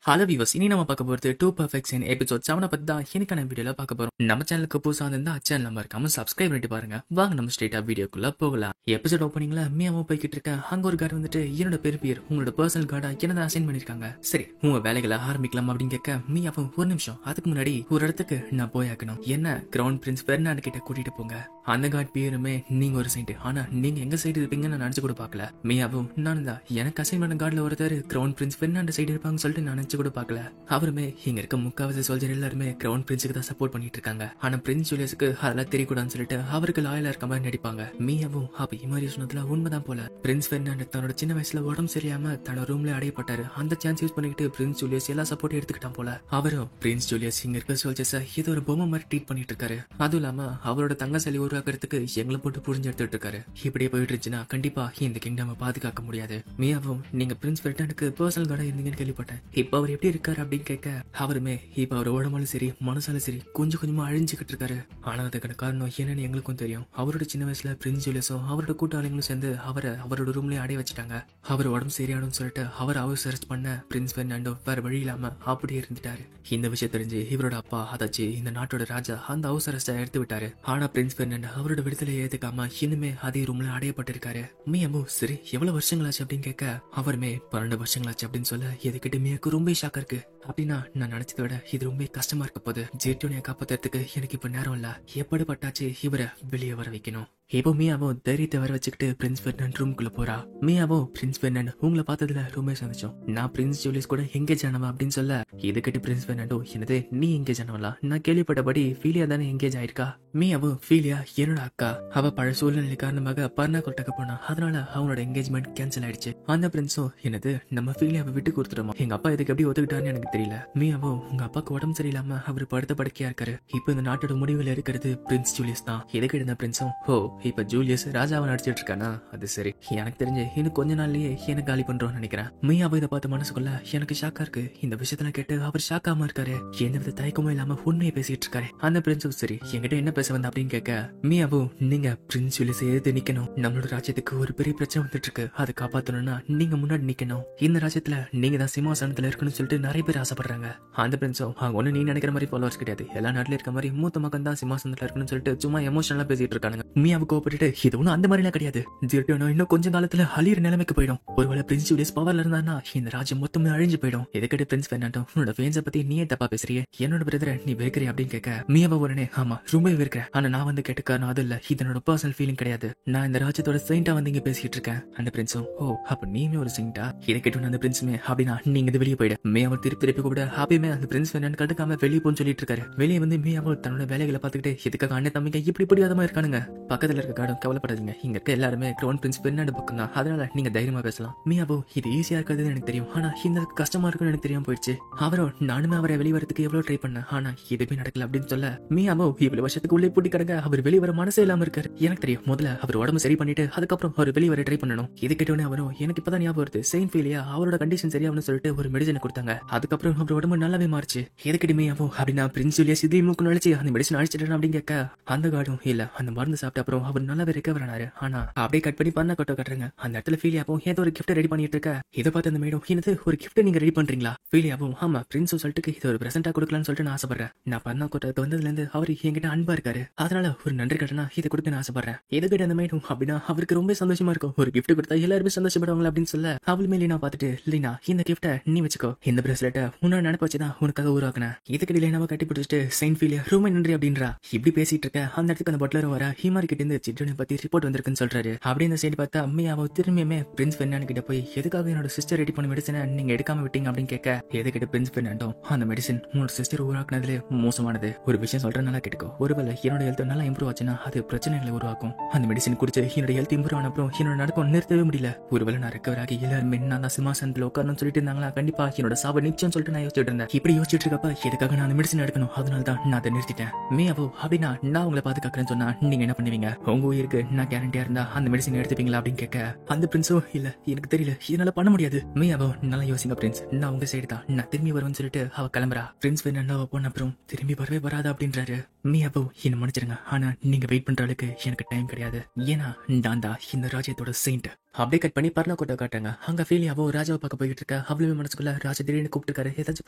Hello viewers, இனி நம்ம பார்க்க போகிறது 2 Perfection எபிசோட் 7 பத்தி தான் இன்னைக்கான வீடியோல பார்க்க போறோம். நம்ம சேனலுக்கு புதுசா இருந்தா சேனல் நம்ம இருக்காம சப்ஸ்கிரைப் பண்ணிட்டு பாருங்க. வாங்க நம்ம ஸ்ட்ரெயிட்டா வீடியோக்குள்ள போகலாம். எபிசோட் ஓப்பனிங்ல மியாவும் போய்கிட்டு இருக்கேன். அங்க ஒரு கார்டு வந்துட்டு என்னோட பேர் உங்களோட பர்சனல் கார்டா என்னதான் அசைன் பண்ணிருக்காங்க. சரி, உங்க வேலைகளை ஆரம்பிக்கலாம் அப்படின்னு கேட்க மியாவும் ஒரு நிமிஷம், அதுக்கு முன்னாடி ஒரு இடத்துக்கு நான் போயாக்கணும். என்ன கிரவுன் பிரின்ஸ் பெர்னார்டு கிட்ட கூட்டிட்டு போங்க. அந்த கார்டு பேருமே நீங்க ஒரு சைடு, ஆனா நீங்க எங்க சைடு இருப்பீங்கன்னு நான் நினைச்சு கூட பாக்கல. மியாவும் நானும் தான் எனக்கு அசைன் பண்ண கார்டுல ஒருத்தர் கிரவுன் பிரின்ஸ் பெர்னார்டு சைடு இருப்பாங்க சொல்லிட்டு நான் நினைச்சு கூட பாக்கல. அவருமே இங்க இருக்க முக்காவாசி சோல்ஜர் எல்லாருமே கிரவுன் பிரின்ஸுக்கு தான் சப்போர்ட் பண்ணிட்டு இருக்காங்க. ஆனா பிரின்ஸ் ஜூலியஸுக்கு அதெல்லாம் தெரியக்கூடாதுன்னு சொல்லிட்டு அவருக்கு லாயலா இருக்க மாதிரி நடிப்பாங்க. மியாவும் அப்ப இமாரி சொன்னதுல உண்மைதான் போல. பிரின்ஸ் பெர்னார்டு தன்னோட சின்ன வயசுல உடம்பு சரியாம தன்னோட ரூம்ல அடையப்பட்டாரு. அந்த சான்ஸ் யூஸ் பண்ணிக்கிட்டு பிரின்ஸ் ஜூலியஸ் எல்லா சப்போர்ட் எடுத்துக்கிட்டான் போல. அவரும் பிரின்ஸ் ஜூலியஸ் இங்க இருக்க சோல்ஜர்ஸ இது ஒரு பொம்மை மாதிரி ட்ரீட் பண்ணிட்டு இருக்காரு. அதுவும் இல்லாம அவரோட தங்க சிலை உருவாக்குறதுக்கு எங்களை போட்டு புரிஞ்சு எடுத்துட்டு இருக்காரு. இப்படியே போயிட்டு இருந்துச்சுன்னா கண்டிப்பா இந்த கிங்டம் பாதுகாக்க முடியாது. மியாவும் நீங்க பிரின்ஸ் பெர்னார்டுக்கு பர்சனல் கார்டா இருந்தீங்கன்னு கேள்விப்பட்டேன். இப்ப அவர் எப்படி இருக்காரு அப்படின்னு கேட்க அவருமே இப்ப அவர் உடம்பாலும் சரி மனசாலும் சரி கொஞ்சம் கொஞ்சமா அழிஞ்சுக்கிட்டு இருக்காரு. ஆனா அதுக்கான காரணம் என்னன்னு எங்களுக்கும் தெரியும். அவரோட சின்ன வயசுல பிரின்ஸ் ஜூலியஸும் அவரோட கூட்டாளிகளும் சேர்ந்து அவரோட ரூம்லயே அடைய வச்சுட்டாங்க. அவர் உடம்பு சரியானு சொல்லிட்டு அவர் சர்ச் பண்ண பிரின்ஸ் பெர்னார்டோ வேற வழி இல்லாம அப்படியே இருந்துட்டாரு. இந்த விஷயம் தெரிஞ்சு இவரோட அப்பா அதாச்சு இந்த நாட்டோட ராஜா அந்த ஹவுஸ் அரெஸ்ட எடுத்து விட்டாரு. ஆனா பிரின்ஸ் பெர்னார்டு அவரோட விடுதலை ஏத்துக்காம இன்னுமே அதே ரூம்ல அடையப்பட்டிருக்காரு. மியாவும் சரி எவ்வளவு வருஷங்களாச்சு அப்படின்னு கேட்க அவருமே 12 வருஷங்களாச்சு அப்படின்னு சொல்ல எதுக்கிட்ட மியாக்கு ரொம்ப ஷாக்கா இருக்கு. அப்படின்னா நான் நினைச்சதை விட இது ரொம்ப கஷ்டமா இருக்க போது. ஜெர்டியோனிய காப்பாத்துறதுக்கு எனக்கு இப்ப நேரம் இல்ல. எப்படி பட்டாச்சு இவரை வெளியே வர வைக்கணும். இப்போ மியாவோ தைரியத்தை வர வச்சுக்கிட்டு பிரின்ஸ் பெர்னார்டு ரூம்குள்ள போறா. மியாவோ பிரின்ஸ் பெர்னார்டு உங்களை பார்த்ததுல ரொம்ப சந்தோஷம். நான் பிரின்ஸ் ஜூலியஸ் கூட எங்கேஜ் ஆனவா அப்படின்னு சொல்ல இது கேட்டு பிரின்ஸ் பெர்னார்டோ என்னது நீ எங்கேஜ் ஆனவளா? நான் கேள்விப்பட்டபடி ஃபீலியா தானே எங்கேஜ் ஆயிருக்கா. மியாவோ ஃபீலியா என்னோட அக்கா, அவ பழைய சூழ்நிலை காரணமாக பர்னாகோல்டாக்கு போனா, அதனால அவனோட என்கேஜ்மெண்ட் கேன்சல் ஆயிடுச்சு. அந்த பிரின்ஸும் என்னது நம்ம ஃபீலியாவை விட்டு கொடுத்துட்டோமா? எங்க அப்பா இதுக்கு எப்படி ஒத்துக்கிட்டான்னு எனக்கு தெரியல. மியாவோ உங்க அப்பாக்கு உடம்பு சரியில்லாம அவர் படுத்த படுக்கையா இருக்காரு. இப்போ இந்த நாட்டோட முடிவில் இருக்கிறது பிரின்ஸ் ஜூலியஸ் தான். எதுக்கு இருந்த பிரின்ஸும் ஹோ இப்ப ஜூலியஸ் ராஜாவை நடிச்சிட்டு இருக்கானா? அது சரி, எனக்கு தெரிஞ்சு இன்னும் கொஞ்ச நாள்லயே எனக்கு காலி பண்றோம்னு நினைக்கிறேன். மியாவை இதை பார்த்து மனசுக்குள்ள எனக்கு ஷாக்கா இருக்கு. இந்த விஷயத்துல கேட்டு அவர் ஷாக்காம இருக்காரு. எந்தவித தயக்கமும் இல்லாம உண்மையை பேசிட்டு இருக்காரு. அந்த பிரின்ஸும் சரி என்கிட்ட என்ன பேச வந்த அப்படின்னு கேட்க மியாவோ நீங்க பிரின்ஸ் ஜூலியஸ் எதிர்த்து நிக்கணும். நம்மளோட ராஜ்யத்துக்கு ஒரு பெரிய பிரச்சனை வந்துட்டு இருக்கு. அதை காப்பாத்தணும்னா நீங்க முன்னாடி நிக்கணும். இந்த ராஜ்யத்துல நீங்க தான் சிம்மாசனத்துல இருக்கணும்னு சொல்லிட்டு நிறைய பேர் ஆசைப்படுறாங்க. அந்த பிரின்ஸும் ஒண்ணு நீ நினைக்கிற மாதிரி ஃபாலோவர்ஸ் கிடையாது. எல்லா நாட்டுல இருக்க மாதிரி மூத்த மகன் தான் சிம்மாசனத்துல இருக்கணும்னு சொல்லிட்டு சும்மா எமோஷனலா பேசிட்டு இருக்காங்க. மியாவை கோபப்பட்டு இது ஒன்னும் அந்த மாதிரிலாம் கிடையாது. ஜெர்டியோனோ இன்னும் கொஞ்ச காலத்துல அழியிற நிலைமைக்கு போயிடும். ஒருவேளை பிரின்ஸ் ஜூலியஸ் பவர்ல இருந்தானா இந்த ராஜ்யம் மொத்தமே அழிஞ்சு போயிடும். எதுக்கிட்ட பிரின்ஸ் பெர்னார்டோ உன்னோட ஃபேன்ஸை பத்தி நீயே தப்பா பேசுறியே, என்னோட பிரதரை நீ வெறுக்கிறிய அப்படின்னு கேட்க மியாவை உடனே ஆமா ரொம்ப வெறுக்கிறேன். ஆனா நான் வந்து கேட்ட காரணம் அது இல்ல, இது என்னோட பர்சனல் ஃபீலிங் கிடையாது. நான் இந்த ராஜ்யத்தோட செயின்டா வந்து இங்க பேசிட்டு இருக்கேன். அந்த பிரின்ஸும் ஓ அப்ப நீமே ஒரு செயின்டா? இதை கேட்டு அந்த பிரின்ஸுமே அப்படின்னா நீங்க இது வெளியே போயிடு. மியாவை திருப்பி கூட ஹாப்பியுமே அந்த பிரின்ஸ் பெர்னார்டு கண்டுக்காம வெளியே போன்னு சொல்லிட்டு இருக்காரு. வெளியே வந்து மியாவோ தன்னோட வேலைகளை பார்த்துக்கிட்டு இதுக்காக அண்ணன் தம்பிங்க இப்படி விதமா இருக்கானுங்க. பக்கத்துல இருக்க கார்டும் கவலைப்படாதீங்க, இங்க இருக்க எல்லாருமே கிரவுன் பிரின்ஸ் பெர்னார்டு பக்கம் தான். அதனால நீங்க தைரியமா பேசலாம். மியாவோ இது ஈஸியா இருக்கிறது எனக்கு தெரியும், ஆனா இந்த கஷ்டமா இருக்குன்னு எனக்கு தெரியாம போயிடுச்சு. அவரோ நானுமே அவரை வெளிவரத்துக்கு எவ்வளவு ட்ரை பண்ணேன், ஆனா எதுவுமே நடக்கல அப்படின்னு சொல்ல மியாவோ இவ்வளவு வருஷத்துக்கு உள்ளே பூட்டி கிடங்க அவர் வெளிவர மனசே இல்லாம இருக்காரு. எனக்கு தெரியும், முதல்ல அவர் உடம்பு சரி பண்ணிட்டு அதுக்கப்புறம் அவர் வெளிவர ட்ரை பண்ணணும். இது கேட்டோன்னே அவரும் எனக்கு இப்பதான் ஞாபகம் வருது, செயின் ஃபீலியா அவரோட கண்டிஷன் சரியாகனு சொல்லிட்டு ஒரு மெடிசனை கொடுத்தாங்க. அதுக்கப்புறம் அவர் உடம்பு நல்லாவே மாறிச்சு. எதுக்கிட்டு மியாவோ அப்படின்னா பிரின்ஸ் ஜூலியஸ் இதே மூக்கு நுழைச்சு அந்த மெடிசன் அழிச்சிட்டு அப்படின்னு கேட்க அந்த கார்டும் இல்ல அந்த மருந்து சாப்பிட்ட அப்புறம் அவர் நல்லாவே ரெக்கவர் ஆனாரு. ஆனா அப்படியே கட் பண்ணி பண்ண கொட்ட கட்டுறங்க. அந்த இடத்துல ஃபீலியாவும் ஏதோ ஒரு கிஃப்ட் ரெடி பண்ணிட்டு இருக்க. இதை பார்த்து அந்த மேடம் என்னது ஒரு கிஃப்ட் நீங்க ரெடி பண்றீங்களா? ஃபீலியாவும் ஆமா பிரின்ஸ் சொல்லிட்டு இது ஒரு பிரசன்டா கொடுக்கலாம்னு சொல்லிட்டு நான் ஆசைப்படுறேன். நான் பண்ண கொட்டதுக்கு வந்ததுல இருந்து அவர் என்கிட்ட அன்பா இருக்காரு, அதனால ஒரு நன்றி கடனா இதை கொடுக்க நான் ஆசைப்படுறேன். எது கிட்ட அந்த மேடம் அப்படின்னா அவருக்கு ரொம்ப சந்தோஷமா இருக்கும். ஒரு கிஃப்ட் கொடுத்தா எல்லாருமே சந்தோஷப்படுவாங்க அப்படின்னு சொல்ல அவளுமே லீனா பார்த்துட்டு லீனா இந்த கிஃப்ட நீ வச்சுக்கோ, இந்த பிரஸ்லெட்ட உன்னோட நினைப்பு வச்சுதான் உனக்காக உருவாக்குனேன். இதுக்கிட்ட லீனாவை கட்டி பிடிச்சிட்டு செயின்ட் ஃபீலியா ரொம்ப நன்றி அப்படின்றா. இப்படி பேசிட்டு இருக்க அந்த இடத்துக்கு அந்த பட்லர் வர ஹீமாரி கிட்ட இருந்து ஜெர்டியோனை பத்தி ரிப்போர்ட் வந்திருக்குன்னு சொல்றாரு. அப்படி இந்த சைடு பார்த்தா அம்மையாவோ திரும்பியுமே பிரின்ஸ் பெர்னார்டு கிட்ட போய் எதுக்காக என்னோட சிஸ்டர் ரெடி பண்ண மெடிசனை நீங்க எடுக்காம விட்டீங்க அப்படின்னு கேட்க எதுக்கிட்ட பிரின்ஸ் பெர்னார்டோ அந்த மெடிசன் உன்னோட சிஸ்டர் உருவாக்குனதுல மோசமானது. ஒரு விஷயம் சொல்றதுனால கேட்டுக்கோ, ஒருவேளை என்னோட ஹெல்த் நல்லா இம்ப்ரூவ் ஆச்சுன்னா அது பிரச்சனைகளை உருவாக்கும். அந்த மெடிசன் குடிச்சு என்னோட ஹெல்த் இம்ப்ரூவ் ஆன அப்புறம் என்னோட நடக்கம் நிறுத்தவே முடியல. ஒருவேளை நான் ரெக்கவர் ஆகி எல்லாருமே நான் தான் சிம்மாசனத்துல உட்காரணும்னு சொல்லிட்டு இருந்தாங்களா, கண்டிப்பா என்னோட சாவை நிச்சயம் சொல்லிட்டு நான் யோசிச்சுட்டு இருந்தேன். இப்படி யோசிச்சுட்டு இருக்கப்ப எதுக்காக நான் அந்த மெடிசன் எடுக்கணும், அதனால தான் நான் அதை நிறுத்திட்டேன். மியாவோ அப்படின்னா நான் உங்களை பாதுகாக்கிறேன்னு சொன்னா நீங்க என்ன பண்ணுவீங்க? உங்க உயிருக்கு நான் கேரண்டியா இருந்தா அந்த மெடிசன் எடுத்துப்பீங்களா அப்படின்னு கேட்க அந்த பிரின்ஸோ இல்ல எனக்கு தெரியல, என்னால பண்ண முடியாது. மியாவோ நல்லா யோசிங்க பிரின்ஸ், நான் உங்க சைடு தான், நான் திரும்பி வருவேன்னு சொல்லிட்டு அவ கிளம்புறா. பிரின்ஸ் பெர்னார்டோ போன அப்புறம் திரும்பி வரவே வராது அப்படின்றாரு. மியாவோ என்ன மன்னிச்சிருங்க, ஆனா நீங்க வெயிட் பண்ற அளவுக்கு எனக்கு டைம் கிடையாது. ஏன்னா நான் தான் இந்த ராஜ்யத்தோட செயின்ட். அப்படியே கட் பண்ணி பர்ணக்கோட்டை காட்டுறாங்க. அங்க ஃபீலியாவோ ராஜாவை பார்க்க போயிட்டு இருக்கா. அவளுமே மனசுக்குள்ள ராஜா திடீர்னு கூப்பிட்டுருக்காரு, ஏதாச்சும்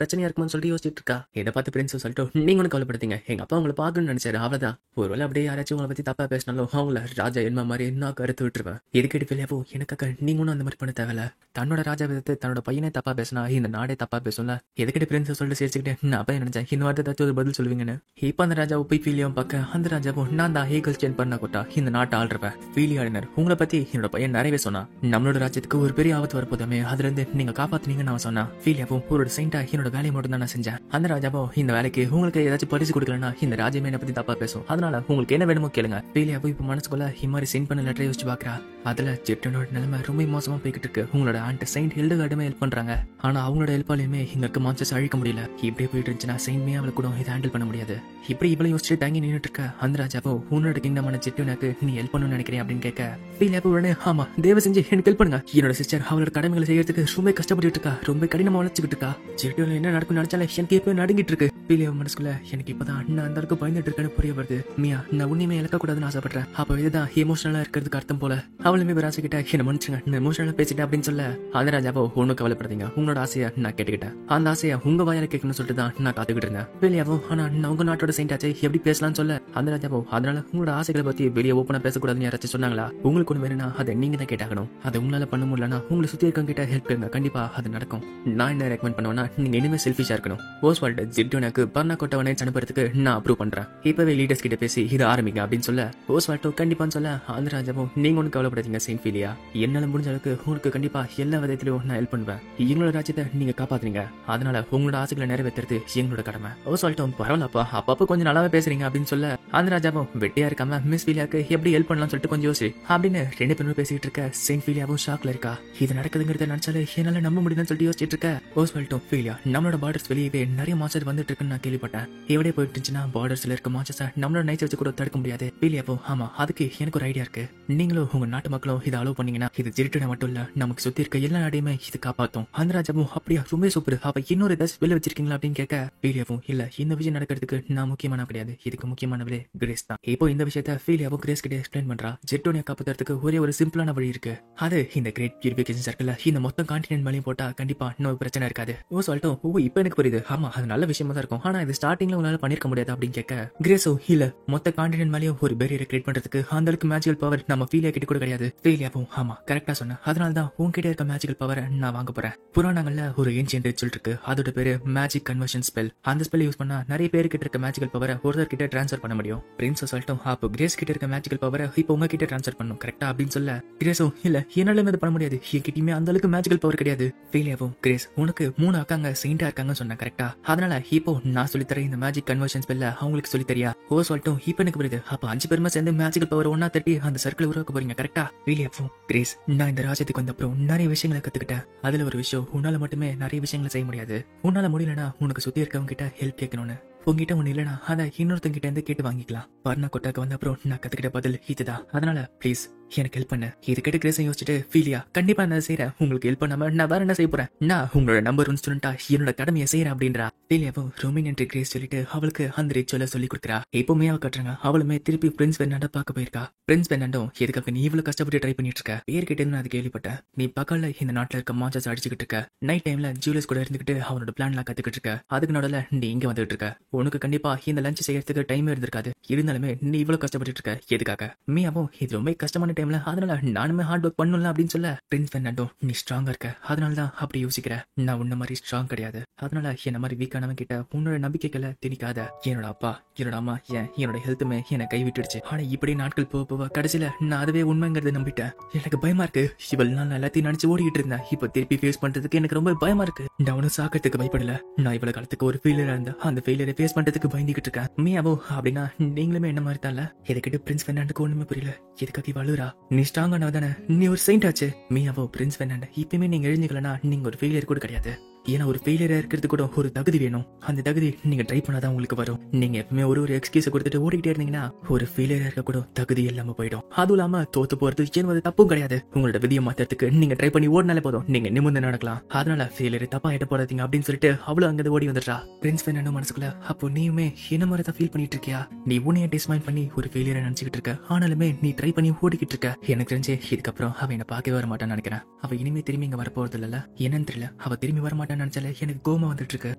பிரச்சனையா இருக்குமான்னு சொல்லிட்டு யோசிச்சுட்டு இருக்கா. இதை பார்த்து பிரின்ஸ் சொல்லிட்டு, நீங்க ஒன்னும் கவலைப்படுத்தீங்க, எங்க அப்பா உங்களை பார்க்கணும்னு நினைச்சாரு, அவ்வளவுதான். ஒருவேளை அப்படியே யாராச்சும் உங்களை பத்தி தப்பா பேசினாலும் அவங்கள ராஜா என்ன மாதிரி நான் கருத்து விட்டுருவேன். இதுக்கிட்டு ஃபீலியாவோ, எனக்காக நீங்க ஒன்னும் அந்த மாதிரி பண்ண தேவையில்ல. தன்னோட ராஜா விதத்து தன்னோட பையனே தப்பா பேசினா இந்த நாடே தப்பா பேசும்ல. எதுக்கிட்டு பிரின்ஸ் சொல்லிட்டு சிரிச்சுக்கிட்டு, நான் அப்ப நினைச்சேன் இந்த வார்த்தை ஏதாச்சும் ஒரு பதில் சொல்லுவீங்கன்னு. இப்ப அந்த ராஜாவை போய் ஃபீலியாவும் பார்க்க அந்த ராஜாவும், நான் தான் ஹேகல் சேன் பண்ண கொட்டா இந்த நாட்டை ஆள்றப்ப ஃபீலியாடினர் உங்களை பத்தி என்னோட பையன் நிறையவே சொன்னா. நம்மளோட ராஜ்யத்துக்கு ஒரு பெரிய ஆபத்து வரப்போதுமே, அதுல இருந்து நீங்க காப்பாத்துனீங்கன்னு நான் சொன்னா. ஃபீலியாவும் ஒரு செயின்டா என்னோட வேலையை மட்டும் தான் நான் செஞ்சேன். அந்த ராஜாவோ, இந்த வேலைக்கு உங்களுக்கு ஏதாச்சும் பரிசு கொடுக்கலன்னா இந்த ராஜ்யமே என்ன பத்தி தப்பா பேசும், அதனால உங்களுக்கு என்ன வேணுமோ கேளுங்க. ஃபீலியாவும் இப்ப மனசுக்குள்ள இம்மாதிரி செயின்ட் பண்ண லெட்டரை யோசிச்சு பாக்குறா. அதுல ஜெட்டனோட நிலைமை ரொம்ப மோசமா போய்கிட்டு இருக்கு. உங்களோட ஆண்ட் செயின்ட் ஹில்டகார்டுமே ஹெல்ப் பண்றாங்க, ஆனா அவங்களோட ஹெல்ப்பாலையுமே இங்க இருக்க மான்ஸ்டர்ஸ் அழிக்க முடியல. இப்படியே போயிட்டு இருந்துச்சுன்னா செயின்மே அவளை கூட இதை ஹேண்டில் பண்ண முடியாது. இப்படி இவ்வளவு யோசிச்சு தங்கி நின்னுட்டு இருக்க அந்த ராஜாவோ, உன்னோட கிங்டமான ஜெட்டனுக்கு நீ ஹெல்ப் பண்ணணும்னு நினைக்கிறேன் அப்படின்னு கேட்க ஃபீலியாவும் உடனே, ஆமா தேவ செஞ்சு எனக்கு ஹெல்ப் பண்ணுங்க. என்னோட சிஸ்டர் அவளோட கடமைகளை செய்யறதுக்கு ரொம்ப கஷ்டப்பட்டு இருக்கா, ரொம்ப கடினமா வளர்ச்சிக்கிட்டு இருக்கா. ஜெட்டோல என்ன நடக்கும் நினைச்சாலே எனக்கு இப்ப நடுங்கிட்டு இருக்கு. ஃபீலியா மனசுக்குள்ள, எனக்கு இப்பதான் அண்ணன் அந்த அளவுக்கு பயந்துட்டு இருக்கேன்னு புரிய வருது. மியா, நான் உண்மையுமே இழக்க கூடாதுன்னு ஆசைப்படுறேன். அப்ப இதுதான் எமோஷனலா இருக்கிறதுக்கு அர்த்தம் போல. அவளுமே ராஜா கிட்ட என்ன மன்னிச்சுங்க, நான் எமோஷனலா பேசிட்டேன் அப்படின்னு சொல்ல, அந்த ராஜாவோ, ஒன்னும் கவலைப்படுறீங்க, உங்களோட ஆசையா நான் கேட்டுக்கிட்டேன். அந்த ஆசையா உங்க வாயால கேட்கணும்னு சொல்லிட்டு தான் நான் காத்துக்கிட்டு இருந்தேன். ஃபீலியாவோ, ஆனா நான் உங்க நாட்டோட செயின்ட் ஆச்சு, எப்படி பேசலாம்னு சொல்ல, அந்த ராஜாவோ, அதனால உங்களோட ஆசைகளை பத்தி வெளியே ஓப்பனா பேசக்கூடாதுன்னு யாராச்சும் சொன்னாங்களா? உங்களுக்கு ஒண்ணு வேணும்னா அதை நீங்க தான் கேட்டாகணும். அதை உங்களால பண்ண முடியலன்னா உங்களை சுத்தி இருக்கவங்க கிட்ட ஹெல்ப் கேளுங்க, கண்டிப்பா அது நடக்கும். நான் என்ன ரெக்கமெண்ட் பண்ணுவேன்னா, நீங்க இனிமே செல்ஃபிஷா இருக்கணும். ஓஸ்வால்ட் ஜெட்டோனுக்கு பர்ணக்கோட்டை அனுப்புறதுக்கு நான் அப்ரூவ் பண்றேன். இப்பவே லீடர்ஸ் கிட்ட பேசி இதை ஆரம்பிங்க அப்படின்னு சொல்ல, ஓஸ்வால்ட்டோ கண்டிப்பான்னு சொல்ல, அந்த ராஜாவும், நீங்க ஒன்னும் கவலைப்படாதீங்க செயின்ட் ஃபீலியா, என்னால முடிஞ்ச அளவுக்கு உங்களுக்கு கண்டிப்பா எல்லா விதத்திலும் நான் ஹெல்ப் பண்ணுவேன். எங்களோட ராஜ்யத்தை நீங்க காப்பாத்துறீங்க, அதனால உங்களோட ஆசைகளை நிறைவேற்றுறது எங்களோட கடமை. ஓஸ்வால்ட்டோ, பரவாயில்லப்பா, அப்பப்போ கொஞ்சம் நல்லாவே பேசுறீங்க அப்படின்னு சொல்ல, அந்த ராஜாவும் வெட்டியா இருக்காம மிஸ் ஃபீலியாக்கு எப்படி ஹெல்ப் பண்ணலாம்னு சொல்லிட்டு கொஞ்சம் யோசி அப்படின்னு ரெண்டு பேரும் பேசிட்டு இருக்க. செயின்ட் ஃபீலியாவும் ஷாக்ல இருக்கா. இது நடக்குதுங்கிறத நினைச்சாலே என்னால நம்ப முடியுதுன்னு சொல்லிட்டு யோசிச்சுட்டு இருக்க. ஓஸ்வால்ட்டோ, ஃபீலியா, நம்மளோட பார்டர்ஸ் வெளியே நிறைய மாஸ்டர் வந்துட்டு இருக்குன்னு நான் கேள்விப்பட்டேன். எவ்வளவு போயிட்டு இருந்துச்சுன்னா பார்டர்ஸ்ல இருக்க மாஸ்டர்ஸ் நம்மளோட நைட்ஸ் வச்சு கூட தடுக்க முடியாது. ஃபீலியாவோ, ஆமா அதுக்கு எனக்கு ஒரு ஐடியா இருக்கு. நீங்களும் உங்க நாட்டு மக்களும் இதை அலோவ் பண்ணீங்கன்னா இது ஜெரிட்டனை மட்டும் இல்ல, நமக்கு சுத்தி இருக்க எல்லா நாடையுமே இது காப்பாத்தும். அந்த ராஜாவும், அப்படியா, ரொம்ப சூப்பர், அப்ப இன்னொரு ஏதாச்சும் வெளில வச்சிருக்கீங்களா அப்படின்னு கேட்க, ஃபீலியாவும், இல்ல இந்த விஷயம் நடக்கிறதுக்கு நான் முக்கியமான கிடையாது, இதுக்கு முக்கியமானவளே கிரேஸ் தான். இப்போ இந்த விஷயத்த ஃபீலியாவும் கிரேஸ் கிட்ட எக்ஸ்பிளைன் பண்றா. ஜெட்டோனியா காப்பாத்துறதுக்கு ஒரே ஒரு சிம்பிளான வழி இருக்கு, அது இந்த கிரேட் பியூரிஃபிகேஷன் சர்க்கிள் இந்த மொத்த கான்டினென்ட் மேலேயும் போட்டா கண்டிப்பா இன்னொரு பிரச்சனை இருக்காது. ஓ சொல்லிட்டோம், ஓ இப்ப எனக்கு புரியுது, ஆமா அது நல்ல விஷயமா தான் இருக்கும், ஆனா இது ஸ்டார்டிங்ல உங்களால பண்ணிருக்க முடியாது அப்படின்னு கேட்க, கிரேஸோ, இல்ல மொத்த கான்டினென்ட் மேலேயும் ஒரு பேரியரை கிரியேட் பண்றதுக்கு அந்த அளவுக்கு மேஜிக்கல் பவர் நம்ம ஃபீலியா கிட்ட கூட கிடையாது. ஃபீலியாவும், ஆமா கரெக்டா சொன்ன, அதனால தான் உன்கிட்ட இருக்க மேஜிக்கல் பவரை நான் வாங்க போறேன். புராணங்கள்ல ஒரு ஏன்ஷியன்ட் ரிச்சுவல் இருக்கு, அதோட பேரு மேஜிக் கன்வர்ஷன் ஸ்பெல். அந்த ஸ்பெல் யூஸ் பண்ணா நிறைய பேர் கிட்ட இருக்க மேஜிக்கல் பவரை ஒருத்தர் கிட்ட டிரான்ஸ்ஃபர் பண்ண முடியும். பிரின்ஸ் சொல்லிட்டோம், அப்போ கிரேஸ் கிட்ட இருக்க மேஜிக்கல் பவரை இப்போ உங்க கிட்ட டிரான்ஸ்ஃபர் பண்ணும், கரெக்டா அப்படின்னு சொல்ல, கிரேஸோ, இல்ல என்னால இது பண்ண முடியாது, என்கிட்டயுமே அந்த அளவுக்கு மேஜிக்கல் பவர் கிடையாது. ஃபீலியாவும், கிரேஸ் உனக்கு 3 அக்காங்க செயின்டா இருக்காங்கன்னு சொன்ன, கரெக்டா, அதனால இப்போ நான் சொல்லித்தரேன் இந்த மேஜிக் கன்வர்ஷன் ஸ்பெல்ல அவங்களுக்கு சொல்லி தரியா? ஓ சொல்லிட்டோம், இப்போ எனக்கு புரியுது, அப்ப 5 பேருமே சேர்ந்து மேஜிக்கல் பவர் ஒன்னா தட்டி அந்த சர்க்கிள் உருவாக்க போறீங்க, கரெக்டா? ஃபீலியாவும், கிரேஸ் நான் இந்த ராஜ்யத்துக்கு வந்த அப்புறம் நிறைய விஷயங்களை கத்துக்கிட்டேன். அதுல ஒரு விஷயம், உன்னால மட்டுமே நிறைய விஷயங்களை செய்ய முடியாது. உன்னால முடியலன்னா உனக்கு சுத்தி இருக்கவங்க கிட்ட ஹெல்ப் கேட்கணும்னு. உங்ககிட்ட ஒண்ணு இல்லனா அதை இன்னொருத்தங்கிட்ட இருந்து கேட்டு வாங்கிக்கலாம். பர்ணக்கோட்டாக்கு வந்த அப்புறம் நான் கத்துக்கிட்ட பதில் இதுதான், அதனால ப்ளீஸ் எனக்கு ஹெல்ப் பண்ணு. இது கேட்டு கிரேஸை யோசிச்சுட்டு, ஃபீலியா கண்டிப்பா நான் செய்யறேன், உங்களுக்கு ஹெல்ப் பண்ணாம நான் வேற என்ன செய்ய போறேன், நான் உங்களோட நம்பர் 1 ஸ்டூடெண்டா என்னோட கடமையை செய்யறேன் அப்படின்றா. ஃபீலியாவும் ரொம்ப நன்றி கிரேஸ் சொல்லிட்டு அவளுக்கு அந்த ரிச்சுவலை சொல்லி கொடுக்குறா. எப்பவுமே அவ கட்டுறாங்க. அவளுமே திருப்பி பிரின்ஸ் பெர்னாண்டோ பார்க்க போயிருக்கா. பிரின்ஸ் பெர்னாண்டோ, எதுக்காக நீ இவ்வளவு கஷ்டப்பட்டு ட்ரை பண்ணிட்டு இருக்க? பேர்கிட்ட இருந்து நான் அது கேள்விப்பட்டேன். நீ பக்கத்துல இந்த நாட்டுல இருக்க மான்ஸ்டர்ஸ் அடிச்சுக்கிட்டு இருக்க, நைட் டைம்ல ஜூலியஸ் கூட இருந்துகிட்டு அவனோட பிளான்லாம் கத்துக்கிட்டு இருக்க, அதுக்கு நடுவுல நீ இங்க வந்துட்டு இருக்க. உனக்கு கண்டிப்பா இந்த லஞ்ச் செய்யறதுக்கு டைமே இருந்திருக்காது. இருந்தாலுமே நீ இவ்வளவு கஷ்டப்பட்டு இருக்க எதுக்காக? மியாவும், இது ரொம்ப கஷ்டமான டைம்ல, அதனால நானுமே ஹார்ட் ஒர்க் பண்ணல அப்படின்னு சொல்ல, பிரின்ஸ் பெர்னாண்டோ நீ ஸ்ட்ராங்கா இருக்க, அதனாலதான் அப்படி யோசிக்கிற. நான் உன்ன மாதிரி ஸ்ட்ராங் கிடையாது, அதனால என்ன மாதிரி வீக்கானவன் கிட்ட உன்னோட நம்பிக்கைகளை திணிக்காத. என்னோட அப்பா, என்னோட அம்மா, என்னோட ஹெல்த்துமே என்னை கைவிட்டுடுச்சு. ஆனா இப்படி நாட்கள் போக போக கடைசியில நான் அதுவே உண்மைங்கிறத நம்பிட்டேன். எனக்கு பயமா இருக்கு. இவள் நான் எல்லாத்தையும் நினைச்சு ஓடிட்டு இருந்தேன். இப்ப திருப்பி ஃபேஸ் பண்றதுக்கு எனக்கு ரொம்ப பயமா இருக்கு. நான் அவனை சாக்கிறதுக்கு பயப்படல. நான் இவ்வளவு காலத்துக்கு ஒரு ஃபெயிலியரா இருந்த அந்த ஃபெயிலியரை ஃபேஸ் பண்றதுக்கு பயந்துகிட்டு இருக்கேன். மியாவோ, அப்படின்னா நீங்களுமே என்ன மாதிரி தான்ல? இதை கிட்ட பிரின்ஸ் பெர்னாண்டுக்கு ஒண்ணுமே புரியல. எதுக்காக வலுரா? நீ ஸ்ட்ராங்கானவ தானே, நீ ஒரு செயின்ட் ஆச்சு. மியாவோ, பிரின்ஸ் பெர்னாண்ட் இப்பயுமே நீங்க எழுந்துக்கலனா நீங்க ஒரு ஃபெயிலியர் கூட கிடையாது. ஏன்னா ஒரு ஃபெயிலியரா இருக்கிறது கூட ஒரு தகுதி வேணும். அந்த தகுதி நீங்க ட்ரை பண்ணாதான் உங்களுக்கு வரும். நீங்க எப்பவுமே ஒரு எக்ஸ்கியூஸ் கொடுத்துட்டு ஓடிக்கிட்டே இருந்தீங்கன்னா ஒரு ஃபெயிலியரா இருக்க கூட தகுதி இல்லாம போயிடும். அதுவும் இல்லாம தோத்து போறது என்பது தப்பும் கிடையாது. உங்களோட விதியை மாத்துறதுக்கு நீங்க ட்ரை பண்ணி ஓடினாலே போதும், நீங்க நிமிர்ந்து நடக்கலாம். அதனால ஃபெயிலியர் தப்பா ஆயிட்ட போறாதீங்க அப்படின்னு சொல்லிட்டு அவளும் அங்க ஓடி வந்துட்டா. பிரின்ஸ் பெர்னாண்டோ மனசுக்குள்ள, அப்போ நீயுமே என்ன மாதிரி தான் ஃபீல் பண்ணிட்டு இருக்கியா? நீ உன்னைய டிஸ்மைண்ட் பண்ணி ஒரு ஃபெயிலியரை நினைச்சுக்கிட்டு இருக்க, ஆனாலுமே நீ ட்ரை பண்ணி ஓடிக்கிட்டு இருக்க. எனக்கு தெரிஞ்சு இதுக்கப்புறம் அவ என்ன பார்க்கவே வர மாட்டான்னு நினைக்கிறேன். அவ இனிமே திரும்பி இங்க வரப்போறது இல்ல. என்னன்னு தெரியல, அவ திரும்பி வர மாட்டான்னு நினைச்சாலே எனக்கு கோமா வந்துட்டு இருக்கு.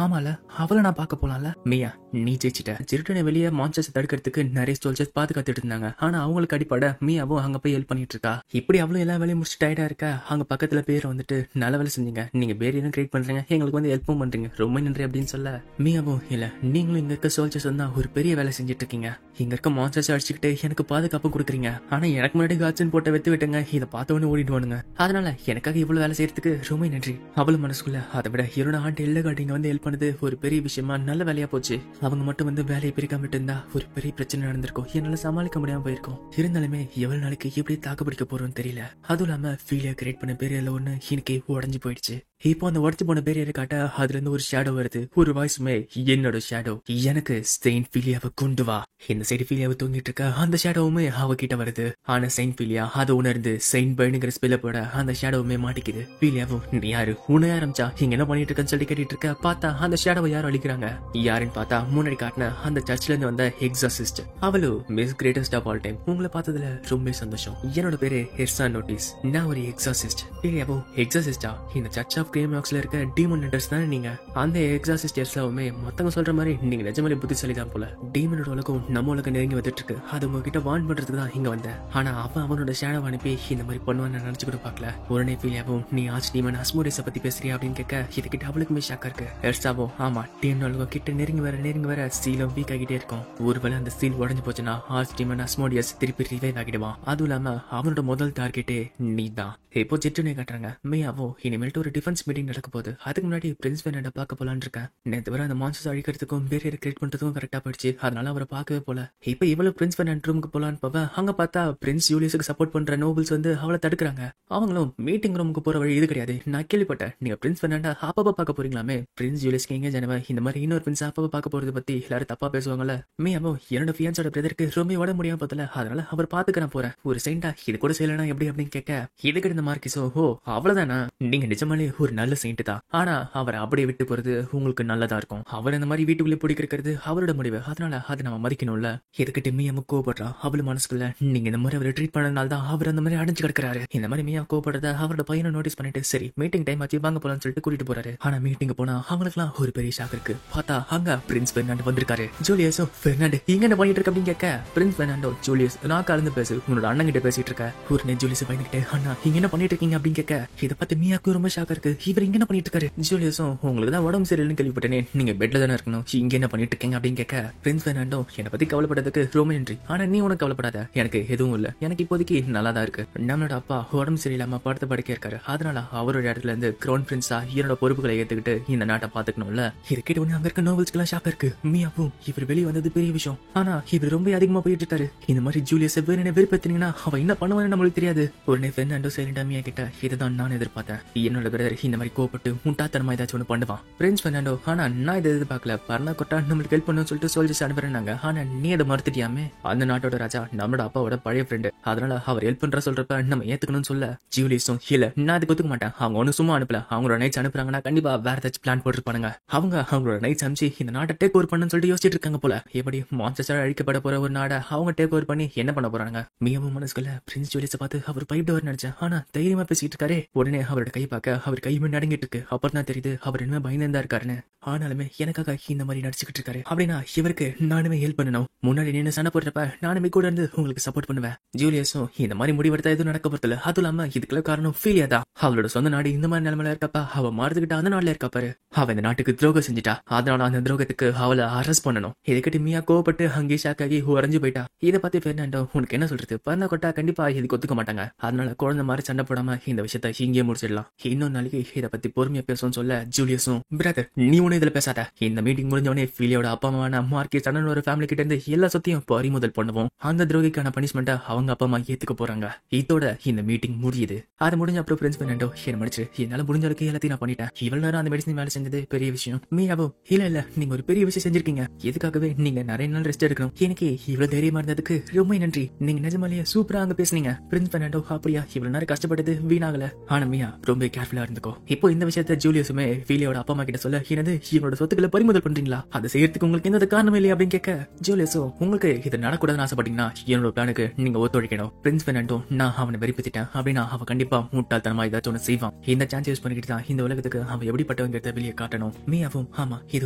ஆமால, அவளை நான் பார்க்க போலாம்ல. மியா, நீ ஜெயிச்சிட்ட. ஜெருட்டனை வெளியே மான்ஸ்டர்ஸ் தடுக்கிறதுக்கு நிறைய சோல்ஜர்ஸ் பாதுகாத்துட்டு இருந்தாங்க. ஆனா அவங்களுக்கு அடிப்பட மியாவும் அங்க போய் ஹெல்ப் பண்ணிட்டு இருக்கா. இப்படி அவளும் எல்லா வேலையும் முடிச்சு டயர்டா இருக்கா. அங்க பக்கத்துல பேர் வந்துட்டு, நல்ல வேலை செஞ்சீங்க, நீங்க பேரியரும் கிரியேட் பண்றீங்க, எங்களுக்கு வந்து ஹெல்ப்பும் பண்றீங்க, ரொம்ப நன்றி அப்படின்னு சொல்ல, மியாவும் இல்ல நீங்களும் இங்க இருக்க சோல்ஜர்ஸ் தான் ஒரு பெரிய வேலை செஞ்சுட்டு இருக்கீங்க. இங்க இருக்க மான்ஸ்டர்ஸ் அடிச்சுக்கிட்டு எனக்கு பாதுகாப்பு கொடுக்குறீங்க. ஆனா எனக்கு முன்னாடி காட்சன் போட்ட வெத்து விட்டுங்க, இதை பார்த்தவொன்னு ஓடிடுவானுங்க. அதனால எனக்காக இவ்வளவு வேலை செய்யறதுக்கு ரொம்ப நன்றி. அவளும் மனசுக்குள்ள, அதை விட இவரோட ஆண்டு எல்ல காட்டிங்க வந்து ஹெல்ப் பண்ணது ஒரு பெரிய விஷயமா நல்ல வேலையா போச்சு. அவங்க மட்டும் வந்து வேலையை பிரிக்காம விட்டு இருந்தா ஒரு பெரிய பிரச்சனை நடந்திருக்கும், என்னால சமாளிக்க முடியாம போயிருக்கும். இருந்தாலுமே எவ்வளவு நாளைக்கு எப்படி தாக்கு பிடிக்க போறோம்னு தெரியல. அதுவும் இல்லாம ஃபீலியர் கிரியேட் பண்ண பேரியர்ல ஒண்ணு இன்னைக்கு உடஞ்சு போயிடுச்சு. இப்போ அந்த உடச்சு போன பேரியரை காட்ட அதுல இருந்து ஒரு ஷேடோ வருது. ஒரு வாய்ஸுமே, என்னோட ஷேடோ, எனக்கு செயின்ட் ஃபீலியாவை கொண்டு வா. இந்த சைடு ஃபீலியாவை தூங்கிட்டு இருக்க அந்த ஷேடோவுமே அவகிட்ட வருது. ஆனா செயின்ட் ஃபீலியா அதை உணர்ந்து செயின்ட் பர்னுங்கிற ஸ்பெல்ல போட அந்த ஷேடோவுமே மாட்டிக்குது. ஃபீலியாவும், நீ யாரு, உன்னை ஆரம்பிச்சா இங்க என்ன பண்ணிட்டு இருக்கன்னு சொல்லி கேட்டுட்டு இருக்க. பார்த்தா அந்த ஷேடோவை யாரும் அழிக்கிறாங்க. யாருன்னு பார்த்தா முன்னாடி காட்டின அந்த சர்ச்ல இருந்து வந்த எக்ஸாசிஸ்ட். அவளும், miss greatest of all time, உங்களை பார்த்ததுல ரொம்ப சந்தோஷம். என்னோட பேரு ஹெர்சா நோட்டீஸ், நான் ஒரு எக்ஸாசிஸ்ட். ஃபீலியாவும், எக்ஸாசிஸ்டா? இந்த சர்ச் ஆஃப் கிரேமாக்ஸ்ல இருக்க டீமன் ஹண்டர்ஸ் தானே நீங்க? அந்த எக்ஸாசிஸ்ட் எல்லாமே மத்தவங்க சொல்ற மாதிரி நீங்க நிஜமாலே புத்திசாலி தான் போல. டீமனோட உலகம் நம்ம உலகம் நெருங்கி வந்துட்டு இருக்கு. அது உங்ககிட்ட வார்ன் பண்றதுக்கு தான் இங்க வந்தேன். ஆனா அவனோட ஷேடோ அனுப்பி இந்த மாதிரி பண்ணுவான்னு நினைச்சு கூட பாக்கல. உடனே ஃபீலியாவும், நீ ஆர்ச் டீமன் அஸ்மோடியஸை பத்தி பேசுறியா அப்படின்னு கேட்க, இதுகிட்ட அவளுக்குமே ஷாக்கா இருக்கு. எர்சாவோ, ஆமா, டீமன் உலகம் கிட்ட நெருங்கி வர சீலும் வீக் ஆகிட்டே இருக்கும். ஒருவேளை அந்த சீல் உடஞ்சு போச்சுன்னா ஆர்ச் டீமன் அஸ்மோடியஸ் திருப்பி ரிவைவ் ஆகிடுவான். அதுவும் இல்லாம அவனோட முதல் டார்கெட்டே நீ தான். இப்போ ஜெட்டுனே காட்டுறாங்க. மியாவோ, இனிமேல்ட்டு ஒரு டிஃபென்ஸ் மீட்டிங் நடக்க போகுது. அதுக்கு முன்னாடி பிரின்ஸ் பெர்னாண்டோ பார்க்க போலான்னு இருக்கேன். நேற்று வர அந்த மான்ஸ்டர்ஸ் அழிக்கிறதுக்கும் பேரியர் கிரியேட் பண்றதுக்கும் கரெக்டா போயிடுச்சு. அதனால அவரை பார்க்கவே போல. இப்ப இவ்வளவு பிரின்ஸ் பெர்னாண்டோ ரூமுக்கு போலான்னு போவ, அங்க பார்த்தா பிரின்ஸ் ஜூலியஸுக்கு சப்போர்ட் பண்ற நோபல்ஸ் வந்து அவளை தடுக்கிறாங்க. அவங்களும், மீட்டிங் ரூமுக்கு போற வழி இது கிடையாது, நான் கேள்விப்பட்டேன் நீங்க பிரின்ஸ் பெர்னாண்டோ அப்பப்ப பார்க்க போறீங்களாமே. பிரின்ஸ் ஜூலியஸ்க்கு எங்க ஜனவ இந்த மாதிரி இன்னொரு பிரின்ஸ் அப்பப்ப பார்க்க போறது பத்தி எல்லாரும் தப்பா பேசுவாங்கல்ல. மியாவோ, என்னோட ஃபியான்ஸோட பிரதருக்கு ரொம்ப உடம்பு முடியாம பார்த்தல, அதனால அவர் பாத்துக்க நான் போறேன். ஒரு செயின்டா இது கூட செய்யலனா எப்படி அப்படின்னு கேட்க, இதுக்கு இந்த மார்க்கிஸோ, ஓ அவ்வளவுதானா, நீங்க நிஜமாலே ஒரு நல்ல செயின்ட் தான். ஆனா அவரை அப்படியே விட்டு போறது உங்களுக்கு நல்லதா இருக்கும். அவர் இந்த மாதிரி வீட்டுக்குள்ளே பிடிக்கிறது அவரோட முடிவு, அதனால அதை நம்ம மதிக்கணும்ல. இதுக்கிட்ட மியா கோபப்படுறா. அவளு மனசுக்குள்ள, நீங்க இந்த மாதிரி அவரை ட்ரீட் பண்ணனால தான் அவர் அந்த மாதிரி அடைஞ்சு கிடக்குறாரு. இந்த மாதிரி மியா கோபப்படுறத அவரோட பையனை நோட்டீஸ் பண்ணிட்டு, சரி மீட்டிங் டைம் ஆச்சு வாங்க போலான்னு சொல்லிட்டு கூட்டிட்டு போறாரு. ஆனா மீட்டிங் போனா அவங்களுக்குலாம் ஒரு பெரிய ஷாக் இருக்கு. பார்த்தா அங்க பிரின்ஸ் பெர்னாண்டோ வந்திருக்காரு. ஜூலியஸோ, பெர்னாண்டோ இங்க என்ன பண்ணிட்டு இருக்க அப்படின்னு கேட்க, பிரின்ஸ் பெர்னாண்டோ, ஜூலியஸ் நான் கலந்து பேசு, உன்னோட அண்ணன் கிட்ட பேசிட்டு இருக்க. உடனே ஜூலியஸ் பயந்துகிட்டே, அண்ணா இங்க என்ன பண்ணிட்டு இருக்கீங்க அப்படின்னு கேட்க, இதை பார்த்து மியாக்கு ரொம்ப ஷாக்கா இருக்கு. இவர் இங்க என்ன பண்ணிட்டு இருக்காரு? ஜூலியஸும், உங்களுக்கு தான் உடம்பு சரியில்லைன்னு கேள்விப்பட்டேனே, நீங்க பெட்ல தானே இருக்கணும், இங்க என்ன பண்ணிட்டு இருக்கீங்க அப்படின்னு கேட்க, பிரின்ஸ் பெர்னாண்டோ, என்னை பத்தி கவலைப்பட்டதுக்கு ரொம்ப நன்றி. ஆனா நீ உனக்கு கவலைப்படாத, எனக்கு எதுவும் இல்ல, எனக்கு இப்போதைக்கு நல்லா தான் இருக்கு. நம்மளோட அப்பா உடம்பு சரியில்லாம படுத்த படுக்க இருக்காரு. அதனால அவரோட இடத்துல இருந்து கிரௌன் பிரின்ஸா என்னோட பொறுப்புகளை ஏத்துக்கிட்டு இந்த நாட்டை பாத்துக்கணும்ல. இது கேட்ட உடனே அங்க இருக்க நோவல்ஸ்க்கு எல்லாம் ஷாக்கா இருக்கு. மியாவும், இவர் வெளியே வந்தது பெரிய விஷயம், ஆனா இவர் ரொம்ப அதிகமா போயிட்டு இருக்காரு. இந்த மாதிரி ஜூலியஸ் வேற வெறுப்பேத்தினீங்கன்னா அவ என்ன பண்ணுவான்னு நம்மளுக்கு தெரியாது. உடனே பெர்னாண்டோ சைலண்டா மியா கிட்ட, இதுதான் நான் எதிர்பார்த்தேன், என்னோட பிரதர் இந்த மாதிரி கோபப்பட்டு முட்டாத்தனமா ஏதாச்சும் ஒண்ணு பண்ணுவான். பிரின்ஸ் பெர்னாண்டோ, ஆனா நான் இதை எதிர்பார்க்கல, பர்னா கொட்டா நம்மளுக்கு ஹெல்ப் பண்ணு சொல்லிட்டு சோல்ஜர்ஸ் அனுப்புறாங்க. ஆனா நீ அதை மறுத்துட்டியாமே. அந்த நாட்டோட ராஜா நம்மளோட அப்பாவோட பழைய ஃப்ரெண்டு, அதனால அவர் ஹெல்ப் பண்ற சொல்றப்ப நம்ம ஏத்துக்கணும்னு சொல்ல, ஜூலியஸும், இல்ல நான் அதுக்கு ஒத்துக்க மாட்டேன், அவங்க ஒன்னும் சும்மா அனுப்பல, அவங்களோட நைட்ஸ் அனுப்புறாங்கன்னா கண்டிப்பா வேற ஏதாச்சும் பிளான் போட்டுருப்பானுங்க. அவங்களோட நைட்ஸ் அனுப்பிச்சு இந்த நாட்டை டேக் ஓவர் பண்ணு சொல்லிட்டு யோசிச்சுட்டு இருக்காங்க போல. எப்படி மான்ஸ்டர்ஸ் அழிக்கப்பட போற ஒரு நாடை அவங்க டேக் ஓவர் பண்ணி என்ன பண்ண போறாங்க. மிகவும் மனசுக்குள்ள பிரின்ஸ் ஜூலியஸை பார்த்து அவர் பயப்படுவார் நினைச்சேன். ஆனா தைரியமா பேசிட்டு இருக்காரு. உடனே அவரோட கை பார்க்க அவர் கை நடங்கிட்டு இருக்கு. அப்புறம் தான் தெரியுது அவர் என்ன பயந்தா இருக்காருன்னு. ஆனாலுமே எனக்காக இந்த மாதிரி நடிச்சுக்கிட்டு இருக்காரு அப்படின்னா இவருக்கு நானுமே ஹெல்ப் பண்ணணும். முன்னாடி நின்று சண்டை போடுறப்ப நானுமே கூட இருந்து உங்களுக்கு சப்போர்ட் பண்ணுவேன். ஜூலியஸும், இந்த மாதிரி முடிவெடுத்தா எதுவும் நடக்க போறதில்ல, அதுவும் இல்லாம இதுக்குள்ள காரணம் ஃபீலியா தான். அவளோட சொந்த நாடு இந்த மாதிரி நிலைமையில இருக்கப்ப அவ மாறுதுகிட்ட அந்த நாட்டுல இருக்காப்பாரு. அவ இந்த நாட்டுக்கு துரோகம் செஞ்சுட்டா, அதனால அந்த துரோகத்துக்கு அவளை அரெஸ்ட் பண்ணணும். இதுக்கிட்ட மியா கோவப்பட்டு அங்கே ஷாக் ஆகி உறைஞ்சு போயிட்டா. இதை பத்தி பெர்னாண்டோ, உனக்கு என்ன சொல்றது, பர்னா கொட்டா கண்டிப்பா இதுக்கு ஒத்துக்க மாட்டாங்க, அதனால குழந்தை மாதிரி சண்டை போடாம இந்த விஷயத்த இங்கே முடிச்சிடலாம், இன்னொரு நாளைக்கு இதை பத்தி பொறுமையா பேசுவோம் சொல்ல, ஜூலியஸும், பிரதர் நீ ஒண்ணு இதுல பேசாத, இந்த மீட்டிங் முடிஞ்சவனே ஃபீலியோட அப்பா அம்மாவான மார்க்கெட் அண்ணன் ஒரு ஃபேமிலி கிட்ட இருந்து எல்லா சொத்தையும் பறிமுதல் பண்ணுவோம். அந்த துரோகிக்கான பனிஷ்மெண்ட்டை அவங்க அப்பா அம்மா ஏத்துக்க போறாங்க. இதோட இந்த மீட்டிங் முடியுது. அது முடிஞ்ச அப்புறம் பிரின்ஸ் பெர்னாண்டோ என்ன மடிச்சு என்னால முடிஞ்ச அளவுக்கு எல்லாத்தையும் நான் பண்ணிட்டேன். இவ்வளவு நேரம் அந்த மெடிசன் வேலை செஞ்சது பெரிய விஷயம். மியாவோ இல்ல நீங்க ஒரு பெரிய விஷயம் செஞ்சிருக்கீங்க. இதுக்காகவே நீங்க நிறைய நாள் ரெஸ்ட் எடுக்கணும். எனக்கு இவ்வளவு தைரியமா இருந்ததுக்கு ரொம்ப நன்றி. நீங்க நிஜமாலேயே சூப்பரா அங்க பேசுனீங்க. பிரின்ஸ் பெர்னாண்டோ அப்படியா இவ்வளவு நேரம் கஷ்டப்பட்டது வீணாகல. ஆனா மியா ரொம்ப கேர்ஃபுல்லா இருந்துக்கோ. இப்போ இந்த விஷயத்த ஜூலியஸுமே ஃபீலியோட அப்பா அம்மா கிட்ட சொல்ல என்னது இவனோட சொத்துக்களை பறிமுதல் பண்றீங்களா? அதை செய்யறதுக்கு உங்களுக்கு எந்த காரணமே இல்லையா அப்படின்னு கேட்க ஜூலியஸோ உங்களுக்கு இது நடக்கூடாதுன்னு ஆசைப்பட்டீங்கன்னா என்னோட பிளானுக்கு நீங்க ஒத்துழைக்கணும். பிரின்ஸ் பெர்னாண்டோ நான் அவனை வெறிப்பிச்சிட்டேன் அப்படின்னா அவன் கண்டிப்பா முட்டாள்தனமா ஏதாச்சும் ஒன்று செய்வான். இந்த சான்ஸ் யூஸ் பண்ணிக்கிட்டு தான் இந்த உலகத்துக்கு அவன் எப்படிப்பட்டவங்கிறத வெளியே காட்டணும். மியாவும் ஆமா இது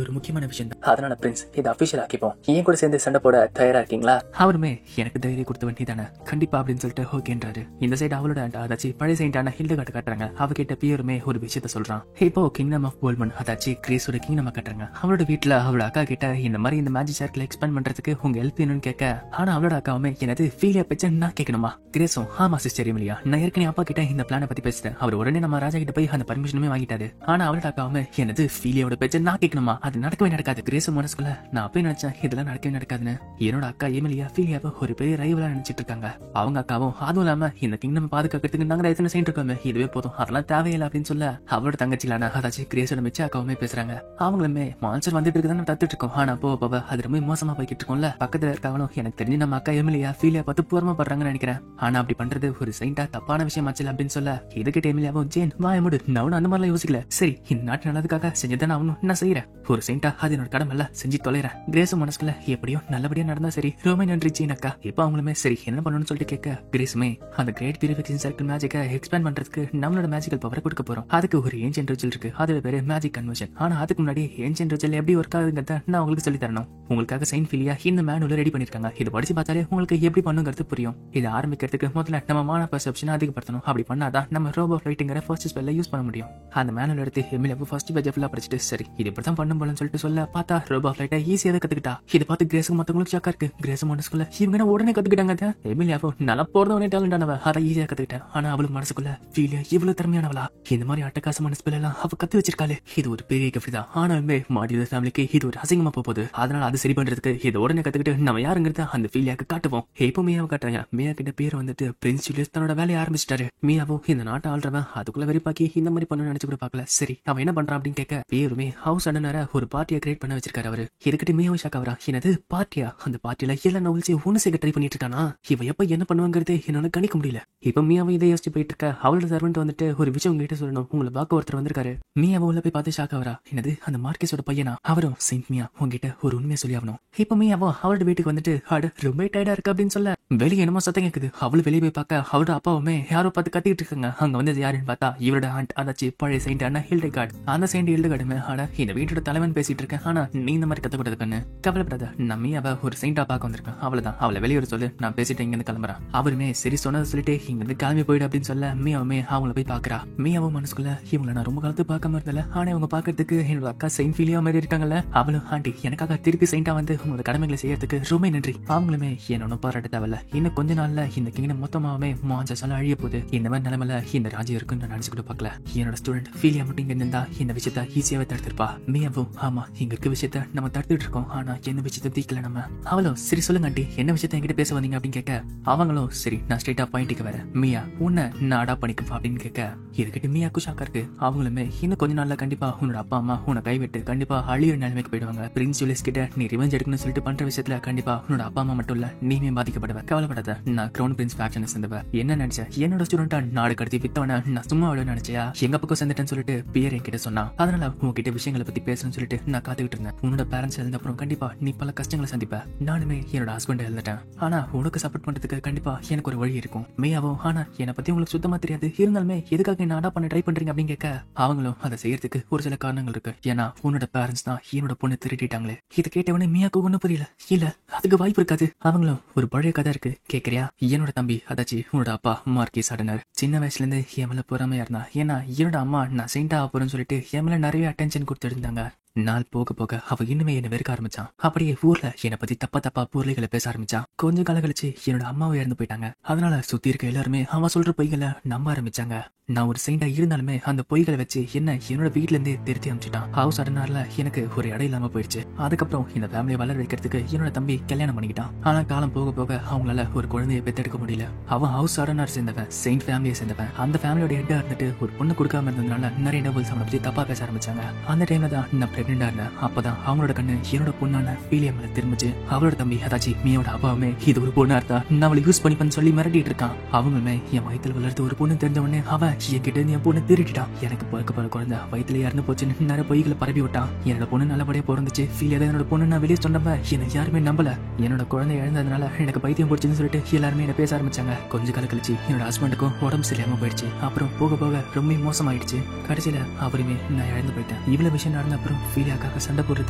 ஒரு முக்கியமான விஷயம் தான். அதனால பிரின்ஸ் இதை அபிஷியல் ஆக்கிப்போம். ஏன் கூட சேர்ந்து சண்டை போட தயாரா இருக்கீங்களா? அவருமே எனக்கு தைரியம் கொடுத்த வேண்டி தானே கண்டிப்பா அப்படின்னு சொல்லிட்டு ஓகேன்றாரு. இந்த சைடு அவளோட அதாச்சு பழைய சைண்டான ஹில்டகார்ட் காட்டுறாங்க. அவகிட்ட பியருமே ஒரு விஷயத்த சொல்றான். இப்போ கிங்டம் ஆஃப் போல்மன் அதாச்சு கிரேஸோட கிங்டம் காட்டுறாங்க. அவளோட வீட்டுல அவளோட அக்கா கிட்ட இந்த மாதிரி இந்த மேஜிக் சர்க்கிள் எக்ஸ்பேண்ட் பண்றதுக்கு உங்க ஹெல்ப் வேணும்னு கேட்க ஆனா அவளோட அக்காவுமே எனது ஃபீலியா பேச்ச நான் கேட்கணுமா? கிரேஸும் ஆமா சிஸ்டர் எமிலியா நான் ஏற்கனவே அப்பா கிட்ட இந்த பிளானை பத்தி பேசிட்டேன். அவர் உடனே நம்ம ராஜா கிட்ட போய் அந்த பர்மிஷனுமே வாங்கிட்டாரு. ஆனா அவளோட அக்காவுமே எனது ஃபீலியோட பேச்ச நான் கேட்கணுமா? அது நடக்கவே நடக்காது. கிரேஸ் மனசுக்குள்ள நான் அப்பயே நினைச்சேன் இதெல்லாம் நடக்கவே நடக்காதுன்னு. என்னோட அக்கா எமிலியா ஃபீலியாவை ஒரு பெரிய ரைவலா நினைச்சிட்டு இருக்காங்க. அவங்க அக்காவும் அதுவும் இல்லாம இந்த கிங்டம் பாதுகாக்கிறதுக்கு நாங்க எத்தனை செஞ்சுட்டு இருக்கோமே இதுவே போதும் அதெல்லாம் தேவையில்லை அப்படின்னு சொல்ல அவளோட தங்கச்சிலான அதாச்சும் கிரேஸோட மிச்ச அக்காவுமே பேசுறாங்க. அவங்களுமே மான்ஸ்டர் வந்துட்டு இருக்குதான் தத்துட்டு இருக்கோம். ஆனா போவ அது ரொம்ப மோசமா போய்கிட்டு இருக்கோம்ல. பக்கத்துல இருக்கவனும் எனக்கு தெரிஞ்சு நம்ம அக்கா எமிலியா ஃபீலியா பார்த்து பூர்வமா படுறாங்கன்னு நினைக்கிறேன். ஆனா அப்படி பண்றது ஒரு சைண்டா தப்பான விஷயம் ஆச்சு அப்படின்னு சொல்ல இதுகிட்ட எமிலியாவும் ஜேன் வாய மூடு நான் அந்த மாதிரிலாம் யோசிக்கல. சரி இந்த நாட்டு நல்லதுக்காக செஞ்சதான் அவனும் நான் செய்யறேன். ஒரு சைண்டா அது என்னோட கடமை செஞ்சு தொலைறேன். கிரேஸ் மனசுக்குள்ள எப்படியோ நல்லபடியா நடந்தா சரி ரொம்ப நன்றி ஜேன் அக்கா. இப்ப அவங்களுமே சரி என்ன பண்ணணும்னு சொல்லிட்டு கேட்க கிரேஸுமே அந்த கிரேட் பியூரிஃபிகேஷன் சர்க்கிள் மேஜிக்கை எக்ஸ்பேண்ட் பண்றதுக்கு நம்மளோட மேஜிக்கல் பவர் கொடுக்க போறோம். அதுக்கு ஒரு ஏன்ஷியன்ட் ரிச்சுவல் இருக்கு. அது பேரு மேஜிக் கன்வர்ஷன். ஆனா அதுக்கு முன்னாடி ஏன்ஷியன்ட் ரிச்சுவல் எப்படி ஒர்க் ஆகுதுங்கிறத நான் உங்களுக்கு சொல்லி தரணும். உங்களுக்காக சைன் ஃபீலியா இந்த மேனுவல் ரெடி பண்ணிருக்காங்க. இது படிச்சு பார்த்தாலே உங்களுக்கு எப்படி பண்ணுங்கிறது புரியும். இதை ஆரம்பிக்கிறதுக்கு முதல்ல நம்ம மான பர்செப்ஷனை அதிகப்படுத்தணும். அப்படி பண்ணாதான் நம்ம ரோபோ ஃபிளைட்டுங்கிற ஃபர்ஸ்ட் ஸ்பெல்ல யூஸ் பண்ண முடியும். அந்த மேனுவல் எடுத்து எமிலியாவும் ஃபர்ஸ்ட் பேஜ் ஃபுல்லா படிச்சுட்டு சரி இது இப்படிதான் பண்ணும் போலன்னு சொல்லிட்டு சொல்ல பார்த்தா ரோபோ ஃபிளைட்டை ஈஸியாக கத்துக்கிட்டா. இதை பார்த்து கிரேஸும் மத்தவங்களுக்கு ஷாக்கா இருக்கு. கிரேஸ் மனசுக்குள்ள இவங்க உடனே கத்துக்கிட்டாங்க. எமிலியாவும் நல்லா போறதவனே டேலண்டானவ அதை ஈஸியா கத்துக்கிட்டேன். ஆனா அவளுக்கு மனசுக்குள்ள ஃபீலியா இவ்வளவு திறமையானவளா? இந்த மாதிரி அட்டகாசமான ஸ்பெல் எல்லாம் அவ கத்து வச்சிருக்காளே இது ஒரு பெரிய கிஃப்ட் தான். ஆனாலுமே மாடியோட ஃபேமிலிக்கு இது ஒரு அசிங்கமா போகுது. அதனால அது சரி பண்றதுக்கு இதை உடனே கத்துக்கிட்டு நம்ம யாருங்கிறத அந்த ஃபீலியாக்கு காட்டுவோம். இப்போ மியாவை காட்டுறாங்க. மியா கிட்ட பேர் வந்துட்டு பிரின்ஸ் ஜூலியஸ் தன்னோட வேலையை ஆரம்பிச்சிட்டாரு. மியாவும் இந்த நாட்டை ஆள்றவன் அதுக்குள்ள வெறிப்பாக்கி இந்த மாதிரி பண்ணு நினைச்சு கூட பாக்கல. சரி அவன் என்ன பண்றான் அப்படின்னு கேட்க பேருமே ஹவுஸ் அண்ணனார ஒரு பார்ட்டியை கிரியேட் பண்ண வச்சிருக்காரு அவரு. இதுக்கிட்ட மியாவும் ஷாக் ஆகுறா. என்னது பார்ட்டியா? அந்த பார்ட்டியில எல்லாம் நோல்ச்சி ஒண்ணு சேர்க்க ட்ரை பண்ணிட்டு இருக்கானா? இவ எப்ப என்ன பண்ணுவாங்கிறது என்னால கணிக்க முடியல. இப்ப மியாவும் இதை யோசிச்சு போயிட்டு இருக்க. அவளோட சர்வெண்ட் வந்துட்டு ஒரு விஷயம் உங்ககிட்ட சொல்லணும். உங்களை பார்க்க ஒருத்தர் வந்திருக்காரு. மியாவும் உள்ள போய் பார்த்து ஷாக் ஆகுறா. என்னது அந்த மார்க்கெஸோட பையனா? அவரும் செயின்ட் மியா உங்ககிட்ட ஒரு உண்மையை சொல்லி ஆகணும். இப்ப மியாவோ அவளோட வீட்டுக்கு வந்துட்டு ஆடு ரொம்ப டயர்டா இருக்கு அப்படின்னு சொல்ல வெளியே என்னமோ சத்தம் கேக்குது. அவளு வெளியே போய் பார்க்க அவரோட அப்பாவுமே யாரோ பார்த்து கத்திட்டு இருக்காங்க. அங்க வந்து யாருன்னு பார்த்தா இவரோட ஆண்ட் அதாச்சு பழைய செயின்டான ஹில்டகார்ட். அந்த செயின்ட் ஹில்டகார்டுமே ஆனா இந்த வீட்டோட தலைவன் பேசிட்டு இருக்கேன். ஆனா நீ இந்த மாதிரி கத்தக்கூடாது கண்ணு கவலைப்படாத. நம்ம அவ ஒரு செயின்டா பார்க்க வந்திருக்கேன். அவ்வளவுதான் அவளை வெளியே சொல்லு நான் பேசிட்டு இங்க இருந்து கிளம்புறேன். அவருமே சரி சொன்னதை சொல்லிட்டு இங்க இருந்து கிளம்பி போயிடு அப்படின்னு சொல்ல மியாவுமே அவங்கள போய் பாக்குறா. மியாவும் மனசுக்குள்ள இவங்களை நான் ரொம்ப காலத்து பார்க்காம இருந்தல. ஆனா இவங்க பாக்குறதுக்கு என்னோட அக்கா செயின்ட் ஃபீலியா மாதிரி இருக்காங்கல்ல. அவளும் ஆண்டி எனக்காக திருப்பி செயின்டா வந்து உங்களோட கடமைகளை செய்யறதுக்கு ரொம்ப நன்றி. அவங்களுமே என்னோட பாராட்ட தேவையில்ல. இன்னும் கொஞ்ச நாள்ல இந்த கிங்டம் மொத்தமாவே மாஞ்ச சொல்ல அழிய போகுது. இந்த மாதிரி நிலைமையில இந்த ராஜ்யம் இருக்குன்னு நான் நினைச்சு கூட பார்க்கல. என்னோட ஸ்டூடெண்ட் ஃபீலியா மட்டும் இங்க இருந்தா இந்த விஷயத்த ஈஸியாவே தடுத்திருப்பா. மியாவும் ஆமா இங்க இருக்க விஷயத்த நம்ம தடுத்துட்டு இருக்கோம். ஆனா என்ன விஷயத்த தீக்கல நம்ம. அவளும் சரி சொல்லுங்க ஆண்டி என்ன விஷயத்த என்கிட்ட பேச வந்தீங்க அப்படின்னு கேட்க அவங்களும் சரி நான் ஸ்ட்ரெயிட்டா பாயிண்ட்டுக்கு வரேன். மியா உன்னை நான் அடாப்ட் பண்ணிக்கப்பா அப்படின்னு கேட்க இதுக்கிட்ட மியாக்கு ஷாக்கா இருக்கு. அவங்களுமே இன்னும் கொஞ்ச நாள்ல கண்டிப்பா உன்னோட அப்பா அம்மா உன்னை கைவிட்டு கண்டிப்பா அழியிற நிலைமைக்கு போயிடுவாங்க. பிரின்ஸ் ஜூலியஸ் கிட்ட நீ ரிவெஞ்ச் எடுக்கணும்னு சொல்லிட்டு பண்ற விஷயத்துல கண்டிப்பா உன்னோட அப்பா அம்மா மட்டும் இல்ல நீமே பாதிக்கப்படுவ. கவலைப்படாத. நான் கிரவுன் பிரின்ஸ் ஃபேக்ஷனை சேர்ந்தவ. என்ன நினைச்ச என்னோட ஸ்டூடெண்டா நாடு கடத்தி வித்தவன நான் சும்மா அவ்வளவு நினைச்சியா? எங்க பக்கம் சேர்ந்துட்டேன்னு சொல்லிட்டு பியர் என்கிட்ட சொன்னா. அதனால உங்ககிட்ட விஷயங்களை பத்தி பேசணும்னு சொல்லிட்டு நான் காத்துக்கிட்டு இருந்தேன். உன்னோட பேரண்ட்ஸ் இருந்த அப்புறம் கண்டிப்பா நீ பல கஷ்டங்களை சந்திப்ப. நானுமே என்னோட ஹஸ்பண்ட் எழுந்துட்டேன். ஆனா உனக்கு சப்போர்ட் பண்றதுக்கு கண்டிப்பா எனக்கு ஒரு வழி இருக்கும். மேயாவும் ஆனா என்னை பத்தி உங்களுக்கு சுத்தமா தெரியாது. இருந்தாலுமே எதுக்காக என்ன அடாப்ட் பண்ண ட்ரை பண்றீங்க அப்படின்னு கேட்க அவங்களும் அதை செய்யறதுக்கு ஒரு சில காரணங்கள் இருக்கு. ஏன்னா உன்னோட பேரண்ட்ஸ் தான் என்னோட பொண்ணு திருட்டிட்டாங்களே. இதை கேட்டவனே மியாக்கு ஒன்னும் புரியல. இல்ல அதுக்கு வாய்ப்பு இருக்காது. அவங்களும் ஒரு பழைய கதை இருக்கு கேக்குறியா? என்னோட தம்பி அதாச்சு உன்னோட அப்பா மார்க்கீஸ் அடனர் சின்ன வயசுல இருந்து என் மேல பொறாமையா இருந்தா. ஏன்னா என்னோட அம்மா நான் செயின்டா போறேன்னு சொல்லிட்டு என் மேல நிறைய அட்டென்ஷன் கொடுத்துட்டு இருந்தாங்க. நாள் போக போக அவ இன்னுமே என்ன வெறுக்க ஆரம்பிச்சான். அப்படியே ஊர்ல என்னை பத்தி தப்பா பொருளைகளை பேச ஆரம்பிச்சா. கொஞ்ச காலம் கழிச்சு என்னோட அம்மாவை இறந்து போயிட்டாங்க. அதனால சுத்தி இருக்க எல்லாருமே அவ சொல்ற பொய்களை நம்ப ஆரம்பிச்சாங்க. நான் ஒரு செயின்டா இருந்தாலுமே அந்த பொய்களை வச்சு என்னோட வீட்ல இருந்தே திருத்தி அனுப்பிச்சிட்டான். ஹவுஸ் அடனார்ல எனக்கு ஒரு இடம் இல்லாம போயிடுச்சு. அதுக்கப்புறம் இந்த ஃபேமிலியை வளர வைக்கிறதுக்கு என்னோட தம்பி கல்யாணம் பண்ணிக்கிட்டான். ஆனா காலம் போக போக அவங்களால ஒரு குழந்தையை பெத்தெடுக்க முடியல. அவன் ஹவுஸ் அடனார் சேர்ந்தவன், செயின்ட் ஃபேமிலியை சேர்ந்தவன். அந்த ஃபேமிலியோட ஹெட்டா இருந்துட்டு ஒரு பொண்ணு கொடுக்காம இருந்ததுனால நிறைய டபுள்ஸ் அவனை பத்தி தப்பா பேச ஆரம்பிச்சாங்க. அந்த டைம்ல தான் நான் பிரெக்னெண்டா இருந்தேன். அப்பதான் அவங்களோட கண்ணு என்னோட பொண்ணான ஃபீலியா மேல திரும்பிச்சு. அவளோட தம்பி அதாச்சி மீயோட அப்பாவுமே இது ஒரு பொண்ணா இருந்தா நான் அவளை யூஸ் பண்ணிப்பேன்னு சொல்லி மிரட்டிட்டு இருக்கான். அவங்களுமே என் வயித்துல வளர்த்து ஒரு பொண்ணு தெரிஞ்ச உடனே அவ என்கிட்ட இருந்து என் பொண்ணு திருடிட்டான். எனக்கு பிறக்க போற குழந்தை வயித்துல இறந்து போச்சுன்னு நிறைய பொய்களை பரப்பி விட்டான். என்னோட பொண்ணு நல்லபடியா பிறந்துச்சு. ஃபீலியா தான் என்னோட பொண்ணு நான் வெளியே சொன்னப்ப என்ன யாருமே நம்பல. என்னோட குழந்தை இழந்ததுனால எனக்கு பைத்தியம் போச்சுன்னு சொல்லிட்டு எல்லாருமே என்ன பேச ஆரம்பிச்சாங்க. கொஞ்ச காலம் கழிச்சு என்னோட ஹஸ்பண்டுக்கும் உடம்பு சரியாம போயிடுச்சு. அப்புறம் போக போக ரொம்ப மோசமாயிடுச்சு. கடைசியில அவருமே நான் இழந்து போயிட்டேன். இவ்வளவு விஷயம் நடந்த அப்புறம் ஃபீலியாக்காக சண்டை போடுற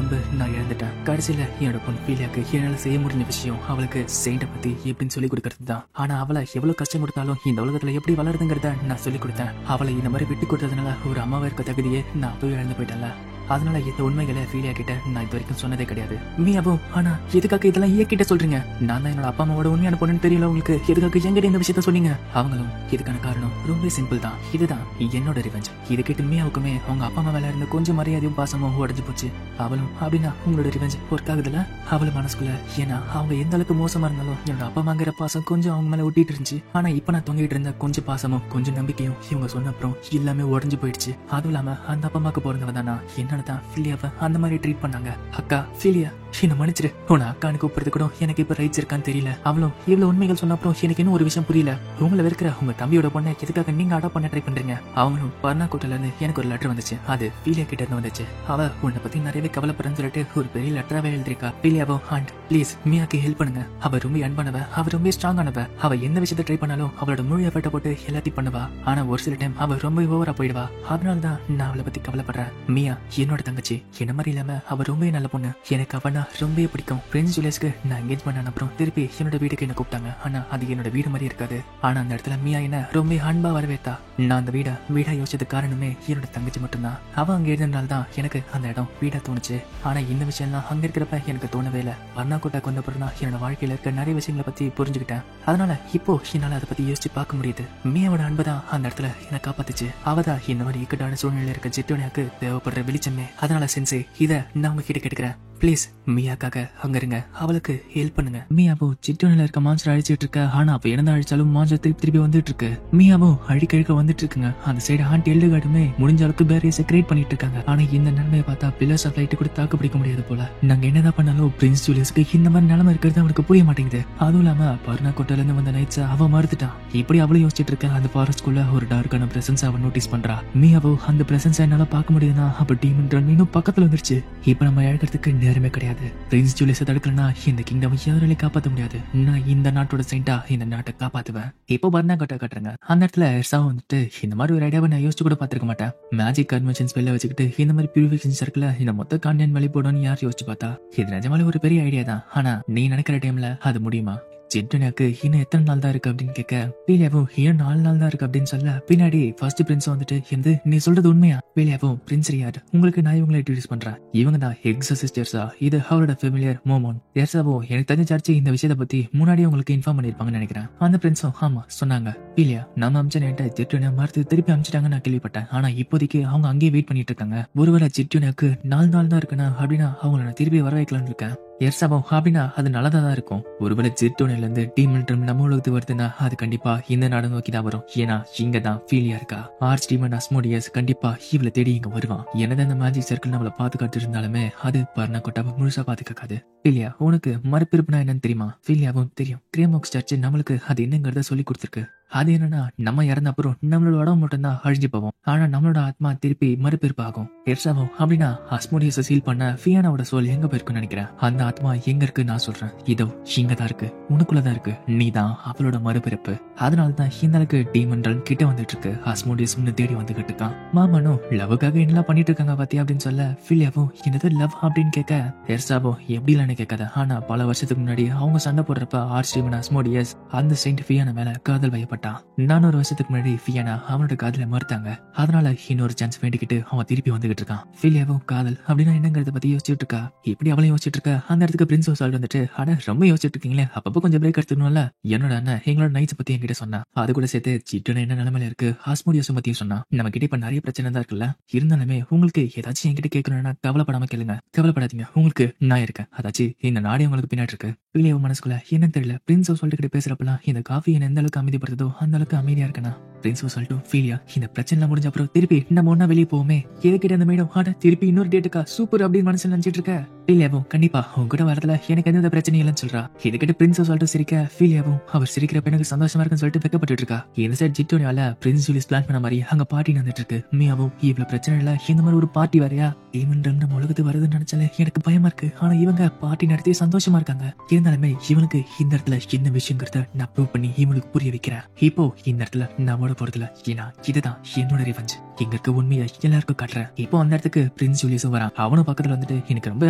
தம்பு நான் இழந்துட்டேன். கடைசியில என்னோட பொண்ணு ஃபீலியாக்கு என்னால செய்ய முடிஞ்ச விஷயம் அவளுக்கு செயின்ட பத்தி எப்படின்னு சொல்லி கொடுக்கறது தான். ஆனா அவளை எவ்வளவு கஷ்டம் கொடுத்தாலும் இந்த உலகத்துல எப்படி வளருதுங்கிறத நான் சொல்லி கொடுத்தேன். அவளை இந்த மாதிரி விட்டு கொடுத்ததுனால ஒரு அம்மாவா இருக்க தகுதியே நான் போய் இழந்து போயிட்டேன்ல. அதனால இந்த உண்மைகளை ஃபீலியா கிட்ட நான் இது வரைக்கும் சொன்னதே கிடையாது. மீயாவும் ஆனா எதுக்காக இதெல்லாம் ஏகிட்ட சொல்றீங்க? நான் தான் என்னோட அப்பா அம்மாவோட உண்மையான பொண்ணுன்னு தெரியல உங்களுக்கு. எதுக்காக எங்கிட்ட இந்த விஷயத்த சொன்னீங்க? அவங்களும் இதுக்கான காரணம் ரொம்ப சிம்பிள் தான். இதுதான் என்னோட ரிவெஞ்ச். இது கேட்டு மீயாவுக்குமே அவங்க அப்பா அம்மா மேல இருந்த கொஞ்சம் மரியாதையும் பாசமும் உடஞ்சு போச்சு. அவளும் அப்படின்னா உங்களோட ரிவெஞ்ச் ஒர்க் ஆகுதுல? அவளு மனசுக்குள்ள ஏன்னா அவங்க எந்த அளவுக்கு மோசமா இருந்தாலும் என்னோட அப்பா அம்மாங்கிற பாசம் கொஞ்சம் அவங்க மேல ஒட்டிட்டு இருந்துச்சு. ஆனா இப்ப நான் தொங்கிட்டு இருந்த கொஞ்சம் பாசமும் கொஞ்சம் நம்பிக்கையும் இவங்க சொன்ன அப்புறம் எல்லாமே உடஞ்சு போயிடுச்சு. அதுவும் இல்லாம அந்த அப்பா அம்மாக்கு போறவங்க தானா என்னதான் ஃபீலியாவை அந்த மாதிரி ட்ரீட் பண்ணாங்க. அக்கா ஃபீலியா என்ன மன்னிச்சிரு. உன அக்கான்னு கூப்பிடுறது கூட எனக்கு இப்ப ரைட்ஸ் இருக்கான்னு தெரியல. அவளும் இவ்வளவு உண்மைகள் சொன்ன அப்புறம் எனக்கு இன்னும் ஒரு விஷயம் புரியல. உங்களை இருக்கிற உங்க தம்பியோட பொண்ணை எதுக்காக நீங்க அடாப்ட் பண்ண ட்ரை பண்றீங்க? அவங்களும் பர்னாக்கோட்டில இருந்து எனக்கு ஒரு லெட்டர் வந்துச்சு. அது ஃபீலியா கிட்ட இருந்து வந்துச்சு. அவ உன்னை பத்தி நிறையவே கவலைப்படுறேன்னு சொல்லிட்டு ஒரு பெரிய லெட்டராவே எழுதிருக்கா. ஃபீலியாவோ ஆண்ட் ப்ளீஸ் மீயாக்கு ஹெல்ப் பண்ணுங்க. அவ ரொம்ப அன்பானவ, அவ ரொம்ப ஸ்ட்ராங்கானவ. அவ எந்த விஷயத்தை ட்ரை பண்ணாலும் அவளோட முழு எஃபர்ட்டை போட்டு எல்லாத்தையும் பண்ணுவா. ஆனா ஒரு சில டைம் அவ ரொம்ப ஓவரா போயிடுவா. அதனாலதான் நான் அவளை பத்தி கவலைப்படுறேன். மீயா என்னோட தங்கச்சி, என்ன மாதிரி இல்லாம அவ ரொம்ப நல்ல பொண்ணு. எனக்கு அவனா ரொம்ப பிடிக்கும். பிரின்ஸ் ஜூலியஸ்க்கு நான் என்கேஜ் பண்ண அப்புறம் திருப்பி என்னோட வீட்டுக்கு என்ன கூப்பிட்டாங்க. ஆனா அது என்னோட வீடு மாதிரி இருக்காது. ஆனா அந்த இடத்துல மீயா என்ன ரொம்ப அன்பா வரவேத்தா. நான் அந்த வீடா யோசிச்சது காரணமே என்னோட தங்கச்சி மட்டும்தான். அவ அங்க இருந்தனால தான் எனக்கு அந்த இடம் வீடா தோணுச்சு. ஆனா இந்த விஷயம்லாம் அங்க இருக்கிறப்ப எனக்கு தோணவே இல்லை. வர்ணாக்கோட்டை கொண்ட பிறகு தான் என்னோட வாழ்க்கையில இருக்க நிறைய விஷயங்களை பத்தி புரிஞ்சுக்கிட்டேன். அதனால இப்போ என்னால அதை பத்தி யோசிச்சு பார்க்க முடியுது. மீயாவோட அன்புதான் அந்த இடத்துல என்ன காப்பாத்துச்சு. அவதான் இந்த மாதிரி இக்கட்டான சூழ்நிலையில இருக்க ஜிட்டோனியாக்கு தேவைப்படுற வெளிச்சமே. அதனால சென்சே இத நான் உங்ககிட்ட கேட்டுக்கிறேன். ப்ளீஸ் மீயாக்காக அங்க இருங்க, அவளுக்கு ஹெல்ப் பண்ணுங்க. மீயாவோ சிட்டோனில இருக்க மான்ஸ்டர் அழிச்சிட்டு இருக்க. ஆனா அப்ப என்ன அழிச்சாலும் மான்ஸ்டர் திருப்பி வந்துட்டு இருக்கு. மீயாவோ அழிக்க வந்துட்டு இருக்குங்க. அந்த சைடு ஆண்ட் எல்லுகாடுமே முடிஞ்ச அளவுக்கு பேரியஸை கிரியேட் பண்ணிட்டு இருக்காங்க. ஆனா இந்த நிலைமையை பார்த்தா பில்லர்ஸ் ஆஃப் லைட் கூட தாக்கு பிடிக்க முடியாது போல. நாங்க என்னதான் பண்ணாலும் பிரின்ஸ் ஜூலியஸ்க்கு இந்த மாதிரி நிலைமை இருக்கிறது அவனுக்கு புரிய மாட்டேங்குது. அதுவும் இல்லாம பர்னாக்கோட்டையில இருந்து வந்த நைட்ஸ் அவ மறுத்துட்டான். இப்படி அவளும் யோசிச்சுட்டு இருக்க. அந்த ஃபாரஸ்ட்குள்ள ஒரு டார்க்கான பிரசன்ஸ் அவ நோட்டீஸ் பண்றா. மீயாவோ அந்த பிரசன்ஸ் என்னால பார்க்க முடியுதுன்னா அப்ப டீமன் ரன் இன்னும் பக்கத்துல வந்துருச்சு. இப்ப நம்ம இழக்கிறதுக்கு நேரமே கிடையாது. பிரின்ஸ் ஜூலியஸை தடுக்கலனா இந்த கிங்டம் யாராலையும் காப்பாற்ற முடியாது. நான் இந்த நாட்டோட செயின்டா இந்த நாட்டை காப்பாத்துவேன். இப்போ பர்னாக்கோட்டை கட்டுறேங்க. அந்த இடத்துல எர்சா வந்துட்டு இந்த மாதிரி ஒரு ஐடியாவை நான் யோசிச்சு கூட பாத்துருக்க மாட்டேன். மேஜிக் கன்வென்ஷன்ஸ் வெளில வச்சுக்கிட்டு இந்த மாதிரி பியூரிஃபிகேஷன் சர்க்கிள் இந்த மொத்த கான்டினென்ட் வெளி போடணும்னு யார் யோசிச்சு பார்த்தா? இது நிஜமாலே ஒரு பெரிய ஐடியா தான். ஆனா நீ நினைக்கிற டைம்ல அது முடியுமா? ஜிட்டோனியாக்கு இன்னும் எத்தனை நாள் தான் இருக்கு அப்படின்னு கேட்க, பீலியாவும் இன்னும் 4 நாள் தான் இருக்கு அப்படின்னு சொல்ல, பின்னாடி ஃபர்ஸ்ட் பிரின்ஸ் வந்துட்டு எந்த நீ சொல்றது உண்மையா? பீலியாவும் பிரின்ஸ் யார் உங்களுக்கு நான் இவங்களை இன்ட்ரோடியூஸ் பண்றேன். இவங்க தான் எக்ஸசிஸ்டர்ஸா. இது அவரோட ஃபெமிலியர் மோமோன். எர்சாவோ எனக்கு தெரிஞ்ச சர்ச்சு இந்த விஷயத்தை பத்தி முன்னாடியே உங்களுக்கு இன்ஃபார்ம் பண்ணிருப்பாங்கன்னு நினைக்கிறேன். அந்த பிரின்ஸும் ஆமா சொன்னாங்க. பீலியா நம்ம அமிச்சனேட்ட ஜிட்டோனியா மறுத்து திருப்பி அமிச்சிட்டாங்க நான் கேள்விப்பட்டேன். ஆனா இப்போதைக்கு அவங்க அங்கேயே வெயிட் பண்ணிட்டு இருக்காங்க. ஒருவேளை ஜிட்டோனியாக்கு 4 நாள் தான் இருக்குன்னா அப்படின்னா அவங்கள நான் திருப்பி வர வைக்கலான்னு இருக்கேன். எர்சாவோ அப்படின்னா அது நல்லதா தான் இருக்கும். ஒருவேளை ஜிட்டோனியால இருந்து டீமன் நம்ம உலகத்துக்கு வருதுன்னா அது கண்டிப்பா இந்த நாடு நோக்கி தான் வரும். ஏன்னா இங்க தான் ஃபீலியா இருக்கா. ஆர்ச் டீமன் அஸ்மோடியஸ் கண்டிப்பா இவளை தேடி இங்க வருவான். என்னதான் இந்த மேஜிக் சர்க்கிள் நம்மள பாதுகாத்து இருந்தாலுமே அது பர்னாக்கோட்டாவை முழுசா பாதுகாக்காது. ஃபீலியா உனக்கு மறுபிறப்புனா என்னன்னு தெரியுமா? ஃபீலியாவும் தெரியும். கிரேமோக்ஸ் சர்ச் நம்மளுக்கு அது என்னங்கிறத சொல்லி கொடுத்துருக்கு. அது என்னன்னா நம்ம இறந்த அப்புறம் நம்மளோட உடம்பு மட்டும் தான் அழிஞ்சு போவோம். ஆனா நம்மளோட ஆத்மா திருப்பி மறுபிறப்பு ஆகும். எர்சாவோ அப்படின்னா அஸ்மோடியஸை சீல் பண்ண ஃபியானாவோட சோல் எங்க போயிருக்குன்னு நினைக்கிறேன். அந்த ஆத்மா எங்க இருக்கு நான் சொல்றேன். இதோ இங்கதான் இருக்கு, உனக்குள்ளதான் இருக்கு. நீ தான் அவளோட மறுபிறப்பு. அதனாலதான் இந்த அளவுக்கு டீமன்கள் கிட்ட வந்துட்டு இருக்கு. அஸ்மோடியஸ் தேடி வந்துகிட்டு இருக்கான். மாமனும் லவ்வுக்காக என்னெல்லாம் பண்ணிட்டு இருக்காங்க பாத்தியா அப்படின்னு சொல்ல, ஃபிலியாவும் என்னது லவ் அப்படின்னு கேட்க, எர்சாவோ எப்படி இல்லன்னு கேட்காத. ஆனா பல வருஷத்துக்கு முன்னாடி அவங்க சண்டை போடுறப்ப ஆர்ச் டீமன் அஸ்மோடியஸ் அந்த செயின்ட் ஃபியானா மேல காதல் வயப்பட்ட. மாட்டான். 400 வருஷத்துக்கு முன்னாடி ஃபியானா அவனோட காதல மறுத்தாங்க. அதனால இன்னொரு சான்ஸ் வேண்டிக்கிட்டு அவன் திருப்பி வந்துகிட்டு இருக்கான். ஃபிலியாவும் காதல் அப்படின்னா என்னங்கறத பத்தி யோசிச்சுட்டு இருக்கா. இப்படி அவளையும் யோசிச்சுட்டு இருக்கா. அந்த இடத்துக்கு பிரின்ஸ் சால்ட் வந்துட்டு, அட ரொம்ப யோசிச்சுட்டு இருக்கீங்களே, அப்பப்போ கொஞ்சம் பிரேக் எடுத்துக்கணும்ல. என்னோட அண்ணன் எங்களோட நைட்ஸ் பத்தி என்கிட்ட சொன்னா. அது கூட சேர்த்து சிட்டுன என்ன நிலைமையில இருக்கு, ஹாஸ்மோடியோஸ் பத்தியும் சொன்னா. நம்ம கிட்ட இப்ப நிறைய பிரச்சனை தான் இருக்குல்ல. இருந்தாலுமே உங்களுக்கு ஏதாச்சும் என்கிட்ட கேட்கணும்னா கவலைப்படாம கேளுங்க. கவலைப்படாதீங்க, உங்களுக்கு நான் இருக்கேன். அதாச்சும் இந்த நாடே உங்களுக்கு பின்னாடி இருக்கு. பிள்ளைய மனசுக்குள்ள என்னன்னு தெரியல. பிரின்ஸ் சொல்லிட்டு பேசுறப்பெல்லாம் இந்த காஃபி என்ன எந்த அளவுக்கு அமைதிப்படுறதோ அந்த அளவுக்கு அமைதியா இருக்கனா. பிரின்ஸ் சொல்லிட்டும் ஃபீலியா, இந்த பிரச்சனை முடிஞ்ச அப்புறம் திருப்பி நம்ம ஒன்னா வெளியே போவோமே. எதுக்கிட்ட அந்த மேடம் ஆட திருப்பி இன்னொரு டேட்டுக்கா சூப்பர் அப்படின்னு மனசுல நினைச்சிட்டு இருக்க. ஃபீலியாவும் கண்டிப்பா உங்ககிட்ட வரதுல எனக்கு எந்த பிரச்சனை இல்லைன்னு சொல்றா. இதுக்கிட்ட பிரின்ஸ் சொல்லிட்டு சிரிக்க ஃபீலியாவும் அவர் சிரிக்கிறப்ப எனக்கு சந்தோஷமா இருக்குன்னு சொல்லிட்டு வெக்கப்பட்டு இருக்கா. இந்த சைட் ஜிட்டோனியால பிரின்ஸ் ஜூலியஸ் பிளான் பண்ண மாதிரி அங்க பார்ட்டி நடந்துட்டு இருக்கு. மியாவும் இவ்வளவு பிரச்சனை இல்ல, இந்த மாதிரி ஒரு பார்ட்டி வரையா ஈவன் நம்ம உலகத்து வருதுன்னு நினைச்சாலே எனக்கு பயமா இருக்கு. ஆனா இவங்க பார்ட்டி நடத்தி சந்தோஷமா இருக்காங்க. இருந்தாலுமே இவனுக்கு இந்த இடத்துல என்ன விஷயங்கிறத நான் ப்ரூவ் பண்ணி இவனுக்கு புரிய வைக்கிறேன். இப்போ இந்த இடத்துல நான் ஓட போறதுல ஏன்னா இதுதான் என்னோட ரிவெஞ்ச். இங்க இருக்க உண்மையை எல்லாருக்கும் காட்டுறேன். இப்போ அந்த இடத்துக்கு பிரின்ஸ் ஜூலியஸும் வரான். அவனும் பக்கத்துல வந்துட்டு எனக்கு ரொம்ப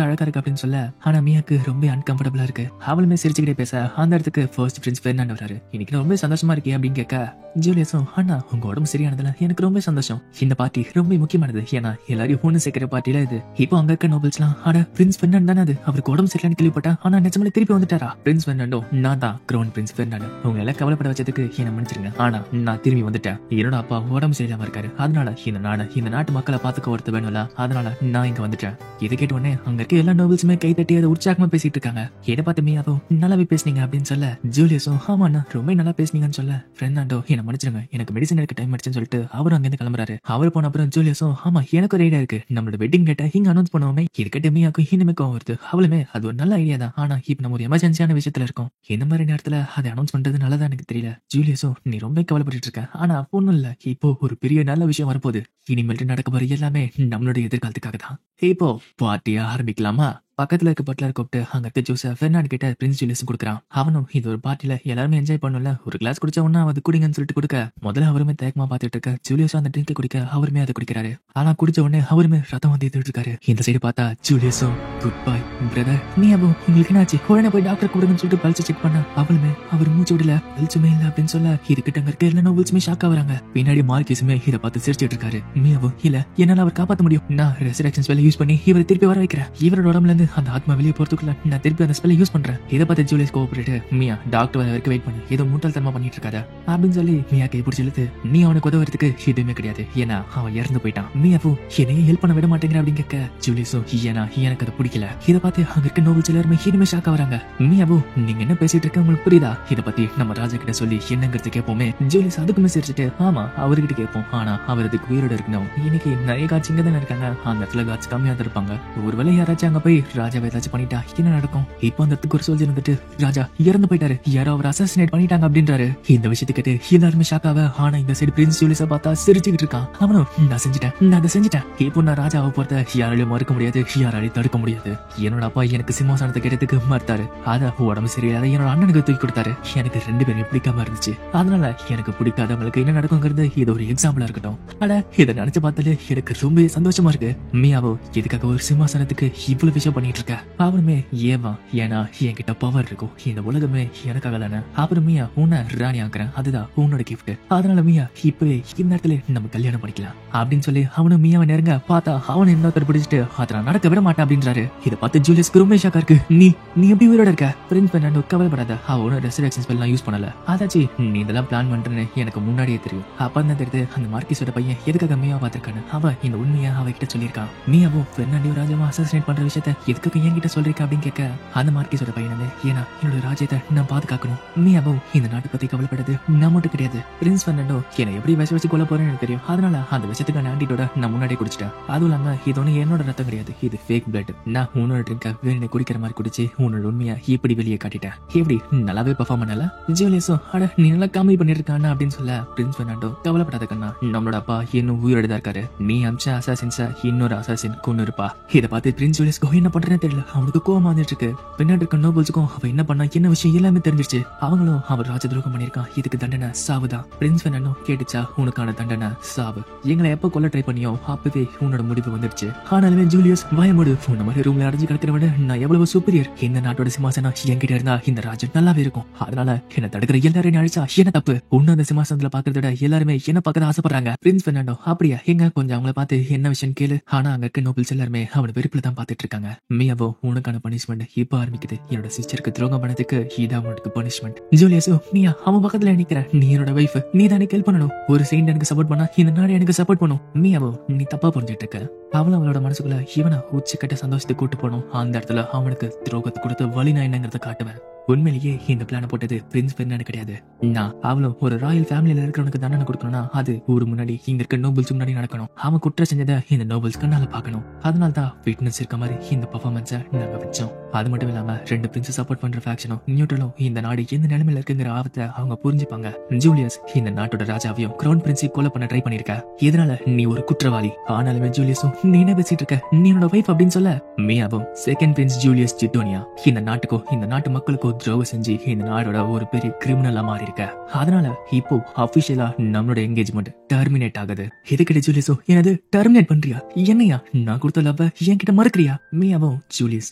அழகா இருக்கு அப்படின்னு சொல்ல, ஆனா மியாக்கு ரொம்ப அன்கம்ஃபர்டபுளா இருக்கு. அவளுமே சிரிச்சுக்கிட்டே பேச அந்த இடத்துக்கு ஃபர்ஸ்ட் பிரின்ஸ் பெர்னாண்டோ வராரு. இன்னைக்கு ரொம்ப சந்தோஷமா இருக்கே அப்படின்னு கேட்க ஜூலியஸும், அண்ணா உங்க உடம்பு சரியானதுல எனக்கு ரொம்ப சந்தோஷம். இந்த பார்ட்டி ரொம்ப முக்கியமானது. ஏன்னா எல்லாரையும் ஒண்ணு சேர்க்கிற பார்ட்டில இது. இப்போ அங்க இருக்க நோபல்ஸ் எல்லாம் அட பிரின்ஸ் பெர்னாண்டோ தானே அது, அவருக்கு உடம்பு சரியில்லைன்னு கேள்விப்பட்டா. ஆனா நிஜமாலே திருப்பி வந்துட்டாரா பிரின்ஸ் பெர்னாண்டோ? நான் தான் கிரவுன் பிரின்ஸ் பெர்னாண்டோ. உங்க எல்லாம் கவலைப்பட வச்சதுக்கு என்ன மன்னிச்சிருங்க. ஆனா நான் திரும்பி வந்துட்டேன். என்னோட அப்பா உடம்பு சரியில்லாம இருக்காரு. அதனால இந்த நாட்டு மக்களை பாத்துக்க ஒருத்த வேணும்ல. அதனால நான் இங்க வந்துட்டேன். இதை கேட்ட உடனே அங்க இருக்க எல்லா நோபல்ஸுமே கை தட்டி அதை உற்சாகமா பேசிட்டு இருக்காங்க. இதை பார்த்து மியாவும் நல்லாவே பேசுனீங்க அப்படின்னு சொல்ல, ஜூலியஸும் ஆமா ரொம்ப நல்லா பேசுனீங்கன்னு சொல்ல, பெர்னாண்டோ என்ன மன்னிச்சிருங்க, எனக்கு மெடிசன் எடுக்க டைம் ஆயிடுச்சுன்னு சொல்லிட்டு அவரும் அங்கிருந்து கிளம்புறாரு. அவர் போன அப்புறம் ஜூலியஸும் ஆமா எனக்கு ஒரு ஐடியா இருக்கு, நம்மளோட வெட்டிங் டேட்டை இங்க அனௌன்ஸ் பண்ணுவோமே. இது கேட்ட மியாக்கும் இனிமே கோவம் வருது. அவளுமே அது ஒரு நல்ல ஐடியா தான். ஆனா இப்ப நம்ம ஒரு எமர்ஜென்சியான விஷயத்துல இருக்கோம். இந்த மாதிரி நேரத்துல அதை அனௌன்ஸ் பண்றது நல்லதா எனக்கு தெரியல. ஜூலியஸும் நீ ரொம்ப கவலைப்பட்டு இருக்க. ஆனா ஒண்ணும் இல்ல, இப்போ ஒரு பெரிய நல்ல விஷயம் வரப்போகுது. இனிமேல் நடக்க போற எல்லாமே நம்மளோட எதிர்காலத்துக்காக தான். இப்போ பார்ட்டியா ஆரம்பிக்கலாமா? பக்கத்துல இருக்க பட்லர் கூப்பிட்டு அங்க இருக்க ஜூஸை பெர்னாண்டோ கிட்ட பிரின்ஸ் ஜூலியஸ் கொடுக்குறான். அவனும் இது ஒரு பார்ட்டில எல்லாருமே என்ஜாய் பண்ணல, ஒரு கிளாஸ் குடிச்சா ஒன்னா அது குடிங்கன்னு சொல்லிட்டு கொடுக்க, முதல்ல அவருமே தயக்கமா பாத்துட்டு இருக்க ஜூலியஸும் அந்த ட்ரிங்க் குடிக்க அவருமே அதை குடிக்கிறாரு. ஆனா குடிச்ச உடனே அவருமே ரத்தம் வந்து இருக்காரு. இந்த சைடு பார்த்தா ஜூலியஸும் குட் பை பிரதர், நீ அப்போ உங்களுக்கு என்னாச்சு, உடனே போய் டாக்டர் கொடுங்கன்னு சொல்லிட்டு பல்ஸ் செக் பண்ண அவளுமே அவர் மூச்சு விடல, பல்சுமே இல்ல அப்படின்னு சொல்ல இதுகிட்ட அங்க இருக்க எல்லா நோபல்ஸுமே ஷாக் ஆகுறாங்க. பின்னாடி மார்க்கிஸுமே இதை பார்த்து சிரிச்சிட்டு இருக்காரு. மியாவும் இல்ல என்னால அவர் காப்பாற்ற முடியும், நான் ரெசரக்ஷன் ஸ்பெல்ல யூஸ் பண்ணி இவரை திருப்பி வர வைக்கிறேன். இவரோட உடம்புல இருந்து அந்த ஆத்மா வெளியே போறதுக்குள்ள நான் திருப்பி அந்த ஸ்பெல்ல யூஸ் பண்றேன். இதை பார்த்து ஜூலியஸ் கோஆபரேட், மியா டாக்டர் வர வரைக்கும் வெயிட் பண்ணி ஏதோ முட்டாள்தனமா பண்ணிட்டு இருக்காரு அப்படின்னு சொல்லி மியா கை பிடிச்சி இழுத்து, நீ அவனுக்கு உதவுறதுக்கு எதுவுமே கிடையாது, ஏன்னா அவன் இறந்து போயிட்டான். மியாவும் என்னையே ஹெல்ப் பண்ண விட மாட்டேங்கிற அப்படின்னு கேட்க ஜூலியஸும் ஏன்னா எனக்கு அது பிடிக்கல. இதை பார்த்து அங்க இருக்க நோபல்ஸ் எல்லாருமே இனிமே ஷாக் ஆகுறாங்க. மியாவும் நீங்க என்ன பேசிட்டு இருக்க உங்களுக்கு புரியுதா, இதை பத்தி நம்ம ராஜா கிட்ட சொல்லி என்னங்கிறது கேட்போமே. ஜூலியஸ் அதுக்குமே சிரிச்சுட்டு ஆமா அவர்கிட்ட கேட்போம், ஆனா அவர் அதுக்கு உயிரோட இருக்கணும். இன்னைக்கு நிறைய காட்சி இங்க தானே இருக்காங்க, அந்த இடத்துல காட்சி கம்மியா தான் இருப்பாங்க. ஒருவேளை யாராச்சும் அங்க போய் ராஜாவை ஏதாச்சும் பண்ணிட்டா என்ன நடக்கும்? இப்போ அந்த இடத்துக்கு ஒரு சோல்ஜர் வந்துட்டு ராஜா இறந்து போயிட்டாரு, யாரோ அவர் அசாசினேட் பண்ணிட்டாங்க அப்படின்றாரு. இந்த விஷயத்தை கேட்டு எல்லாருமே ஷாக் ஆக, ஆனா இந்த சைடு பிரின்ஸ் ஜூலியஸை பார்த்தா சிரிச்சுக்கிட்டு இருக்கான். அவனும் நான் அதை செஞ்சுட்டேன், இப்போ நான் ராஜாவை போறத யாராலையும் மறுக்க முடியாது, யாராலையும் தடுக்க முடியாது. என்னோட அப்பா எனக்கு சிம்மாசனத்தை கேட்டதுக்கு மறுத்தாரு, அத உடம்பு சரியில்லாத என்னோட அண்ணனுக்கு தூக்கி கொடுத்தாரு. எனக்கு 2 பேரும் பிடிக்காம இருந்துச்சு, அதனால எனக்கு பிடிக்காதவங்களுக்கு என்ன நடக்குங்கிறது இது ஒரு எக்ஸாம்பிளா இருக்கட்டும். ஆனா இதை நினைச்சு பார்த்தாலே எனக்கு ரொம்ப சந்தோஷமா இருக்கு. மியாவோ எதுக்காக ஒரு சிம்மாசனத்துக்கு இவ்வளவு விஷயம் பண்ணிட்டு இருக்க? அவனுமே ஏவா ஏன்னா என்கிட்ட பவர் இருக்கும், இந்த உலகமே எனக்காக தானே. அப்புறம் மியா உன்னை ராணி ஆக்குறேன், அதுதான் உன்னோட கிஃப்ட். அதனால மியா இப்பவே இந்த இடத்துல நம்ம கல்யாணம் பண்ணிக்கலாம் அப்படின்னு சொல்லி அவனும் மியாவை நெருங்க பார்த்தா அவனை இன்னொருத்தர் பிடிச்சிட்டு அதெல்லாம் நடக்க விட மாட்டேன் அப்படின்றாரு. இதை பார்த்து ஜூலியஸ்க்கு ரொம்ப ஷாக்கா இருக்கு. நீ எப்படி உயிரோட இருக்க? பிரின்ஸ் பெர்னாண்டோ கவலைப்படாத, அவனோட ரெசரக்ஷன் ஸ்பெல்லாம் யூஸ் பண்ணல, அதாச்சு நீ இதெல்லாம் பிளான் பண்றேன்னு எனக்கு முன்னாடியே தெரியும். அப்ப தான் தெரியுது அந்த மார்க்கிஸோட பையன் எதுக்காக மியாவை பார்த்திருக்கான்னு. அவன் இந்த உண்மையா அவகிட்ட சொல்லியிருக்கான். மியாவும் பெர்னாண்டோ ராஜாவை அசாசினேட் பண்ற விஷயத்த எதுக்காக என்கிட்ட சொல்லிருக்க அப்படின்னு கேட்க, அந்த மார்க்கிஸோட பையன் ஏன்னா என்னோட ராஜ்யத்தை நான் பாதுகாக்கணும். மியாவும் இந்த நாட்டை பத்தி கவலைப்படாது நான் மட்டும் கிடையாது, பிரின்ஸ் பெர்னாண்டோ என்னை எப்படி வச்சு கொள்ள போறேன்னு எனக்கு தெரியும். அதனால அந்த விஷயத்துக்கான ஆன்டிடோட நான் முன்னாடியே குடிச்சிட்டேன். அதுவும் இல்லாம இது ஒண்ணு என்னோட ரத்தம் கிடையாது, இது ஃபேக் பிளட். நான் உன்னோட ட்ரிங்க வேணும்னு குடிக்கிற மாதிரி குடிச்சு உன்னோட உண்மையா இப்படி வெளியே காட்டிட்டேன். எப்படி நல்லாவே பெர்ஃபார்ம் பண்ணல? ஜூலியஸும் அட நீ நல்லா காமெடி பண்ணிருக்கானா அப்படின்னு சொல்ல, பிரின்ஸ் பெர்னாண்டோ கவலைப்படாத கண்ணா, நம்மளோட அப்பா இன்னும் உயிரோட தான் இருக்காரு, நீ அம்ச அசாசின்ஸா இன்னொரு அசாசின் கொண்டு இருப்பா. இதை பார்த்து பிரின்ஸ் ஜூலியஸ்க்கு என்ன பண்றேன்னு தெரியல. அவனுக்கு கோவமா வந்துட்டு இருக்கு. பின்னாடி இருக்க நோபல்ஸுக்கும் அவ என்ன பண்ணா என்ன விஷயம் எல்லாமே தெரிஞ்சிருச்சு. அவங்களும் அவர் ராஜ துரோகம் பண்ணிருக்கான், இதுக்கு தண்டனை சாவுதான். பிரின்ஸ் பெர்னாண்டோ கேட்டுச்சா உனக்கான தண்டனை சாவு. எங்களை எப்ப கொல்ல ட்ரை பண்ணியோ அப்பவே உன்னோட முடிவு வந்துருச்சு. ஆனாலுமே ஜூலியஸ் பயமுடு, உன்ன மாதிரி ரூம்ல அடைஞ்சு கிடக்கிறவன நான் எவ்வளவு சூப்பரியர். இந்த நாட்டோட சிம்மாசனம் என்கிட்ட இருந்தா இந்த ராஜ்யம் நல்லாவே இருக்கும். அதனால என்ன தடுக்கிற எல்லாரையும் அழிச்சா என்ன தப்பு? உன்ன அந்த சிம்மாசனத்துல பாக்குறத விட எல்லாருமே என்ன பார்க்க ஆசைப்படுறாங்க. பிரின்ஸ் பெர்னாண்டோ அப்படியா, எங்க கொஞ்சம் அவங்கள பார்த்து என்ன விஷயம் கேளு. ஆனா அங்க இருக்க நோபல்ஸ் எல்லாருமே அவனை வெறுப்புல தான் பாத்துட்டு இருக்காங்க. மியாவோ உனக்கான பனிஷ்மெண்ட் இப்ப ஆரம்பிக்குது. என்னோட சிஸ்டருக்கு துரோகம் பண்ணதுக்கு இதான் உனக்கு பனிஷ்மெண்ட். ஜூலியஸோ மியா அவன் பக்கத்துல நிக்கிற, நீ என்னோட வைஃப், நீ தானே ஹெல்ப் பண்ணணும். ஒரு செயின்ட் எனக்கு சப்போர்ட் பண்ணா இந்த நாடு எனக்கு சப்போர்ட் பண்ணும். மியாவோ நீ தப்பா புரிஞ்சுட்டு இருக்க. அவளும் அவளோட மனசுக்குள்ள இவனை உச்சிக்கட்ட சந்தோஷத்தை கூட்டு போனோம். அந்த இடத்துல அவனுக்கு துரோகத்தை கொடுத்து வழி நான் என்னங்கிறத காட்டுவேன். உண்மையிலேயே இந்த பிளான போட்டது பிரின்ஸ் பெர்னாண்டோ கிடையாது. நான் அவளும் ஒரு ராயல் ஃபேமிலியில இருக்கிறவனுக்கு தண்டனை கொடுக்கணும்னா அது ஊர் முன்னாடி இங்க இருக்க நோபல்ஸ் முன்னாடி நடக்கணும். அவன் குற்றம் செஞ்சதை இந்த நோபல்ஸ் கண்ணால பாக்கணும். அதனால தான் ஃபிட்னஸ் இருக்க மாதிரி இந்த பெர்ஃபார்மன்ஸை நாங்க வச்சோம். அது மட்டும் இல்லாம ரெண்டு பிரின்ஸ் சப்போர்ட் பண்ற ஃபேக்ஷனும் நியூட்ரலும் இந்த நாடு எந்த நிலைமையில இருக்குங்கிற ஆபத்தை அவங்க புரிஞ்சுப்பாங்க. ஜூலியஸ் இந்த நாட்டோட ராஜாவையும் கிரவுன் பிரின்ஸையும் கொலை பண்ண ட்ரை பண்ணிருக்க. இதனால நீ ஒரு குற்றவாளி. ஆனாலுமே ஜூலியஸும் நீ என்ன பேசிட்டு இருக்க, நீ என்னோட வைஃப் அப்படின்னு சொல்ல மியாவும் செகண்ட் பிரின்ஸ் ஜூலியஸ் ஜிட்டோனியா இந்த நாட்டுக்கும் இந்த நாட்டு மக்களுக்கும் துரோகம் செஞ்சு இந்த நாடோட ஒரு பெரிய கிரிமினலா மாறி இருக்க. அதனால இப்போ அபிஷியலா நம்மளோட என்கேஜ்மெண்ட் டெர்மினேட் ஆகுது. இதுக்கிட்ட ஜூலியஸோ என்னது டெர்மினேட் பண்றியா? என்னையா நான் கொடுத்த லவ் என்கிட்ட மறுக்கிறியா? மியாவும் ஜூலியஸ்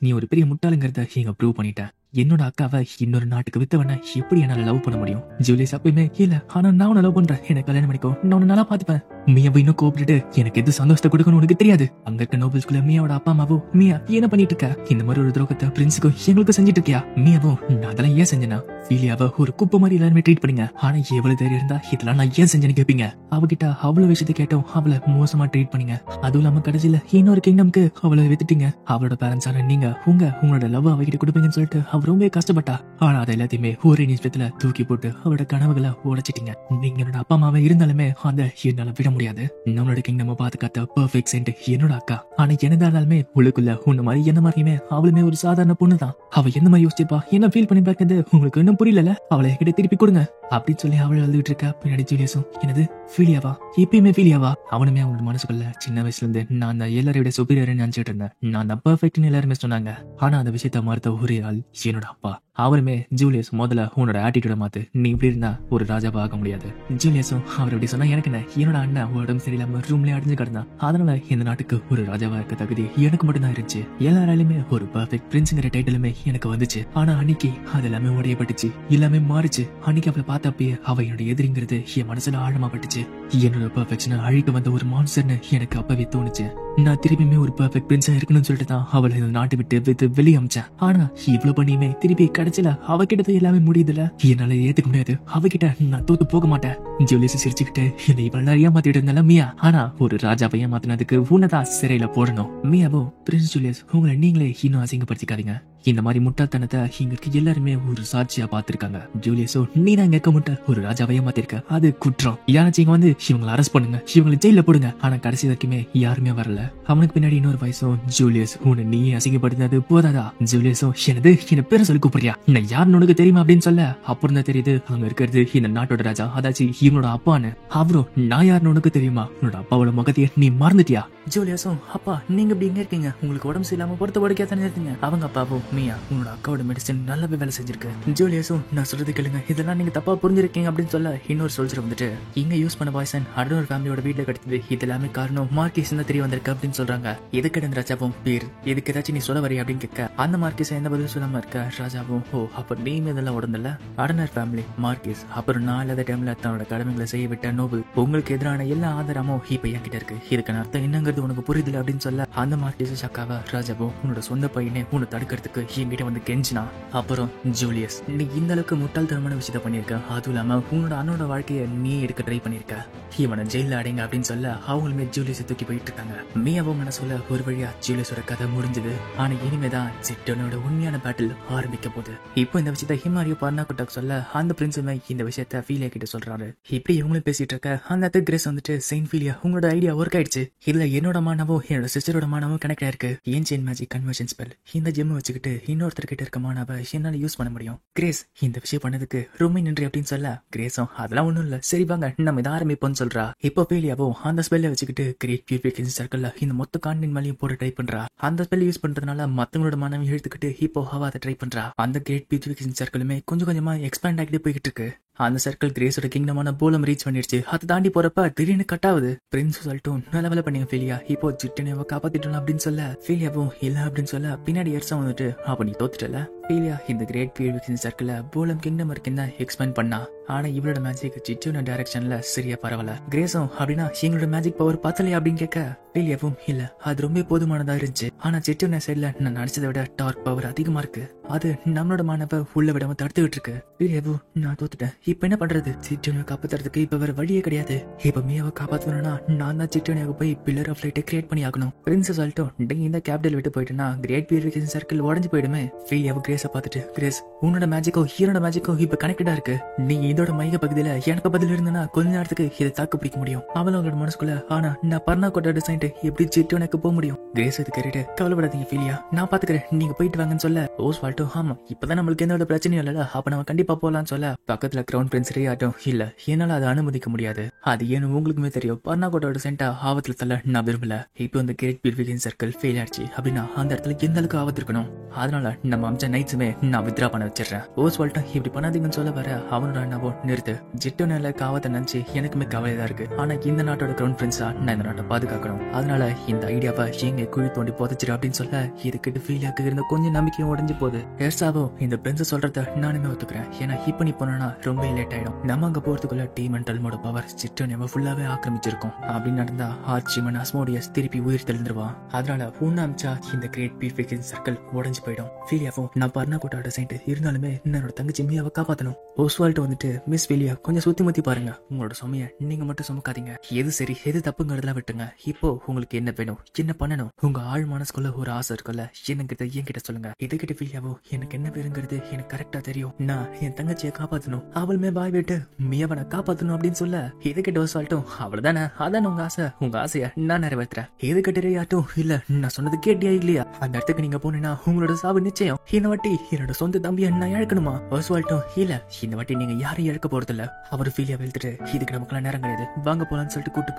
நீ ஒரு பெரிய முட்டாளுங்கிறத இங்க ப்ரூவ் பண்ணிட்ட. என்னோட அக்காவை இன்னொரு நாட்டுக்கு வித்தவன எப்படி என்னால லவ் பண்ண முடியும்? ஜூலியஸ் அப்பயுமே இல்ல, ஆனா நான் உன்னை லவ் பண்றேன், எனக்கு கல்யாணம் பண்ணிக்கோ, நான் உன்னை நல்லா பாத்துப்பேன். மியாவை இன்னும் கூப்பிட்டு எனக்கு எது சந்தோஷத்தை கொடுக்கணும் உனக்கு தெரியாது. அங்க இருக்க நோபல்ஸ்குள்ள மியாவோட அப்பா அம்மாவோ மியா என்ன பண்ணிட்டு இருக்க, இந்த மாதிரி ஒரு துரோகத்தை பிரின்ஸுக்கும் எங்களுக்கு செஞ்சுட்டு இருக்கியா? மியாவோ நான் அதெல்லாம் ஏன் செஞ்சேனா? ஃபீலியாவை ஒரு குப்பை மாதிரி எல்லாருமே ட்ரீட் பண்ணீங்க. ஆனா எவ்வளவு தைரியம் இருந்தா இதெல்லாம் நான் ஏன் செஞ்சேன்னு கேப்பீங்க. அவகிட்ட அவ்வளவு விஷயத்த கேட்டோம், அவளை மோசமா ட்ரீட் பண்ணீங்க. அதுவும் இல்லாம கடைசியில இன்னொரு கிங்டம்க்கு அவளை வித்துட்டீங்க. அவளோட பேரண்ட்ஸ் ஆன நீங்க உங்களோட லவ் அவகிட்ட கொடுப்பீங்கன்னு சொல்லிட்டு அவ ரொம்ப கஷ்டப்பட்டா. ஆனா அதை எல்லாத்தையுமே ஒரே நிமிஷத்துல தூக்கி போட்டு அவளோட கனவுகளை உடைச்சிட்டீங்க. நீங்க என்னோட அப்பா அம்மாவை இருந்தாலுமே அந்த என்னால விட முடியாது. நம்மளோட கிங்டம் பாத்துக்காத்த பெர்ஃபெக்ட் சென்ட் என்னோட அக்கா. ஆனா என்னதானாலுமே உள்ளுக்குள்ள உன்ன மாதிரி என்ன மாதிரியுமே அவளுமே ஒரு சாதாரண பொண்ணுதான். அவ என்ன மாதிரி யோசிச்சிருப்பா, என்ன ஃபீல் பண்ணி பார்க்கறது உங்களுக்கு இன்னும் புரியல. அவளை கிட்ட திருப்பி கொடுங்க அப்படின்னு சொல்லி அவள் அழுதுட்டு இருக்கா. பின்னாடி ஜூலியஸும் என்னது ஃபீலியாவா, இப்பயுமே ஃபீலியாவா? அவனுமே அவனோட மனசுக்குள்ள சின்ன வயசுல இருந்து நான் தான் எல்லாரை விட சுப்பீரியர் நினைச்சிட்டு இருந்தேன், நான் தான் பெர்ஃபெக்ட்னு எல்லாருமே சொன்னாங்க. ஆனா அந்த விஷயத்த மறுத்த ஒரே ஆள் என்னோட அப்பா. அவருமே ஜூலியஸ் முதல்ல உன்னோட ஆட்டிடியூட மாத்து, நீ இப்படி இருந்தா ஒரு ராஜாவா ஆக முடியாது. ஜூலியஸும் அவர் அப்படி சொன்னா எனக்கு என்ன, என்னோட அண்ணன் உடம்பு சரியில்லாம ரூம்லயே அடைஞ்சு கிடந்தான். அதனால இந்த நாட்டுக்கு ஒரு ராஜாவா இருக்க தகுதி எனக்கு மட்டும்தான் இருந்துச்சு. எல்லாராலுமே ஒரு பெர்ஃபெக்ட் பிரின்ஸ்ங்கிற டைட்டிலுமே எனக்கு வந்துச்சு. ஆனா அன்னைக்கு அது எல்லாமே உடையப்பட்டுச்சு, எல்லாமே மாறிச்சு. அன்னைக்கு அவளை பார்த்தப்பயே அவ என்னோட எதிரிங்கிறது என் மனசுல ஆழமா பட்டுச்சு. என்னோட பெர்ஃபெக்ஷனை அழிக்க வந்த ஒரு மான்ஸ்டர்னு எனக்கு அப்பவே தோணுச்சு. நான் திரும்பியுமே ஒரு பெர்ஃபெக்ட் பிரின்ஸா இருக்கணும்னு சொல்லிட்டு தான் அவளை இந்த நாட்டை விட்டு வெளியே அமிச்சேன். ஆனா இவ்வளவு பண்ணியுமே திருப்பி கிடைச்சல அவகிட்ட எல்லாமே முடியுதுல, என்னால ஏத்துக்க முடியாது. அவகிட்ட நான் தோத்து போக மாட்டேன். ஜூலியஸ் சிரிச்சுக்கிட்டு என்னை இவ்வளவு நிறைய மாத்திட்டு இருந்தால மியா, ஆனா ஒரு ராஜாவை ஏமாத்தினதுக்கு உன்னதான் சிறையில போடணும். மியாவோ பிரின்ஸ் ஜூலியஸ் உங்களை நீங்களே இன்னும் அசிங்கப்படுத்திக்காதீங்க. இந்த மாதிரி முட்டாள்தனத்தை இங்க எல்லாருமே ஒரு சாட்சியா பாத்துருக்காங்க. ஜூலியஸோ நீ தான் இங்க முட்டாள், ஒரு ராஜாவை ஏமாத்திருக்க, அது குற்றம். யாராச்சும் இங்க வந்து இவங்களை அரெஸ்ட் பண்ணுங்க, இவங்களை ஜெயில போடுங்க. ஆனா கடைசி வரைக்குமே யாருமே வரல. அவனுக்கு பின்னாடி இன்னொரு வயசும் ஜூலியஸ் உன்னை நீ அசிங்கப்படுத்தினது போதாதா? ஜூலியஸோ என்னது என்ன பேரை சொல்லி கூப்பிடுறியா, நான் யாருன்னு உனக்கு தெரியுமா அப்படின்னு சொல்ல அப்புறம் தான் தெரியுது அங்க இருக்கிறது இந்த நாட்டோட ராஜா, அதாச்சும் இவனோட அப்பான்னு. அவரும் நான் யாருன்னு உனக்கு தெரியுமா, உன்னோட அப்பாவோட முகத்தையே நீ மறந்துட்டியா? ஜூலியஸும் அப்பா நீங்க இப்படி எங்க இருக்கீங்க, உங்களுக்கு உடம்பு சரியில்லாம பொறுத்த படுக்கையா தானே இருக்கீங்க. அவங்க அப்பாவும் மியா உன்னோட அக்காவோட மெடிசன் நல்லாவே வேலை செஞ்சிருக்கு. ஜூலியஸும் நான் சொல்றது கேளுங்க, இதெல்லாம் நீங்க தப்பா புரிஞ்சிருக்கீங்க அப்படின்னு சொல்ல இன்னொரு சோல்ஜர் வந்துட்டு இங்க யூஸ் பண்ண பாய்சன் அடுத்த ஃபேமிலியோட வீட்டுல கிடைச்சது, இது எல்லாமே காரணம் மார்க்கிஸ் தான் தெரிய வந்திருக்கு அப்படின்னு சொல்றாங்க. இதுக்கு இந்த ராஜாவும் பேர் இதுக்கு ஏதாச்சும் நீ சொல்ல வரி அப்படின்னு கேட்க அந்த மார்க்கிஸ் எந்த பதில் சொல்லாம இருக்க. ராஜாவும் ஓ அப்ப நீ இதெல்லாம் உடம்புல அடனர் ஃபேமிலி மார்க்கிஸ் அப்புறம் நான் இல்லாத டைம்ல தன்னோட கடமைகளை செய்ய விட்ட நோபல் உங்களுக்கு எதிரான எல்லா ஆதாரமும் இப்ப என்கிட்ட இருக்கு, இதுக்கான அர்த்தம் என்னங்கிறது உனக்கு புரியுதுல அப்படின்னு சொல்ல அந்த மார்க்கிஸ் ஷக்காவா ராஜாவும் உன்னோட சொந்த பையனே உன்னை தடுக்கிறதுக்கு என்கிட்ட வந்து கெஞ்சினா. அப்புறம் ஜூலியஸ் நீ இந்த அளவுக்கு முட்டாள்தனமான விஷயத்த பண்ணிருக்க, அதுவும் இல்லாம உன்னோட அண்ணோட வாழ்க்கையை நீ எடுக்க ட்ரை பண்ணிருக்க, இவனை ஜெயில அடைங்க அப்படின்னு சொல்ல அவங்களுமே ஜூலியஸை தூக்கி போயிட்டு இருக்காங்க. மியாவும் மனசுல ஒரு வழியா ஜூலியஸோட கதை முடிஞ்சது. ஆனா இனிமேதான் ஜிட்டோனோட உண்மையான பேட்டில் ஆரம்பிக்க போகுது. இப்போ இந்த விஷயத்த ஹிமாரியோ பார்னாகுட்டாக் சொல்ல அந்த பிரின்ஸுமே இந்த விஷயத்த ஃபீலியா கிட்ட சொல்றாரு. இப்படி இவங்களும் பேசிட்டு இருக்க அந்த கிரேஸ் வந்துட்டு செயின்ட் ஃபீலியா உங்களோட ஐடியா ஒர்க் ஆயிடுச்சு, இதுல என்னோட மானவோ என்னோட சிஸ்டரோட மானவோ கனெக்ட் ஆயிருக்கு. ஏன்சியன்ட் மேஜிக் கன்வர்ஷன் ஸ்பெல் இந்த ஜெம் வச்சுக்கிட்டு விட்டுட்டு இன்னொருத்தர் கிட்ட இருக்க மானாவை என்னால யூஸ் பண்ண முடியும். கிரேஸ் இந்த விஷயம் பண்ணதுக்கு ரொம்ப நன்றி அப்படின்னு சொல்ல, கிரேஸும் அதெல்லாம் ஒண்ணும் இல்ல, சரி வாங்க நம்ம இதை ஆரம்பிப்போம்னு சொல்றா. இப்போ பேலியாவும் அந்த ஸ்பெல்ல வச்சுக்கிட்டு கிரேட் பியூரிஃபிகேஷன் சர்க்கிள்ல இந்த மொத்த காண்டின் மேலையும் போட்டு ட்ரை பண்றா. அந்த ஸ்பெல் யூஸ் பண்றதுனால மத்தவங்களோட மனம் இழுத்துக்கிட்டு இப்போ அவ அதை ட்ரை பண்றா. அந்த கிரேட் பியூரிஃபிகேஷன் சர்க்கிளுமே கொஞ்சம் கொஞ்சமா எக்ஸ்பேண்ட் ஆகிட்டு போய்கிட்டு இருக்கு. அந்த சர்க்கிள் கிரேஸோட கிங்டமான போலம் ரீச் பண்ணிடுச்சு. அதை தாண்டி போறப்ப திடீர்னு கட் ஆகுது. பிரின்ஸ் சொல்லிட்டும் நல்ல வேலை பண்ணீங்க ஃபீலியா, இப்போ ஜிட்டனை காப்பாத்திட்டோம் அப்படின்னு சொல்ல, ஃபீலியாவும் இல்ல அப்படின்னு சொல்ல பின்னாடி எர்சா வந்துட்டு அப்ப நீ தோத்துட்டல. ஃபீலியா இந்த கிரேட் பியூரிஃபிகேஷன் சர்க்கிள போலம் கிங்டம் வரைக்கும் தான் எக்ஸ்பேண்ட் பண்ணா. ஆனா இவளோட மேஜிக் ஜிட்டோட டைரக்ஷன்ல சரியா பரவல. கிரேஸும் அப்படின்னா எங்களோட மேஜிக் பவர் பத்தலையா அப்படின்னு கேட்க, ஃபீலியாவும் இல்ல அது ரொம்ப போதுமானதா இருந்துச்சு, ஆனா ஜிட்டோன சைட்ல நான் நினைச்சதை விட டார்க் பவர் அதிகமா இருக்கு, அது நம்மளோட மானவ உள்ள விடாம தடுத்துக்கிட்டு இருக்கு. ஃபீலியாவும் நான் தோத்துட்டேன், இப்ப என்ன பண்றது, சிட்டோனியை காப்பாத்துறதுக்கு இப்ப வேற வழியே கிடையாது, இப்ப மியாவை காப்பாத்தணும்னா நான் தான் சிட்டோனியாக போய் பில்லர் ஆஃப் லைட்டை கிரியேட் பண்ணி ஆகணும். பிரின்சஸ் சொல்லிட்டோம் இந்த கேபிட்டல் விட்டு போயிட்டுனா கிரேட் பியூரிஃபிகேஷன் சர்க்கிள் உடஞ்சு போயிடுமே. ஃபீலியாவும் கிரேஸை பார்த்துட்டு, கிரேஸ் உன்னோட மேஜிக்கோ ஹீரோட மேஜிக்கோ இப்ப கனெக்டடா இருக்கு, நீ இதோட மைய பகுதியில எனக்கு பதில் இருந்தனா கொஞ்ச நேரத்துக்கு இதை தாக்கு பிடிக்க முடியும். அவளோட மனசுக்குள்ள ஆனா நான் பர்னா கோட்டை டிசைன் எப்படி சிட்டோனியாக்கு போக முடியும். கிரேஸ் இது கேட்டு கவலைப்படாதீங்க ஃபீலியா, நான் பாத்துக்கிறேன், நீங்க போயிட்டு வாங்கன்னு சொல்ல, ஓஸ்வால்டோ ஆமா இப்பதான் நம்மளுக்கு எந்த ஒரு பிரச்சனையும் இல்ல, அப்ப நம்ம கண்டிப்பா போலான்னு சொல்ல, பக்கத்துல கிரவுன் பிரின்ஸ் ஆட்டும் இல்ல என்னால அதை அனுமதிக்க முடியாது, அது ஏன்னு உங்களுக்குமே தெரியும், பர்னாகோட்டோட சென்டா ஆபத்துல தள்ள நான் விரும்பல. இப்போ இந்த கிரேட் பியூரிஃபிகேஷன் சர்க்கிள் ஃபெயில் ஆச்சு அப்படின்னா அந்த இடத்துல எந்த அளவுக்கு ஆபத்து இருக்கணும், அதனால நம்ம அம்ச நைட்ஸுமே நான் வித்ரா பண்ண வச்சிடறேன். ஓஸ்வால்டோ இப்படி பண்ணாதீங்கன்னு சொல்ல வர அவனோட அண்ணாவோ நிறுத்து, ஜிட்டோனால காவத்தை நினைச்சு எனக்குமே கவலைதான் இருக்கு, ஆனா இந்த நாட்டோட கிரவுன் பிரின்ஸா நான் இந்த நாட்டை பாதுகாக்கணும், அதனால இந்த ஐடியாவை எங்க குழி தோண்டி புதைச்சிரு அப்படின்னு சொல்ல, இதுக்கிட்ட ஃபீலியாக்கு இருந்த கொஞ்சம் நம்பிக்கையும் உடஞ்சு போகுது. எர்சாவோ இந்த பிரின்ஸ் சொல்றத நானுமே ஒத்துக்கிறேன், ஏன்னா இப்ப நீ போனா ரொம்ப லேட் ஆயிடும், நம்ம அங்க போறதுக்குள்ள டீம் அண்ட் டல்மோட பவர் சிட்டோனியாவை ஃபுல்லாவே ஆக்கிரமிச்சிருக்கும், அப்படின்னு நடந்தா ஆர்ச்சிமன் அஸ்மோடியஸ் திருப்பி உயிர் தெளிந்துருவான், அதனால உன்ன அமிச்சா இந்த கிரேட் பியூரிஃபிகேஷன் சர்க்கிள் உடஞ்சு போயிடும். ஃபீலியாவும் நான் பர்னாகோட்டோட சைட் இருந்தாலுமே என்னோட தங்கச்சி மியாவை காப்பாத்தணும். ஓஸ்வால்ட் வந்துட்டு மிஸ் ஃபீலியா கொஞ்சம் சுத்தி முத்தி பாருங்க, உங்களோட சுமைய நீங்க மட்டும் சுமக்காதீங்க, எது சரி எது தப்புங்கிறதுலாம் விட்டுங்க, இப்போ உங்களுக்கு என்ன வேணும் என்ன பண்ணணும், உங்க ஆழ் மனசுக்குள்ள ஒரு ஆசை இருக்குல்ல என்கிட்ட சொல்லுங்க. இதுகிட்ட ஃபீலியாவோ எனக்கு என்ன பேருங்கிறது எனக்கு கரெக்டா தெரியும், நான் என் தங்கச்சியை காப்பாத்தணும், அவளுமே பாய் விட்டு மியாவனை காப்பாத்தணும் அப்படின்னு சொல்ல, இதுகிட்ட ஓஸ்வால்ட்டும் அவ்வளவுதானே அதான் உங்க ஆசைய நான் நிறைவேற்றுறேன், இதுகிட்ட ஆட்டும் இல்ல நான் சொன்னது கேட்டியா இல்லையா, அந்த இடத்துக்கு நீங்க போனீங்கன்னா உங்களோட சாவு நிச்சயம், இந்த வாட்டி என்னோட சொந்த தம்பியை நான் இழக்கணுமா. ஓஸ்வால்ட்டும் இல்ல இந்த வாட்டி நீங்க யாரையும் இழக்க போறது இல்ல, அவரு ஃபீலியா வெளுத்துட்டு இதுக்கு நமக்குலாம் நேரம் கிடையாது வாங்க போலான்னு சொல்லிட்டு கூட்டு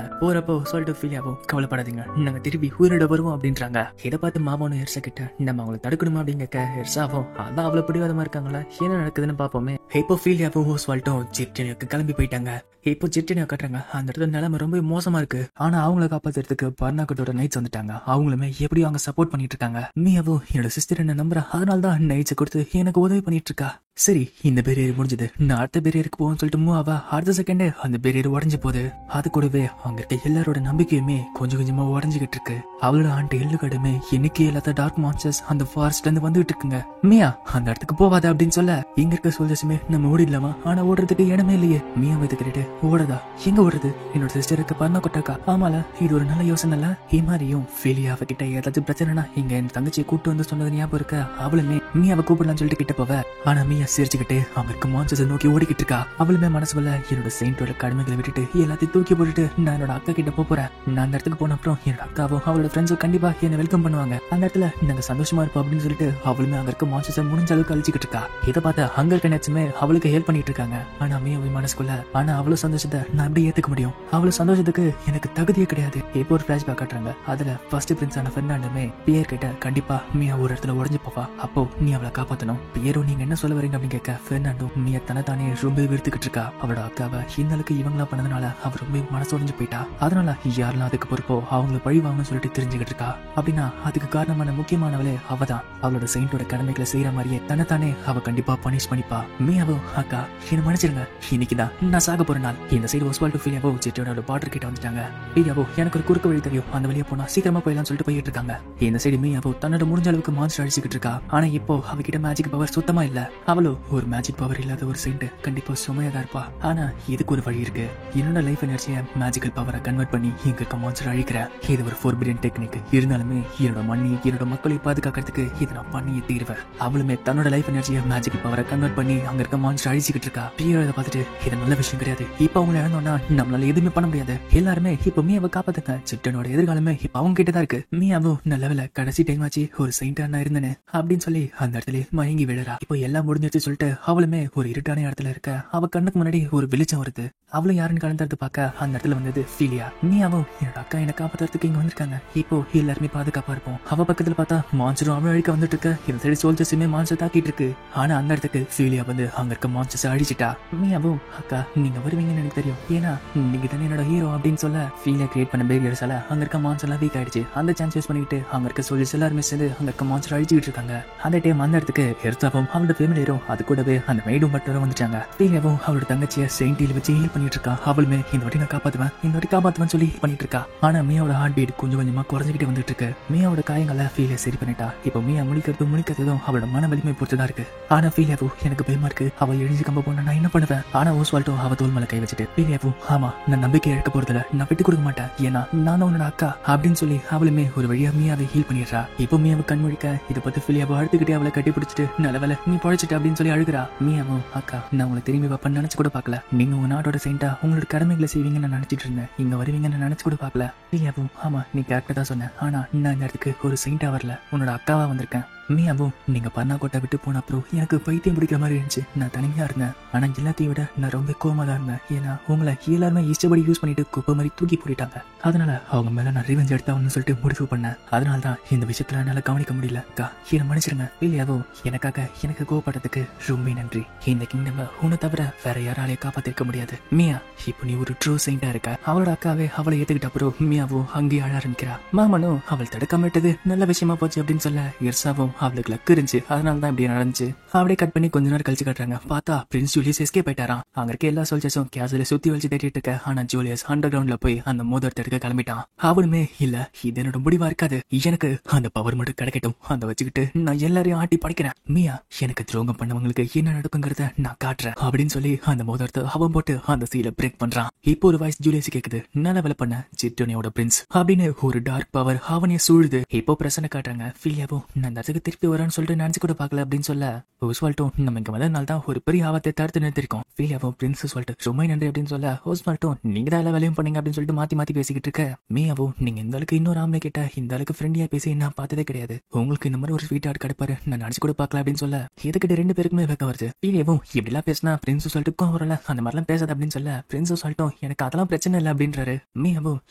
போறப்போ சொல்லிட்டு ஃபீலியாவும் கவலைப்படாதீங்க நாங்க திருப்பி உயிரிட வருவோம் அப்படின்றாங்க. இதை பார்த்து மாமாவும் எர்சா கிட்ட நம்ம அவங்களை தடுக்கணுமா அப்படின்னு கேட்க, எர்சாவும் அதான் அவ்வளவு பிடிவாதமா இருக்காங்களா என்ன நடக்குதுன்னு பாப்போமே. இப்போ ஃபீலியாவும் ஓஸ்வால்ட்டும் ஜிட்டனியாக்கு கிளம்பி போயிட்டாங்க. இப்போ ஜிட்டனியா கட்டுறாங்க, அந்த இடத்துல நிலைமை ரொம்ப மோசமா இருக்கு, ஆனா அவங்களை காப்பாத்துறதுக்கு பர்னாகோட்டோட நைட்ஸ் வந்துட்டாங்க, அவங்களுமே எப்படியும் அவங்க சப்போர்ட் பண்ணிட்டு இருக்காங்க. மியாவும் என்னோட சிஸ்டர் என்ன நம்புறா, அதனாலதான் நைட்ஸை கொடுத்து எனக்கு உதவி பண்ணிட்டு இருக்கா. சரி இந்த பேரியர் முடிஞ்சது, நான் அடுத்த பேரியருக்கு போவோம்னு சொல்லிட்டு மூவா அடுத்த செகண்டே அந்த பேரியர் உடஞ்சு போகுது. அது கூடவே அங்க இருக்க எல்லாரோட நம்பிக்கையுமே கொஞ்சம் கொஞ்சமா உடஞ்சுகிட்டு இருக்கு. அவளோட ஆண்டு எள்ளுகடுமே இன்னைக்கு எல்லாத்த டார்க் மான்ஸ்டர்ஸ் அந்த ஃபாரஸ்ட்ல இருந்து வந்துட்டு இருக்குங்க. மியா அந்த இடத்துக்கு போவாத அப்படின்னு சொல்ல, இங்க இருக்க சோல்ஜர்ஸுமே நம்ம ஓடிடலாமா, ஆனா ஓடுறதுக்கு இடமே இல்லையே. மியா வைத்துக்கிட்டு ஓடுதா, எங்க ஓடுறது, என்னோட சிஸ்டருக்கு பர்னாகோட்டாக்கா, ஆமால இது ஒரு நல்ல யோசனை இல்ல. இமாரியும் ஃபீலியா அவகிட்ட ஏதாச்சும் பிரச்சனைனா இங்க என் தங்கச்சியை கூட்டு வந்து சொன்னது ஞாபகம் இருக்க, அவளுமே மியாவை கூப்பிடலாம்னு சொல்லிட்டு கிட்ட போவ, ஆனா மியா சிரிச்சுக்கிட்டு அவங்க இருக்க மான்ஸ்டர்ஸ் நோக்கி ஓடிக்கிட்டு இருக்கா. அவளுமே மனசுல என்னோட செயின்டோட கடமைகளை விட்டுட்டு எல்லாத்தையும் தூக்கி போட்டுட்டு நான் என்னோட அக்கா கிட்ட போறேன், நான் அந்த இடத்துக்கு போன அப்புறம் என்னோட அக்காவும் அவளோட ஃப்ரெண்ட்ஸும் கண்டிப்பா என்ன வெல்கம் பண்ணுவாங்க, அந்த இடத்துல நாங்க சந்தோஷமா இருப்போம் அப்படின்னு சொல்லிட்டு அவளுமே அங்க இருக்க மான்ஸ்டர்ஸ் முடிஞ்ச அளவுக்கு அழிச்சுக்கிட்டு இருக்கா. இதை பார்த்து அங்க இருக்க நேச்சுமே அவளுக்கு ஹெல்ப் பண்ணிட்டு இருக்காங்க. ஆனா மியாவை மனசுக்குள்ள ஆனா அவ்வளவு சந்தோஷத்தை நான் எப்படி ஏத்துக்க முடியும், அவ்வளவு சந்தோஷத்துக்கு எனக்கு தகுதியே கிடையாது. இப்போ ஒரு பிளாஷ்பேக் காட்டுறாங்க, அதுல ஃபர்ஸ்ட் பிரின்ஸான பெர்னாண்டுமே பியர் கிட்ட கண்டிப்பா மியா ஒரு இடத்துல உடஞ்சு போவா, அப்போ நீ அவளை காப்பாத்தணும். பியரும் நீங்க என்ன சொல்ல வரீங்க அப்படின்னு கேட்க, பெர்னாண்டும் மியா தனத்தானே ரொம்ப வெறுத்துக்கிட்டு இருக்கா. அவளோட அக்காவை இந்த அளவுக்கு இவங்களா பண்ணதுனால அவ ரொம்ப மனசு உடைஞ்சு போயிட்டா, அதனால யாரெல்லாம் அதுக்கு பொறுப்போ அவங்களை பழி வாங்கணும்னு சொல்லிட்டு தெரிஞ்சுக்கிட்டு இருக்கா. அப்படின்னா அதுக்கு காரணமான முக்கியமானவளே அவதான். அவளோட செயின்டோட கடமைகளை செய்யற மாதிரியே தனத்தானே அவ கண்டிப்பா பனிஷ் பண்ணிப்பா. மியாவோ அக்கா என்ன மன்னிச்சிருங்க, இன்னைக்குதான் நான் சாக போற நாள். இந்த சைடு ஓஸ்வால்டோ ஃபீலியாவோ ஜிட்டோனோட பார்டர் கிட்ட வந்துட்டாங்க. ஃபீலியாவோ எனக்கு ஒரு குறுக்கு வழி தெரியும், அந்த வழியா போனா சீக்கிரமா போயிடலாம்னு சொல்லிட்டு போயிட்டு இருக்காங்க. இந்த சைடு மியாவோ தன்னோட முடிஞ்ச அளவுக்கு மான்ஸ்டர் அடிச்சுக்கிட்டு இருக்கா. ஆனா இப்போ அவகிட்ட மேஜிக் பவர் சுத்தமா இல்ல. அவளோட அவளோ ஒரு மேஜிக் பவர் இல்லாத ஒரு செயின்ட் கண்டிப்பா சுமையா தான் இருப்பா. ஆனா இதுக்கு ஒரு வழி இருக்கு. என்னோட லைஃப் எனர்ஜியை மேஜிக்கல் பவரை கன்வெர்ட் பண்ணி இங்க இருக்க மான்ஸ்டர் அழிக்கிறேன். இது ஒரு ஃபோர்பிடன் டெக்னிக். இருந்தாலுமே என்னோட மண்ணி என்னோட மக்களை பாதுகாக்கிறதுக்கு இதை நான் பண்ணியே தீருவேன். அவளுமே தன்னோட லைஃப் எனர்ஜியை மேஜிக்கல் பவரை கன்வெர்ட் பண்ணி அங்க இருக்க மான்ஸ்டர் அழிச்சுக்கிட்டு இருக்கா. பிரியோ இதை பார்த்துட்டு இது நல்ல விஷயம் கிடையாது. இப்ப அவங்க இழந்தோம்னா நம்மளால எதுவுமே பண்ண முடியாது. எல்லாருமே இப்ப மீயாவை காப்பாத்துங்க. சிட்டனோட எதிர்காலமே இப்ப அவங்க கிட்டதான் இருக்கு. மீயாவும் நல்ல வேலை கடைசி டைம் ஆச்சு ஒரு செயின்டா நான் இருந்தேன்னு அப்படின்னு சொல்லி அந்த இடத்துல மயங்கி விழறா. இப்போ எல்லாம் முடிஞ்சிருச்சு சொல்லிட்டு அவளுமே ஒரு இருட்டான இடத்துல இருக்க. அவ கண்ணுக்கு முன்னாடி ஒரு வெளிச்சம் வருது. அவளும் யாருன்னு கலந்துறது பார்க்க அந்த இடத்துல வந்தது ஃபீலியா. மீயாவும் என்னோட அக்கா என்ன காப்பாத்துறதுக்கு இங்க வந்திருக்காங்க. இப்போ எல்லாருமே பாதுகாப்பா இருப்போம். அவ பக்கத்துல பார்த்தா மான்ஸ்டரும் அவன் அழிக்க வந்துட்டு இருக்க. இந்த சைடு சோல்ஜர்ஸுமே மான்ஸ்டர் தாக்கிட்டு இருக்கு. ஆனா அந்த இடத்துக்கு ஃபீலியா வந்து அங்க இருக்க மான்ஸ்டர்ஸ் அழிச்சிட்டா. மீயாவும் அக்கா நீங்க வருவீங்கன்னு எனக்கு தெரியும். ஏன்னா நீங்க தானே என்னோட ஹீரோ அப்படின்னு சொல்ல ஃபீலியா கிரியேட் பண்ண பேரியர்ஸால அங்க இருக்க மான்ஸ்டர் எல்லாம் வீக் ஆயிடுச்சு. அந்த சான்ஸ் யூஸ் பண்ணிட்டு அங்க இருக்க சோல்ஜர்ஸ் எல்லாருமே சேர்ந்து அங்க இருக்க மான்ஸ்டர் அழிச்சுட்டு இருக்காங்க. அந்த டைம் அந்த இடத்துக்கு எர்த்தாவும் அவளோட ஃபேமிலியரும் அது கூடவே அந்த மெய்டும் பட்டரும் வந்துட்டாங்க. ஃபீலியாவும் அவளோட தங்கச்சியை செயின்டில் வச்சு ஹீல் பண்ணிட்டு இருக்கா. அவளுமே இந்த வாட்டி நான் காப்பாத்துவேன் இந்த வாட்டி காப்பாத்துவேன் சொல்லி பண்ணிட்டு இருக்கா. ஆனா மியாவோட ஹார்ட் பீட் கொஞ்சம் கொஞ்சமா குறைஞ்சிக்கிட்டே வந்துட்டு இருக்கு. மியாவோட காயங்களை ஃபீலியா சரி பண்ணிட்டா. இப்போ மியா முழிக்கிறதும் அவளோட மன வலிமை பொறுத்துதான் இருக்கு. ஆனா ஃபீலியாவும் எனக்கு பயமா இருக்கு. அவ எழுதி கம்ப போனா நான் என்ன பண்ணுவேன். ஆனா ஓஸ்வால்டோ அவ தோல் மேல கை வச்சுட்டு ஃபீலியாவும் ஆமா நான் நம்பிக்கை இழக்க போறதில்ல, நான் விட்டு கொடுக்க மாட்டேன், ஏன்னா நான் உன்னோட அக்கா அப்படின்னு சொல்லி அவளுமே ஒரு வழியா மியாவை ஹீல் பண்ணிடுறா. இப்போ மியாவை கண் முழிக்க இதை பத்தி ஃபீலியாவை அழுத்துக்கிட்டே அவளை கட்டி பிடிச்சிட்டு நல்ல வேலை நீ பழச்சிட்டு அப்படின்னு சொல்லி அழுகிறா. மியாவும் அக்கா நான் உங்களை திரும்பி வைப்பேன்னு நினைச்சு கூட பாக்கல. நீங்க உங்க நாட்டோட செயின்டா உங்களோட கடமைகளை செய்வீங்கன்னு நினைச்சிட்டு இருந்தேன். இங்க வருவீங்கன்னு நினைச்சு கூட பாக்கல. மியாவும் ஆமா நீ கரெக்டா தான் சொன்ன. ஆனா நான் இந்த இடத்துக்கு ஒரு செயின்டா வரல, உன்னோட அக்காவா வந்திருக்கேன். மியாவும் நீங்க பர்னாக்கோட்டை விட்டு போன அப்புறம் எனக்கு பைத்தியம் பிடிக்கிற மாதிரி இருந்துச்சு. நான் தனிமையா இருந்தேன். ஆனா எல்லாத்தையும் விட நான் ரொம்ப கோவமா தான் இருந்தேன். ஏன்னா உங்களை எல்லாருமே இஷ்டப்படி யூஸ் பண்ணிட்டு குப்பை மாதிரி தூக்கி போட்டுட்டாங்க. அதனால அவங்க மேல நான் ரிவெஞ்ச் எடுத்தான்னு சொல்லிட்டு முடிவு பண்ணேன். அதனால தான் இந்த விஷயத்துல என்னால கவனிக்க முடியல. அக்கா என்ன மன்னிச்சிருங்க. இல்லையாவோ எனக்காக எனக்கு கோவப்பட்டதுக்கு ரொம்ப நன்றி. இந்த கிங்டம் உன்னை தவிர வேற யாராலையும் காப்பாத்திருக்க முடியாது. மியா இப்போ நீ ஒரு ட்ரூ செயின்டா இருக்க. அவளோட அக்காவே அவளை ஏத்துக்கிட்ட அப்புறம் மியாவும் அங்கேயே அழ ஆரம்பிக்கிறா. மாமனும் அவள் தடுக்காம விட்டது நல்ல விஷயமா போச்சு அப்படின்னு சொல்ல எர்சாவும் அவளுக்கு லக்கு இருந்துச்சு. அதனால தான் இப்படி நடந்துச்சு. அப்படியே கட் பண்ணி கொஞ்ச நேரம் கழிச்சு காட்டுறாங்க. பார்த்தா பிரின்ஸ் ஜூலியஸ் எஸ்கேப் ஆயிட்டாராம். அங்க இருக்க எல்லா சோல்ஜர்ஸும் கேஸ்ல சுத்தி வச்சு தேடிட்டு இருக்க. ஆனா ஜூலியஸ் அண்டர் கிரவுண்ட்ல போய் அந்த மோதிரத்தை எடுக்க கிளம்பிட்டான். அவளுமே இல்ல இது என்னோட முடிவா இருக்காது, எனக்கு அந்த பவர் மட்டும் கிடைக்கட்டும், அந்த வச்சுக்கிட்டு நான் எல்லாரையும் ஆட்டி படைக்கிறேன். மியா எனக்கு துரோகம் பண்ணவங்களுக்கு என்ன நடக்குங்கிறத நான் காட்டுறேன் அப்படின்னு சொல்லி அந்த மோதிரத்தை அவன் போட்டு அந்த சீலை பிரேக் பண்றான். இப்போ ஒரு வாய்ஸ் ஜூலியஸ் கேக்குது. நல்ல வேலை பண்ண சிட்டோனியோட பிரின்ஸ் அப்படின்னு ஒரு டார்க் பவர் அவனைய சூழுது. இப்போ பிரசன்ன காட்டுறாங்க. ஃபீலியாவும் நான் அந்த இடத்துக்கு திருப்பி வரேன்னு சொல்லிட்டு நினைச்சு கூட பாக்கல அப்படின்னு சொல்ல ஓஸ்வால்டோ நம்ம இங்க வந்ததுனால தான் ஒரு பெரிய ஆபத்தை தடுத்து நிறுத்திருக்கோம். ஃபீலியாவும் பிரின்ஸ் சொல்லிட்டு ரொம்ப நன்றி அப்படின்னு சொல்ல ஓஸ்வால்டோ நீங்க தான் எல்லா வேலையும் பண்ணீங்க அப்படின்னு சொல்லிட்டு மாத்தி மாத்தி பேசிக்கிட்டு இருக்க. மியாவும் நீங்க இந்த அளவுக்கு இன்னொரு ஆம்பளை கிட்ட இந்த அளவுக்கு ஃப்ரெண்டியா பேசி நான் பார்த்ததே கிடையாது. உங்களுக்கு இந்த மாதிரி ஒரு ஸ்வீட் ஆர்ட் கிடைப்பாரு நான் நினைச்சு கூட பாக்கல அப்படின்னு சொல்ல இதுக்கிட்ட ரெண்டு பேருக்குமே வெக்க வருது. ஃபீலியாவும் இப்படி எல்லாம் பேசினா பிரின்ஸ் சொல்லிட்டு வரல, அந்த மாதிரிலாம் பேசாது அப்படின்னு சொல்ல பிரின்ஸ் சொல்லிட்டோம் எனக்கு அதெல்லாம் பிரச்சனை இல்லை அப்படின்றாரு. மியாவும்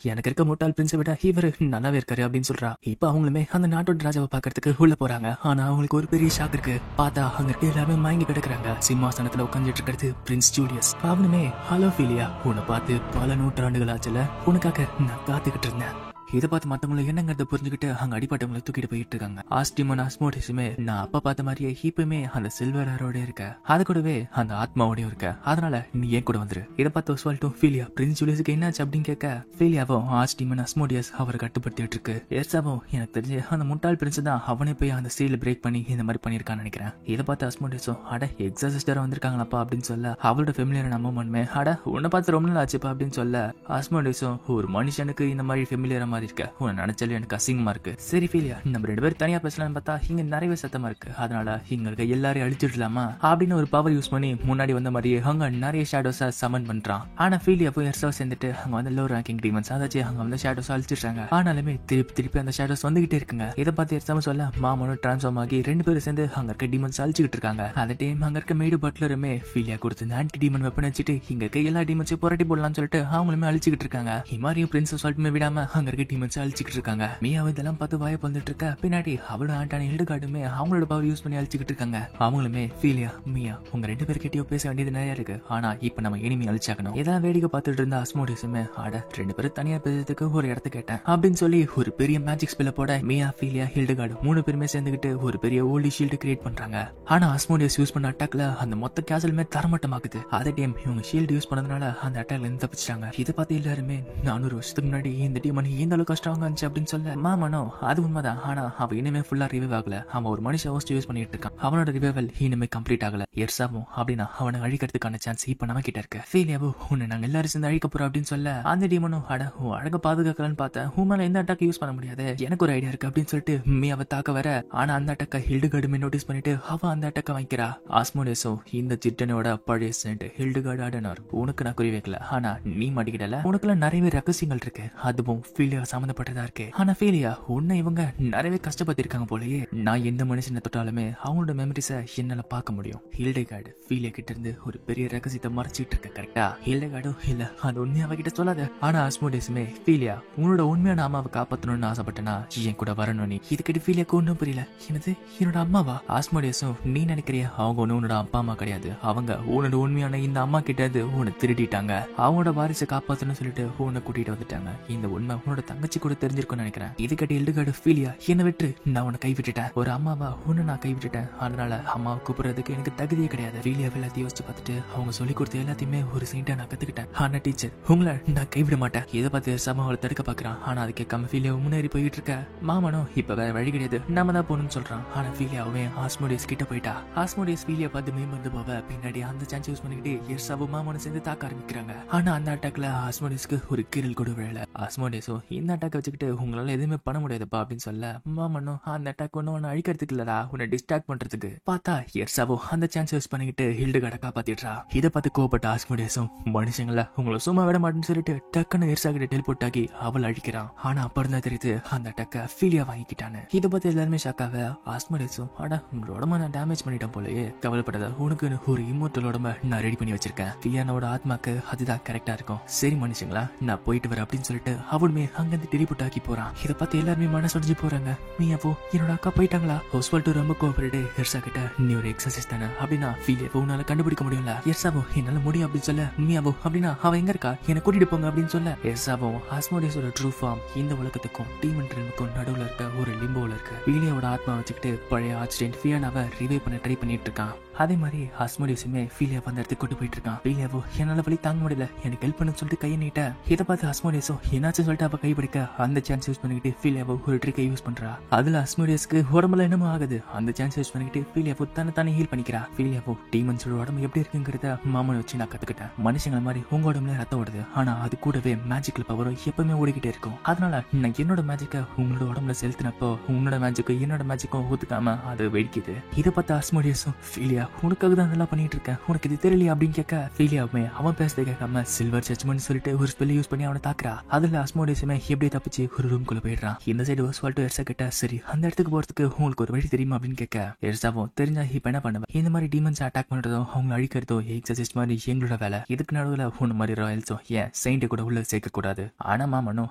எனக்கு இருக்க முட்டாள் பிரின்ஸை விட இவர் நல்லாவே இருக்காரு அப்படின்னு சொல்றா. இப்ப அவங்களுமே அந்த நாட்டோட ராஜாவை பாக்குறதுக்கு உள்ள போறாங்க. ஆனா அவங்களுக்கு ஒரு பெரிய ஷாக் இருக்கு. பார்த்தா அங்க இருக்க எல்லாருமே மயங்கி கிடக்குறாங்க. சிம்மாசனத்துல உட்காந்துட்டு இருக்கிறது பிரின்ஸ் ஜூலியஸ். அவனுமே ஹலோ ஃபீலியா உன்னை பார்த்து பல நூற்றாண்டுகள் ஆச்சுல, உனக்காக நான் காத்துக்கிட்டு இருந்தேன். இதை பார்த்து மத்தவங்களை என்னங்கிறத புரிஞ்சுக்கிட்டு அங்க அடிப்பட்டவங்களை தூக்கிட்டு போயிட்டு இருக்காங்க. ஆஸ்டிமன் ஆஸ்மோடிஸுமே நான் அப்பா பார்த்த மாதிரியே இப்பவுமே அந்த சில்வர் ஆரோட இருக்க, அது கூடவே அந்த ஆத்மாவோடய இருக்க, அதனால நீ ஏன் கூட வந்துரு. இதை பார்த்து ஒஸ்வால்டோ ஃபீலியா பிரின்ஸ் ஜூலியஸுக்கு என்னாச்சு அப்படின்னு கேட்க ஃபீலியாவும் ஆஸ்டிமன் ஆஸ்மோடியஸ் அவரை கட்டுப்படுத்திட்டு இருக்கு. எர்சாவும் எனக்கு தெரிஞ்சு அந்த முட்டாள் பிரின்ஸ் தான் அவனே போய் அந்த சீல பிரேக் பண்ணி இந்த மாதிரி பண்ணிருக்கான்னு நினைக்கிறேன். இதை பார்த்து ஆஸ்மோடியஸும் அட எக்ஸாசிஸ்டர் வந்திருக்காங்களாப்பா அப்படின்னு சொல்ல அவளோட ஃபெமிலியர் நம்ம மண்மே அட உன்னை பார்த்து ரொம்ப நாள் ஆச்சுப்பா அப்படின்னு சொல்ல ஆஸ்மோடியஸும் ஒரு மனுஷனுக்கு இந்த மாதிரி ஃபெமிலியர் மாதிரி இருக்க உன்னை நினைச்சாலும் எனக்கு அசிங்கமா இருக்கு. சரி ஃபீலியா நம்ம ரெண்டு பேரும் தனியா பேசலாம்னு பார்த்தா இங்க நிறைய சத்தமா இருக்கு, அதனால இங்க இருக்க எல்லாரையும் அழிச்சிடலாமா அப்படின்னு ஒரு பவர் யூஸ் பண்ணி முன்னாடி வந்த மாதிரியே அங்க நிறைய ஷேடோஸா சமன் பண்றான். ஆனா ஃபீலியா போய் எர்சாவை சேர்ந்துட்டு அங்க வந்து லோ ரேங்கிங் டீமன்ஸ் அதாச்சு அங்க வந்து ஷேடோஸ் அழிச்சிடுறாங்க. ஆனாலுமே திருப்பி அந்த ஷேடோஸ் வந்துகிட்டே இருக்குங்க. இதை பார்த்து எர்சாவும் சொல்ல மாமனும் டிரான்ஸ்ஃபார்ம் ஆகி ரெண்டு பேரும் சேர்ந்து அங்க இருக்க டீமன்ஸ் அழிச்சுக்கிட்டு இருக்காங்க. அந்த டைம் அங்க இருக்க மெய்டு பட்லருமே ஃபீலியா கொடுத்து இந்த ஆன்டி டீமன் வெப்பன் வச்சுட்டு இங்க இருக்க எல்லா டீமன்ஸையும் புரட்டி போடலாம்னு சொல்லிட்டு அவங்களுமே அழிச்சுக்கிட்டு இருக்காங்க. ஹிமாரியும் பிரின்ஸ் சொல்லிட்டுமே விடாம அங்க இருக்க டீமன்ஸ் அழிச்சுக்கிட்டு இருக்காங்க. மியாவை இதெல்லாம் பார்த்து வாய வந்துட்டு இருக்க. பின்னாடி அவளோட ஆண்டான ஹில்டெகார்டுமே அவங்களோட பவர் யூஸ் பண்ணி அழிச்சுக்கிட்டு இருக்காங்க. அவங்களுமே ஃபீலியா மியா உங்க ரெண்டு பேர்கிட்டயோ பேச வேண்டியது நிறைய இருக்கு, ஆனா இப்ப நம்ம எனிமி அழிச்சாக்கணும். இதெல்லாம் வேடிக்கை பார்த்துட்டு இருந்த ஆஸ்மோடிஸுமே ஆட ரெண்டு பேரும் தனியா பேசுறதுக்கு ஒரு இடத்த கேட்டேன் அப்படின்னு சொல்லி ஒரு பெரிய மேஜிக் ஸ்பெல்ல போட மியா ஃபீலியா ஹில்டெகார்டு மூணு பேருமே சேர்ந்துக்கிட்டு ஒரு பெரிய ஓல்டி ஷீல்டு கிரியேட் பண்றாங்க. ஆனா ஆஸ்மோடியஸ் யூஸ் பண்ண அட்டாக்ல அந்த மொத்த கேசலுமே தரமட்டமாக்குது. அதே டைம் இவங்க ஷீல்டு யூஸ் பண்ணதுனால அந்த அட்டாக்ல இருந்து தப்பிச்சிட்டாங்க. இதை பார்த்து எல்லாருமே 400 வருஷத்துக்கு முன்னாடி இந்த டீமன் இந்த அளவுக்கு ஸ்ட்ராங்கா இருந்துச்சு அப்படின்னு சொல்ல மாமனோ அது உண்மைதான், ஆனா அவன் இனிமே ஃபுல்லா ரிவைவ் ஆகல, அவன் ஒரு மனுஷன் ஹோஸ்ட் யூஸ் பண்ணிட்டு இருக்கான், அவனோட ரிவைவல் இனிமே கம்ப்ளீட் ஆகல. எர்சாவும் அப்படின்னா அவனை அழிக்கிறதுக்கான சான்ஸ் இப்ப நம்ம கிட்ட இருக்கு. ஃபீலியாவோ உன்னை நாங்க எல்லாரும் சேர்ந்து அழிக்க போறோம் அப்படின்னு சொல்ல அந்த டீமனும் அட அழக பாதுகாக்கலான்னு பார்த்தேன், உன் மேல எந்த அட்டாக் யூஸ் பண்ண முடியாது, எனக்கு ஒரு ஐடியா இருக்கு அப்படின்னு சொல்லிட்டு மியாவை தாக்க வர ஆனா அந்த அட்டாக்க ஹில்டுகார்டுமே நோட்டீஸ் பண்ணிட்டு அவ அந்த அட்டாக்க வாங்கிக்கிறா. ஆஸ்மோடேஸோ இந்த சிட்டனோட பழைய சென்ட் ஹில்டுகார்டு ஆடனர் உனக்கு நான் குறி வைக்கல, ஆனா நீ மாட்டிக்கிடல, உனக்குள்ள நிறையவே ரகசியங்கள் இருக்கு, அதுவும் ஃபீலியா சம்பந்தப்பட்டதா இருக்கு. ஆனா ஃபீலியா உன்னை இவங்க நிறையவே கஷ்டப்பட்டிருக்காங்க போலயே, நான் எந்த மனுஷனை தொட்டாலுமே அவங்களோட மெமரிஸை என்னால பார்க்க முடியும். ஹில்டுகார்டு ஃபீலியா கிட்ட இருந்து ஒரு பெரிய ரகசியத்தை மறைச்சிட்டு இருக்க கரெக்டா? ஹில்டுகார்டும் இல்ல அது உண்மையை அவகிட்ட சொல்லாத, ஆனா ஆஸ்மோடேஸுமே ஃபீலியா உன்னோட உண்மையான அம்மாவை காப்பாற்றணும்னு ஆசைப்பட்டனா என் கூட வரணும் நீ. இதுக்கிட்ட ஃபீலியாக்கு ஒன்றும் புரியல, என்னது என்னோட அம்மாவா? ஆஸ்மோடேஸும் நீ நினைக்கிறியா அவங்க உன்னோட அப்பா அம்மா கிடையாது, அவங்க உன்னோட உண்மையான இந்த அம்மா கிட்ட இருந்து உன்னை திருடிட்டாங்க, அவங்களோட வாரிசை காப்பாத்தணும்னு சொல்லிட்டு உன்னை கூட்டிட்டு வந்துட்டாங்க, இந்த உண்மை உன்னோட தங்கச்சி கூட தெரிஞ்சிருக்கும்னு நினைக்கிறேன். இதுக்கிட்ட ஹில்டுகார்டு ஃபீலியா என்ன விட்டு நான் உன்னை கைவிட்டுட்டேன், ஒரு அம்மாவா உன்னை நான் கைவிட்டுட்டேன், அதனால அம்மாவை கூப்பிடுறதுக்கு எனக்கு தகுதியே கிடையாது. ஃபீலியா எல்லாத்தையும் யோசிச்சு பார்த்துட்டு அவங்க சொல்லி கொடுத்த எல்லாத்தையுமே ஒரு சைண்டா நான் கத்துக்கிட்டேன், ஆனா டீச்சர் உங்களை நான் கைவிட மாட்டேன். இதை பார்த்து சம அவளை தடுக்க பாக்குறான், ஆனா அது கேட்காம ஃபீலியா முன்னேறி போயிட்டு இருக்க. மாமனும் இப்ப வேற வழி கிடையாது நாம தான் போகணும்னு சொல்றான், ஆனா ஃபீலியாவே ஆஸ்மோடேஸ் கிட்ட போயிட்டா. ஆஸ்மோடேஸ் ஃபீலியா பார்த்து மேம்பந்து போவ பின்னாடி அந்த சான்ஸ் யூஸ் பண்ணிக்கிட்டு எர்சாவும் மாமனும் சேர்ந்து தாக்க ஆரம்பிக்கிறாங்க. ஆனா அந்த அட்டாக்ல ஆஸ்மோடேஸ்க்கு ஒரு கீரல் கூட விழல. ஆஸ்மோடேஸோ இந்த அட்டாக் வச்சுக்கிட்டு உங்களால எதுவுமே பண்ண முடியாதுப்பா அப்படின்னு சொல்ல மாமனும் அந்த அட்டாக் ஒன்னும் உன்னை அழிக்கிறதுக்கு இல்லடா, உன்னை டிஸ்ட்ராக்ட் பண்றதுக்கு. பார்த்தா எர்சாவோ அந்த சான்ஸ் யூஸ் பண்ணிக்கிட்டு ஹில்டுகார்டை காப்பாத்திடுறா. இதை பார்த்து கோபப்பட்ட ஆஸ்மோடேஸும் மனுஷங்கள உங்களை சும்மா விட மாட்டேன்னு சொல்லிட்டு டக்குன்னு எர்சா கிட்ட டெலிபோர்ட் ஆகி அவள் அழிக்கிறான். ஆனா அப்புறம் தான் தெரியுது அந்த அட்டாக்க ஃபீலியா வாங்கிக்கிட்டான்னு. இதை பார்த்து எல்லாருமே ஷாக்காக ஆஸ்மோடேஸும் அட உங்களோட உடம்ப நான் டேமேஜ் பண்ணிட்டேன் போலயே, கவலைப்படாத உனக்கு ஒரு இம்மோர்டல் உடம்ப நான் ரெடி பண்ணி வச்சிருக்கேன், ஃபிலியானோட ஆத்மாக்கு அதுதான் கரெக்டா இருக்கும், சரி மனுஷங்களா நான் போயிட்டு வரேன் அப்படின்னு சொல்லிட்டு அவளுமே அங்கிருந்து டெலிபோர்ட் ஆக்கி போறான். இதை பார்த்து எல்லாருமே மனசொடிஞ்சு போறாங்க. மியாவோ என்னோட அக்கா போயிட்டாங்களா? ஓஸ்வால்டோ ரொம்ப கோபப்பட்டு எர்சா கிட்ட நீ ஒரு எக்ஸசைஸ் தானே அப்படின்னா ஃபீலியாவோ உன்னால கண்டுபிடிக்க முடியல. எர்சாவோ என்னால முடியும் அப்படின்னு சொல்ல மியாவோ அப்படின்னா அவ எங்க இருக்கா என்ன கூட்டிட்டு போங்க அப்படின்னு சொல்ல எர்சாவோ ஆஸ்மோடேஸோட ட்ரூ ஃபார்ம் இந்த உலகத்துக்கும் டீமன் ட்ரெயினுக்கும் நடுவுல இருக்க ஒரு லிம்போல இருக்கு. ஃபீலியாவோட ஆத்மா வச்சுக்கிட்டு பழைய ஆக்சிடென்ட் ஃபியானாவை ரிவைவ் பண்ண ட்ரை பண்ணிட்டு இருக்கான். அதே மாதிரி ஆஸ்மோடேஸுமே ஃபீலியா அந்த இடத்துக்கு கொண்டு போயிட்டு இருக்கான். ஃபீலியாவோ என்னால வழி தாங்க முடியல எனக்கு ஹெல்ப் பண்ணு சொல்லிட்டு கையை நீட்ட. இதை பார்த்து ஆஸ்மோடேஸோ என்னாச்சும் சொல்லிட்டு அவ கைப்பிடிக்க அந்த சான்ஸ் யூஸ் பண்ணிக்கிட்டு ஃபீலியாவோ ஒரு ட்ரிக்கை யூஸ் பண்றா. அதுல ஆஸ்மோடேஸ்க்கு உடம்புல என்னமோ ஆகுது. அந்த சான்ஸ் யூஸ் பண்ணிக்கிட்டு ஃபீலியாவோ தானே ஹீல் பண்ணிக்கிறா. ஃபீலியாவோ டீமன்ஸோட உடம்பு எப்படி இருக்குங்கிறத மாமனை வச்சு நான் கத்துக்கிட்டேன். மனுஷங்களை மாதிரி உங்க உடம்புல ரத்தம் ஓடுது, ஆனா அது கூடவே மேஜிக்கல் பவரும் எப்பவுமே ஓடிக்கிட்டே இருக்கும். அதனால நான் என்னோட மேஜிக்கை உங்களோட உடம்புல செலுத்தினப்போ உன்னோட மேஜிக்கும் என்னோட மேஜிக்கும் ஒத்துக்காம அது வெடிக்குது. இதை பார்த்து ஆஸ்மோடேஸும் ஃபீலியா உனக்காக தான் நல்லா பண்ணிட்டு இருக்கேன், உனக்கு இது தெரியலையா அப்படின்னு கேட்க ஃபீலியாவுமே அவன் பேசுறதை கேட்காம சில்வர் ஜட்ஜ்மெண்ட் சொல்லிட்டு ஒரு ஸ்பெல் யூஸ் பண்ணி அவனை தாக்குறா. அதுல ஆஸ்மோடேஸுமே எப்படி தப்பிச்சு ஒரு ரூம்குள்ள போயிடுறான். இந்த சைடு ஓஸ்வால்டோ எர்சா கிட்ட சரி அந்த இடத்துக்கு போறதுக்கு உங்களுக்கு ஒரு வழி தெரியுமா அப்படின்னு கேட்க எர்சாவும் தெரிஞ்சா இப்ப என்ன பண்ணுவேன், இந்த மாதிரி டீமன்ஸ் அட்டாக் பண்றதோ அவங்க அழிக்கிறதோ எக்ஸசிஸ்ட் மாதிரி எங்களோட வேலை, இதுக்கு நடுவில் ஒன்று மாதிரி ராயல்ஸோ ஏன் செயின்ட் கூட உள்ள சேர்க்க கூடாது. ஆனா மாமனும்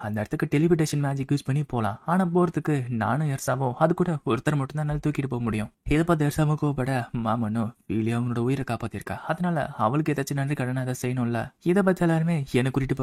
அந்த இடத்துக்கு டெலிபிடேஷன் மேஜிக் யூஸ் பண்ணி போலாம், ஆனா போறதுக்கு நானும் எர்சாவும் அது கூட ஒருத்தர் மட்டும் தான் தூக்கிட்டு போக முடியும். இதை பார்த்து எர்சாவும் கோபப்பட மாமனும் ஃபீலியா அவனோட உயிரை காப்பாத்திருக்கா, அதனால அவளுக்கு ஏதாச்சும் நன்றி கடனை அதை செய்யணும்ல. இதை பார்த்து எல்லாருமே என்ன கூட்டிட்டு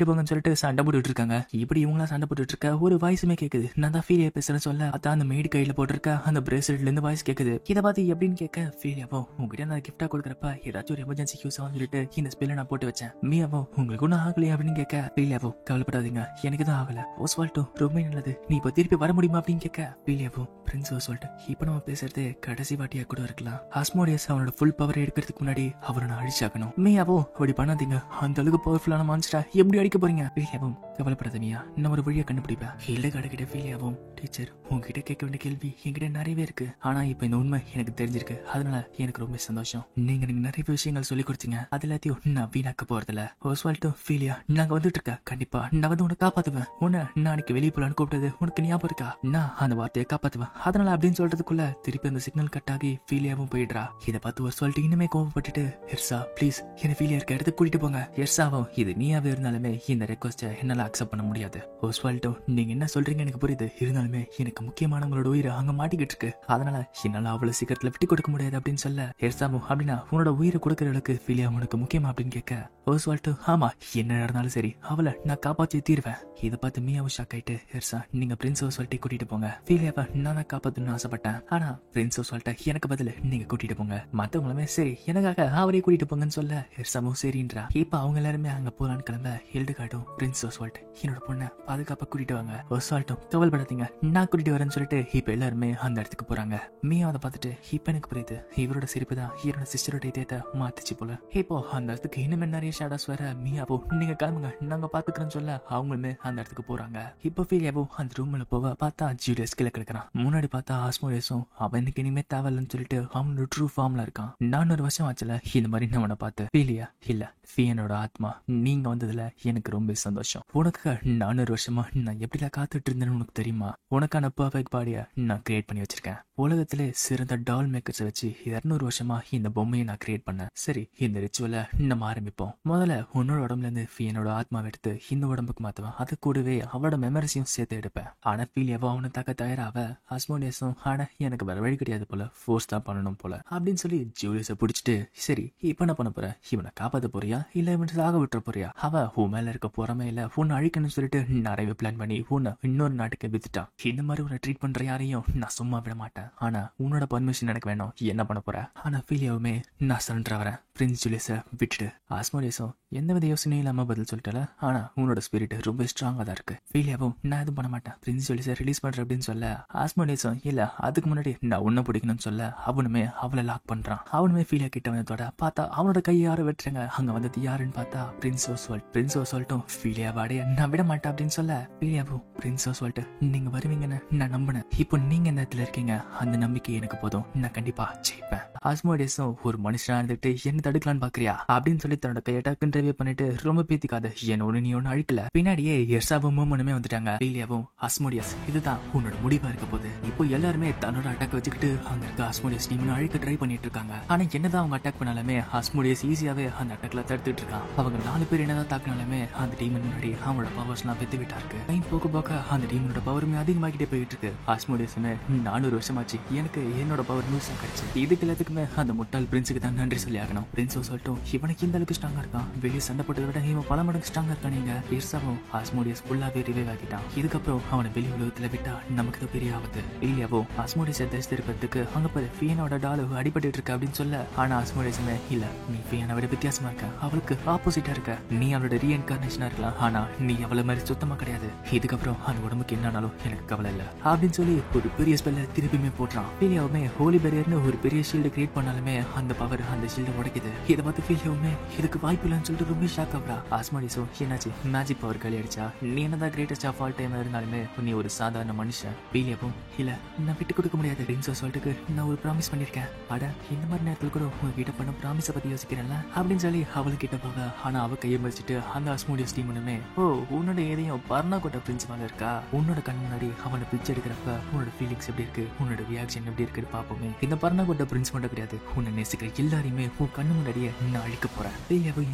போங்கன்னு சொல்லிட்டு சண்டை போட்டுட்டு இருக்காங்க. இப்படி இவங்களா சண்டை போட்டுட்டு இருக்க ஒரு வாய்ஸுமே கேக்குது. நான் தான் ஃபீலியா பேசுறேன்னு சொல்ல அதான் அந்த மேடு கையில போட்டிருக்க அந்த பிரேஸ்லெட்ல இருந்து வாய்ஸ் கேக்குது. இதை பார்த்து எப்படின்னு கேட்க ஃபீலியாவோ உங்ககிட்ட நான் கிஃப்டா கொடுக்குறப்ப ஏதாச்சும் ஒரு எமர்ஜென்சி யூஸ் ஆகும் சொல்லிட்டு இந்த ஸ்பெல்ல நான் போட்டு வச்சேன். மியாவோ உங்களுக்கு ஒன்றும் ஆகலையா அப்படின்னு கேட்க ஃபீலியாவோ கவலைப்படாதீங்க எனக்கு தான் ஆகல. ஓஸ்வால்டோ ரொம்ப நல்லது, நீ இப்போ திருப்பி வர முடியுமா அப்படின்னு கேட்க ஃபீலியாவோ பிரின்ஸ் ஓஸ்வால்டோ இப்போ நம்ம பேசுறது கடைசி வாட்டியா கூட இருக்கலாம். ஆஸ்மோடியஸ் அவனோட ஃபுல் பவரை எடுக்கிறதுக்கு முன்னாடி அவரை நான் அழிச்சாக்கணும். மியாவோ அப்படி பண்ணாதீங்க, அந்த அளவுக்கு பவர்ஃபுல்லான மான்ஸ்டரா எப்படி அடிக்க போறீங்க? ஃபீலியாவும் கவலைப்படாத மியா, நான் ஒரு வழியை கண்டுபிடிப்பேன். ஹில்டுகார்டு கிட்ட ஃபீலியாவும் டீச்சர் உங்ககிட்ட கேட்க வேண்டிய கேள்வி என்கிட்ட நிறையவே இருக்கு, ஆனா இப்ப இந்த உண்மை எனக்கு தெரிஞ்சிருக்கு, அதனால எனக்கு ரொம்ப சந்தோஷம். நீங்க எனக்கு நிறைய விஷயங்கள் சொல்லி கொடுத்தீங்க, அது எல்லாத்தையும் நான் வீணாக்க போறதில்ல. ஓஸ்வால்டோ ஃபீலியா நாங்க வந்துட்டு இருக்க, கண்டிப்பா நான் வந்து உன்னை காப்பாத்துவேன். உன்னை நாளைக்கு வெளியே போலான்னு கூப்பிட்டது உனக்கு ஞாபகம் இருக்கா? நான் அந்த வார்த்தையை காப்பாத்துவேன், அதனால அப்படின்னு சொல்றதுக்குள்ள திருப்பி அந்த சிக்னல் கட் ஆகி ஃபீலியாவும் போயிடுறா. இதை பார்த்து ஓஸ்வால்டோ இன்னுமே கோவப்பட்டுட்டு எர்சா ப்ளீஸ் என்ன ஃபீலியா இருக்க இடத்துக்கு கூட்டிட்டு போங்க. எர்சாவும் இது நீயாவே இருந்தாலுமே இந்த ரெக்வஸ்ட்டை என்னால அக்செப்ட் பண்ண முடியாது. ஓஸ்வால்டோ நீங்க என்ன சொல்றீங்க எனக்கு புரியுது, இருந்தாலுமே எனக்கு முக்கியமானவங்களோட உயிரை அங்க மாட்டிக்கிட்டு இருக்கு, அதனால என்னால அவ்வளவு சீக்கிரத்துல விட்டு கொடுக்க முடியாது அப்படின்னு சொல்ல எர்சாவும் அப்படின்னா உன்னோட உயிரை கொடுக்கற அளவுக்கு ஃபீலியா உனக்கு முக்கியமா அப்படின்னு கேட்க ஓஸ்வால்டோ ஆமா என்ன நடந்தாலும் சரி அவளை நான் காப்பாற்றி தீர்வேன். இதை பார்த்து மியாவும் ஷாக் ஆயிட்டு எர்சா நீங்க பிரின்ஸ் ஓஸ்வால்ட்டை கூட்டிட்டு போங்க, ஃபீலியாவை நான் காப்பாத்தணும்னு ஆசைப்பட்டேன், ஆனா பிரின்ஸ் ஓஸ்வால்ட்டை எனக்கு பதில் நீங்க கூட்டிட்டு போங்க. மத்தவங்களுமே சரி எனக்காக அவரே கூட்டிட்டு போங்கன்னு சொல்ல ஹெர்சாமும் சரின்றா. இப்ப அவங்க எல்லாருமே அங்க போலான்னு கிளம்ப ஹில்டுகார்டும் பிரின்ஸ் ஒஸ்வால்ட் என்னோட பொண்ணை பாதுகாப்பா கூட்டிட்டு வாங்க, ஒஸ்வால்ட்டும் கவலைப்படாதீங்க நான் கூட்டிட்டு வரேன்னு சொல்லிட்டு இப்ப எல்லாருமே அந்த இடத்துக்கு போறாங்க. மீயும் அதை பார்த்துட்டு இப்ப எனக்கு புரியுது இவரோட சிரிப்பு தான் இவரோட சிஸ்டரோட இதயத்தை மாத்திச்சு போல. இப்போ அந்த இடத்துக்கு இன்னுமே நிறைய ஷேடாஸ் வர மீயாவோ நீங்க கிளம்புங்க நாங்க பாத்துக்கிறோன்னு சொல்ல அவங்களுமே அந்த இடத்துக்கு போறாங்க. இப்போ ஃபீலியாவோ அந்த ரூம்ல போக பார்த்தா ஜூலியஸ் கீழே கிடக்குறான். முன்னாடி பார்த்தா ஆஸ்மோடியஸும் அவனுக்கு இனிமே தேவையில்லைன்னு சொல்லிட்டு அவனோட ட்ரூ ஃபார்ம்ல இருக்கான். 400 வருஷம் ஆச்சுல இந்த மாதிரி நான் அவனை பார்த்து ஃபீலியா இல்ல ஃபீயனோட ஆத்மா நீங்க வந்ததுல எனக்கு ரொம்ப சந்தோஷம். உனக்கு 400 வருஷமா நான் எப்படிலாம் காத்துட்டு இருந்தேன்னு உனக்கு தெரியுமா? உனக்கான பர்ஃபெக்ட் பாடியை நான் கிரியேட் பண்ணி வச்சிருக்கேன். உலகத்திலே சிறந்த டால் மேக்கர்ஸ் வச்சு 200 வருஷமா இந்த பொம்மையை நான் கிரியேட் பண்ணேன். சரி இந்த ரிச்சுவலை நம்ம ஆரம்பிப்போம். முதல்ல உன்னோட உடம்புல இருந்து ஃபீயனோட ஆத்மாவை எடுத்து இந்த உடம்புக்கு மாத்துவேன். அது கூடவே அவளோட மெமரிஸையும் சேர்த்து எடுப்பேன். ஆனா ஃபீலியாவோ அவனை தாக்க தயாராவ ஆஸ்மோடியஸும் ஆனா எனக்கு வேற வழி கிடையாது போல ஃபோர்ஸ் தான் பண்ணணும் போல அப்படின்னு சொல்லி ஜூலியஸை பிடிச்சிட்டு சரி இப்ப என்ன பண்ண போற? இவனை காப்பாத்த போறியா இல்ல இவனை சாக விட்டுற போறியா? அவ உன் மேல இருக்க போறமே இல்ல உன்னை அழிக்கணும்னு சொல்லிட்டு நிறைய பிளான் பண்ணி உன்னை இன்னொரு நாட்டுக்கு வித்துட்டான். இந்த மாதிரி உன்னை ட்ரீட் பண்ற யாரையும் நான் சும்மா விட மாட்டேன். ஆனா உன்னோட பர்மிஷன் எனக்கு வேணும். என்ன பண்ண போற? ஆனா ஃபீலியாவுமே நான் சரண்டர் ஆகிறேன். பிரின்ஸ் ஜூலியஸை விட்டுட்டு ஆஸ்மோடியஸும் எந்தவித யோசனையும் இல்லாம பதில் சொல்லிட்டல. ஆனா உன்னோட ஸ்பிரிட் ரொம்ப ஸ்ட்ராங்கா தான் இருக்கு. ஃபீலியாவும் நான் எதுவும் பண்ண மாட்டேன் பிரின்ஸ் ஜூலியஸை ரிலீஸ் பண்றேன் அப்படின்னு சொல்ல ஆஸ்மோடியஸும் இல்ல அதுக்கு முன்னாடி நான் உன்னை பிடிக்கணும்னு சொல்ல அவனுமே அவளை லாக் பண்றான். அவனுமே ஃபீலியா கிட்ட வந்ததோட பார்த்தா அவனோட கையை யாரை வெட்டுறாங்க. அங்க வந்தது யாருன்னு பார்த்தா பிரின்ஸ் ஒஸ்வால்ட். பிரின்ஸ் ஒஸ்வால்ட்டும் ஃபீலியா வாடைய நான் விட மாட்டேன் அப்படின்னு சொல்ல ஃபீலியாவும் பிரின்ஸ் ஒஸ்வால்ட் நீங்க வருவீங்கன்னு நான் நம்பினேன். இப்போ நீங்க இந்த இடத்துல இருக்கீங்க அந்த நம்பிக்கை எனக்கு போதும். நான் கண்டிப்பா ஜெயிப்பேன். ஆஸ்மோடியஸும் ஒரு மனுஷனா இருந்துட்டு என்ன தடுக்கலான்னு பாக்குறியா அப்படின்னு சொல்லி தன்னோட கையை டக்குன்னு ரிவ்யூ பண்ணிட்டு ரொம்ப பீத்திக்காத என்னோட நீ ஒன்னு அழிக்கல. பின்னாடியே எர்சாவும் மூமனுமே வந்துட்டாங்க. ஃபீலியாவும் ஆஸ்மோடியஸ் இதுதான் உன்னோட முடிவா இருக்க போது. இப்போ எல்லாருமே தன்னோட அட்டாக் வச்சுக்கிட்டு அங்க இருக்க ஆஸ்மோடியஸ் டீம் அழிக்க ட்ரை பண்ணிட்டு இருக்காங்க. ஆனா என்னதான் அவங்க அட்டாக் பண்ணாலுமே ஆஸ்மோடியஸ் ஈஸியாவே அந்த அட்டாக்ல தடுத்துட்டு இருக்கான். அவங்க 4 பேர் என்னதான் தாக்கினாலுமே அந்த டீம் முன்னாடி அவங்களோட பவர்ஸ் எல்லாம் வெத்து விட்டா இருக்கு. டைம் போக போக அந்த டீமோட பவருமே அதிகமாகிட்டே போயிட்டு இருக்கு. ஆஸ்மோடியஸுமே 400 வருஷமாச்சு எனக்கு என்னோட பவர் நியூஸா கிடைச்சு. இதுக்கு எல்லாத்துக்குமே அந்த முட்டாள் பிரின்ஸுக்கு தான் நன்றி சொல்லி ஆகணும். பிரின்ஸோ சொல்லிட்டும் இவனுக்கு இந்த அளவுக்கு ஸ்ட்ராங்கா இருக்கான். வெளியே சண்டை போட்டதை விட இவன் பல மடங்கு ஸ்ட்ராங்கா இருக்கான். நீங்க எர்சாவும் ஆஸ்மோடியஸ் ஃபுல்லாவே ரிவைவ் ஆகிட்டான். இதுக்கப்புறம் அவனை வெளி உலகத்துல விட்டா நமக்கு பெரிய ஆபத்து. இல்லையாவோ ஆஸ்மோடியஸை தரிசி திருப்பதுக்கு அங்க போய் ஃபியனோட டாலு அடிபட்டு இருக்கு அப்படின்னு சொல்ல ஆனா ஆஸ்மோடியஸுமே இல்ல நீ ஃபியனை விட வித்தியாசமா இருக்க. அவளுக்கு ஆப்போசிட்டா இருக்க. நீ அவளோட ரீஎன்கார்னேஷனா இருக்கலாம். ஆனா நீ அவளை மாதிரி சுத்தமா கிடையாது. இதுக்கப்புறம் அந்த உடம்புக்கு என்னாலும் எனக்கு கவலை இல்ல அப்படின்னு சொல்லி ஒரு பெரிய ஸ்பெல்ல திருப்பியுமே போட்டுறான். ஃபீலியாவுமே ஹோலி பேரியர்னு ஒரு பெரிய ஷீல்டு கிரியேட் பண்ணாலுமே அந்த பவர் அந்த ஷீல்டை உடைக்குது. இதை பார்த்து ஃபீலியாவுமே இதுக்கு வாய்ப்பு இல்லைன்னு சொல்லிட்டு ரொம்ப ஷாக் ஆகுறா. ஆஸ்மோடியஸும் என்னாச்சு மேஜிக் பவர் களி அடிச்சா நீ என்னதான் கிரேட்டஸ்ட் ஆஃப் ஆல் டைம் இருந்தாலுமே நீ ஒரு சாதாரண மனுஷன். ஃபீலியாவும் இல்ல நான் விட்டு கொடுக்க முடியாது. பிரின்ஸ் ஒஸ்வால்ட்டுக்கு நான் ஒரு ப்ராமிஸ் பண்ணிருக்கேன். அட இந்த மாதிரி நேரத்துல கூட உங்ககிட்ட பண்ண ப்ராமிஸை பத்தி யோசிக்கிறேன்ல அப்படின்னு சொல்லி அவளுக்கிட்ட போக ஆனா அவ கையை மறிச்சிட்டு அந்த ஆஸ்மோடியஸ் டீமுமே ஓ உன்னோட எதையும் பர்னாகோட்ட பிரின்ஸ் மேல இருக்கா. உன்னோட கண் முன்னாடி அவனை பிரிச்சு எடுக்கிறப்ப உன்னோட ஃபீலிங்ஸ் எப்படி இருக்கு உன்னோட ரியாக்ஷன் எப்படி இருக்குன்னு பாப்போமே. இந்த பர்னாகோட்ட பிரின்ஸ் மட்டும் கிடையாது உன்னை நேசிக்கிற எல்லாரையுமே உன் கண்ணு முன்னாடியே நான் அழிக்க போறேன்.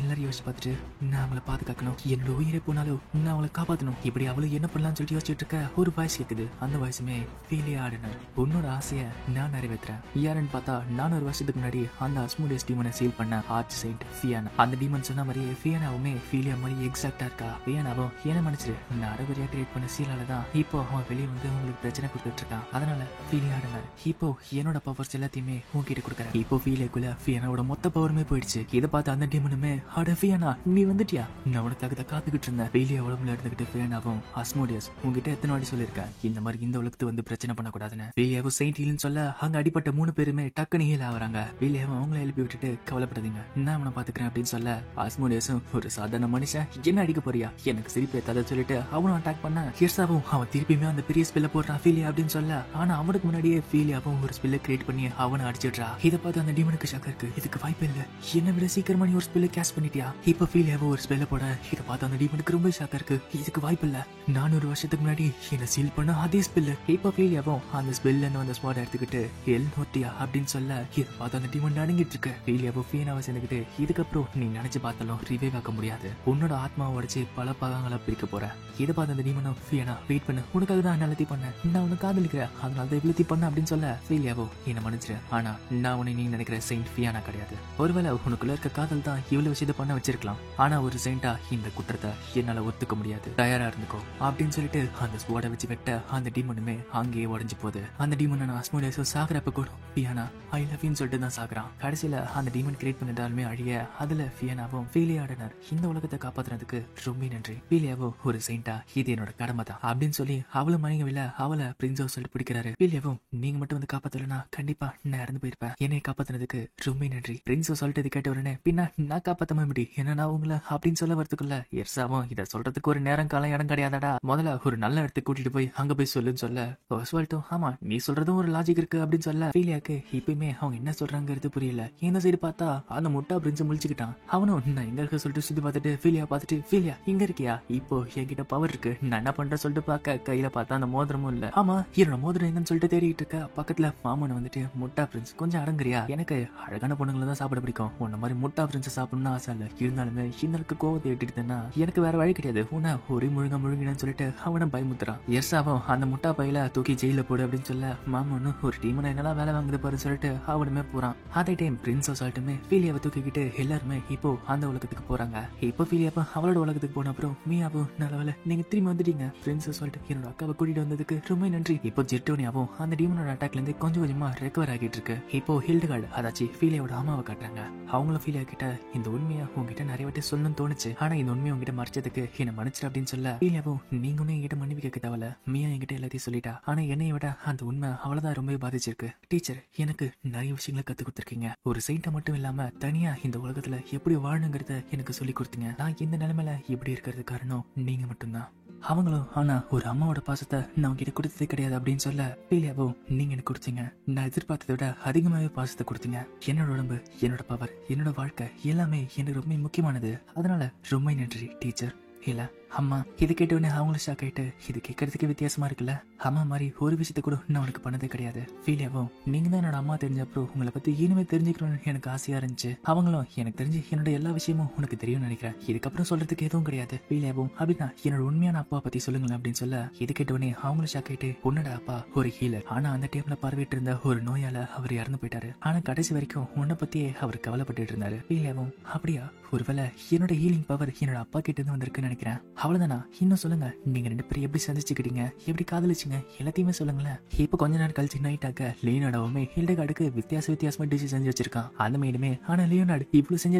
எல்லாரும் யோசிச்சு பார்த்துட்டு நான் அவளை பாதுகாக்கணும். என்னோட உயிரை போனாலும் நான் அவளை காப்பாற்றணும். இப்படி அவளை என்ன பண்ணலாம்னு சொல்லிட்டு யோசிச்சுட்டு இருக்க ஒரு வாய்ஸ் கேக்குது. அந்த வாய்ஸுமே ஃபீலியா ஆடினர் உன்னோட ஆசையை நான் நிறைவேற்றுறேன். யாருன்னு பார்த்தா 400 வருஷத்துக்கு முன்னாடி அந்த ஆஸ்மோடியஸ் டீமனை சீல் பண்ண ஆர்ச் செயின்ட் ஃபியானா. அந்த டீமன் சொன்ன மாதிரியே ஃபியானாவுமே ஃபீலியா மாதிரி எக்ஸாக்டா இருக்கா. ஃபியானாவும் என்ன மன்னிச்சிரு நான் அரைகுறையா கிரியேட் பண்ண சீலால தான் இப்போ அவன் வெளியே வந்து உங்களுக்கு பிரச்சனை கொடுத்துட்டு இருக்கான். அதனால ஃபீலியா ஆடினர் இப்போ என்னோட பவர்ஸ் எல்லாத்தையுமே உன்கிட்ட கொடுக்குறேன். இப்போ ஃபீலியாக்குள்ள ஃபியானாவோட மொத்த பவருமே போயிடுச்சு. இதை பார்த்து அந்த டீமனுமே அட ஃபியானா நீ வந்துட்டியா நான் உனக்காக தான் காத்துக்கிட்டு இருந்தேன். ஃபீலியா உடம்புல இருந்துகிட்டு ஃபியானாவும் ஆஸ்மோடியஸ் உங்ககிட்ட எத்தனை வாட்டி சொல்லியிருக்கேன் இந்த மாதிரி இந்த உலகத்து வந்து பிரச்சனை பண்ணக்கூடாதுன்னு. ஃபீலியாவும் செயின்ட் ஹீல்னு சொல்ல அங்க அடிப்பட்ட 3 பேருமே டக்குனு ஹீல் ஆகுறாங்க. ஃபீலியாவும் அவங்கள எழுப்பி விட்டுட்டு கவலைப்படாதீங்க நான் அவனை பாத்துக்கிறேன் அப்படின்னு சொல்ல ஆஸ்மோடியஸும் ஒரு சாதாரண மனுஷன் என்ன அடிக்க போறியா எனக்கு சிரிப்பு ஏத்தாத சொல்லிட்டு அவனும் அட்டாக் பண்ண ஹிர்சாவும் அவன் திருப்பியுமே அந்த பெரிய ஸ்பெல்ல போடுறான் ஃபீலியா அப்படின்னு சொல்ல ஆனா அவனுக்கு முன்னாடியே ஃபீலியாவும் ஒரு ஸ்பெல்ல கிரியேட் பண்ணி அவனை அடிச்சிடுறா. இதை பார்த்து அந்த டீமனுக்கு ஷாக்கா இருக்கு. இதுக்கு வாய்ப்பு இல்ல என்ன விட சீக்கிரமா நீ ஒரு ஸ்பெல்ல கேஷ் பண்ணிட்டியா. இப்ப ஃபீலியாவும் ஒரு ஸ்பெல்ல போட இதை பார்த்து அந்த டீமனுக்கு ரொம்ப ஷாக்கா இருக்கு. இதுக்கு வாய்ப்பு இல்ல 400 வருஷத்துக்கு முன்னாடி என்ன சீல் பண்ண அதே ஸ்பெல்ல. இப்ப ஃபீலியாவும் அந்த ஸ்பெல்ல அந்த ஸ்பாட் எடுத்துக்கிட்டு எல் நோட்டியா அப்படின்னு சொல்ல இதை பார்த்து அந்த டீமன் நடுங்கிட்டு இருக்கு. ஃபீலியாவும் ஃபீனாவை சேர்ந்துக்கிட்டு இதுக்கப்புறம் நீ நினைச்சு பார்த்தாலும் ரிவைவ் ஆக்க முடியாது. உன்னோட ஆத்மாவை உடைச்சு பல பாகங்களா பிரிக்க போற. இதை பார்த்து அந்த டீமனும் ஃபீனா வெயிட் பண்ணு உனக்காக தான் நான் எல்லாத்தையும் பண்ணேன் நான் உனக்கு காதலிக்கிறேன் அதனால தான் இவ்வளத்தி பண்ண அப்படின்னு சொல்ல ஃபீலியாவோ என்ன மன்னிச்சிரு ஆனா நான் உன்னை நீ நினைக்கிற செயின்ட் ஃபியானா கிடையாது. ஒருவேளை உனக்குள்ள இருக்க காதல் தான் இவ்வளவு விஷயத்த பண்ண வச்சிருக்கலாம். ஆனா ஒரு செயின்டா இந்த குற்றத்தை என்னால ஒத்துக்க முடியாது. தயாரா இருந்துக்கோ அப்படின்னு சொல்லிட்டு அந்த ஸ்வோர்டை வச்சு வெட்ட அந்த டீமனுமே அங்கேயே உடஞ்சு போகுது. அந்த டீமன் அஸ்மோடேஸோ சாகுறப்ப கூட ஃபியானா ஐ லவ் யூன்னு சொல்லிட்டு தான் சாகுறான். கடைசியில அந்த டீமன் கிரியேட் பண்ணிட்டாலுமே அழிய அதுல ஃபியானாவும் ஃபீலியாடனர் இந்த உலகத்தை காப்பாத்துறதுக்கு ரொம்ப நன்றி. ஃபீலியாவோ ஒரு செயின்டா இது என்னோட கடமை தான் அப்படின்னு சொல்லி அவளும் மணிங்கவில்ல அவளை பிரின்ஸோ சொல்லிட்டு பிடிக்கிறாரு. ஃபீலியாவும் நீங்க மட்டும் வந்து காப்பாத்தலனா கண்டிப்பா நான் இறந்து போயிருப்பேன். என்னை காப்பாத்தினதுக்கு ரொம்ப நன்றி. பிரின்ஸோ சொல்லிட்டு கேட்ட உடனே பின்னா நான் காப்பாத்தாம எப்படி என்ன நான் உங்களை அப்படின்னு சொல்ல வரதுக்குள்ள எர்சாவும் இதை சொல்றதுக்கு ஒரு நேரம் காலம் இடம் கிடையாதடா, முதல்ல ஒரு நல்ல இடத்துக்கு கூட்டிட்டு போய் அங்க போய் சொல்லுன்னு சொல்ல சொல்லிட்டும் ஆமா நீ சொல்றதும் ஒரு லாஜிக் இருக்கு அப்படின்னு சொல்ல ஃபீலியாக்கு இப்பயுமே அவங்க என்ன சொல்றாங்கிறது புரியல. இந்த சைடு பார்த்தா அந்த முட்டா பிரின்ஸ் முழிச்சுக்கிட்டான். அவனும் நான் எங்க இருக்க சொல்லிட்டு சுத்தி பார்த்துட்டு ஃபீலியா பார்த்துட்டு ஃபீலியா இங்க இருக்கியா, இப்போ என்கிட்ட பவர் இருக்கு நான் என்ன பண்ற சொல்லிட்டு பார்க்க கையில பார்த்தா அந்த மோதிரமும் இல்ல. ஆமா என்னோட மோதிரம் எங்கன்னு சொல்லிட்டு தேடிட்டு இருக்க பக்கத்துல மாமன் வந்துட்டு முட்டா பிரின்ஸ் கொஞ்சம் அடங்குறியா, எனக்கு அழகான பொண்ணுங்களை தான் சாப்பிட பிடிக்கும், உன்ன மாதிரி முட்டா பிரின்ஸ் சாப்பிடணும்னு ஆசை இல்ல, இருந்தாலுமே இன்னலுக்கு கோவத்தை எட்டிட்டுனா எனக்கு வேற வழி கிடையாது, உன்ன ஒரே முழுங்கினு சொல்லிட்டு அவனை பயமுத்துறான். எர்சாவும் அந்த முட்டா பையில தூக்கி ஜெயில போடு அப்படின்னு சொல்ல மாமனும் ஒரு டீமனை என்னெல்லாம் வேலை வாங்குது பாரு சொல்லிட்டு அவனுமே போறான். அதே டைம் பிரின்ஸோ சொல்லிட்டுமே ஃபீலியாவை தூக்கிக்கிட்டு எல்லாருமே இப்போ அந்த உலகத்துக்கு போறாங்க. இப்போ ஃபீலியாப்பா அவளோட உலகத்துக்கு போன அப்புறம் மீயாவும் நல்ல வேலை நீங்க திரும்பி வந்துட்டீங்க பிரின்ஸோ சொல்லிட்டு என்னோட அக்காவை கூட்டிட்டு வந்ததுக்கு ரொம்ப நன்றி. இப்போ ஜெர்டோனியாவும் அந்த டீமனோட அட்டாக்ல இருந்து கொஞ்சம் கொஞ்சமா ரெக்கவர் ஆகிட்டு இருக்கு. இப்போ ஹில்டுகார்டு அதாச்சு ஃபீலியாவோட அம்மாவை காட்டுறாங்க. அவங்களும் ஃபீலியா கிட்ட இந்த உண்மையா உங்ககிட்ட நிறைய வாட்டி சொல்லணும்னு தோணுச்சு, ஆனா இந்த உண்மையை உங்ககிட்ட மறைச்சதுக்கு என்ன மன்னிச்சிரு அப்படின்னு சொல்ல ஃபீலியாவும் நீங்க ஒன்னும் என்கிட்ட மன்னிப்பு கேட்க தேவல, மீயா என்கிட்ட எல்லாத்தையும் சொல்லிட்டா, ஆனா என்னைய விட அந்த உண்மை அவளதான் ரொம்ப பாதிச்சிருக்கு. டீச்சர் எனக்கு நிறைய விஷயங்களை கத்து கொடுத்துருக்கீங்க, ஒரு சைட்டை மட்டும் இல்லாம தனியா இந்த உலகத்துல எப்படி வாழணுங்கிறத எனக்கு சொல்லி கொடுத்தீங்க, நான் இந்த நிலைமையில இப்படி இருக்கிறது காரணம் நீங்க மட்டும்தான். அவங்களும் ஆனா ஒரு அம்மாவோட பாசத்தை நான் உங்ககிட்ட கொடுத்ததே கிடையாது அப்படின்னு சொல்ல ஃபீலியாவும் நீங்க எனக்கு கொடுத்தீங்க, நான் எதிர்பார்த்ததை விட அதிகமாகவே பாசத்தை கொடுத்தீங்க, என்னோட உடம்பு என்னோட பவர் என்னோட வாழ்க்கை எல்லாமே எனக்கு ரொம்ப முக்கியமானது, அதனால ரொம்ப நன்றி டீச்சர். இல்ல அம்மா இது கேட்டவுடனே அவங்களும் ஷாக் ஆயிட்டு இது கேட்கறதுக்கு வித்தியாசமா இருக்குல்ல, அம்மா மாதிரி ஒரு விஷயத்த கூட நான் உனக்கு பண்ணதே கிடையாது. ஃபீலியாவும் நீங்க தான் என்னோட அம்மா தெரிஞ்சப்பறம் உங்களை பத்தி இனிமே தெரிஞ்சுக்கணும்னு எனக்கு ஆசையா இருந்துச்சு, அவங்களும் எனக்கு தெரிஞ்சு என்னோட எல்லா விஷயமும் உனக்கு தெரியும்னு நினைக்கிறேன், இதுக்கப்புறம் சொல்றதுக்கு எதுவும் கிடையாது. ஃபீலியாவும் அப்படின்னா என்னோட உண்மையான அப்பா பத்தி சொல்லுங்களேன் அப்படின்னு சொல்ல இது கேட்டவுடனே அவங்களும் ஷாக் ஆயிட்டு உன்னோட அப்பா ஒரு ஹீலர், ஆனா அந்த டைம்ல பார்வையிட்டு இருந்த ஒரு நோயால அவர் இறந்து போயிட்டாரு, ஆனா கடைசி வரைக்கும் உன்னை பத்தியே அவர் கவலைப்பட்டு இருந்தாரு. ஃபீலியாவும் அப்படியா, ஒருவேளை என்னோட ஹீலிங் பவர் என்னோட அப்பா கிட்ட இருந்து வந்திருக்குன்னு நினைக்கிறேன், அவ்வளவுதானா, இன்னும் சொல்லுங்க நீங்க ரெண்டு பேரும் எப்படி சந்திச்சுக்கிட்டீங்க எப்படி காதலிச்சிங்க எல்லாத்தையுமே சொல்லுங்களேன். இப்ப கொஞ்ச நேரம் கழிச்சு நைட் ஆக லியோனார்டோவுமே ஹில்டெகார்டுக்கு வித்தியாசமா டிஷ் செஞ்சு வச்சிருக்கான். அந்த மேடுமே ஆனா லியோனார்டு இவ்வளவு செஞ்சு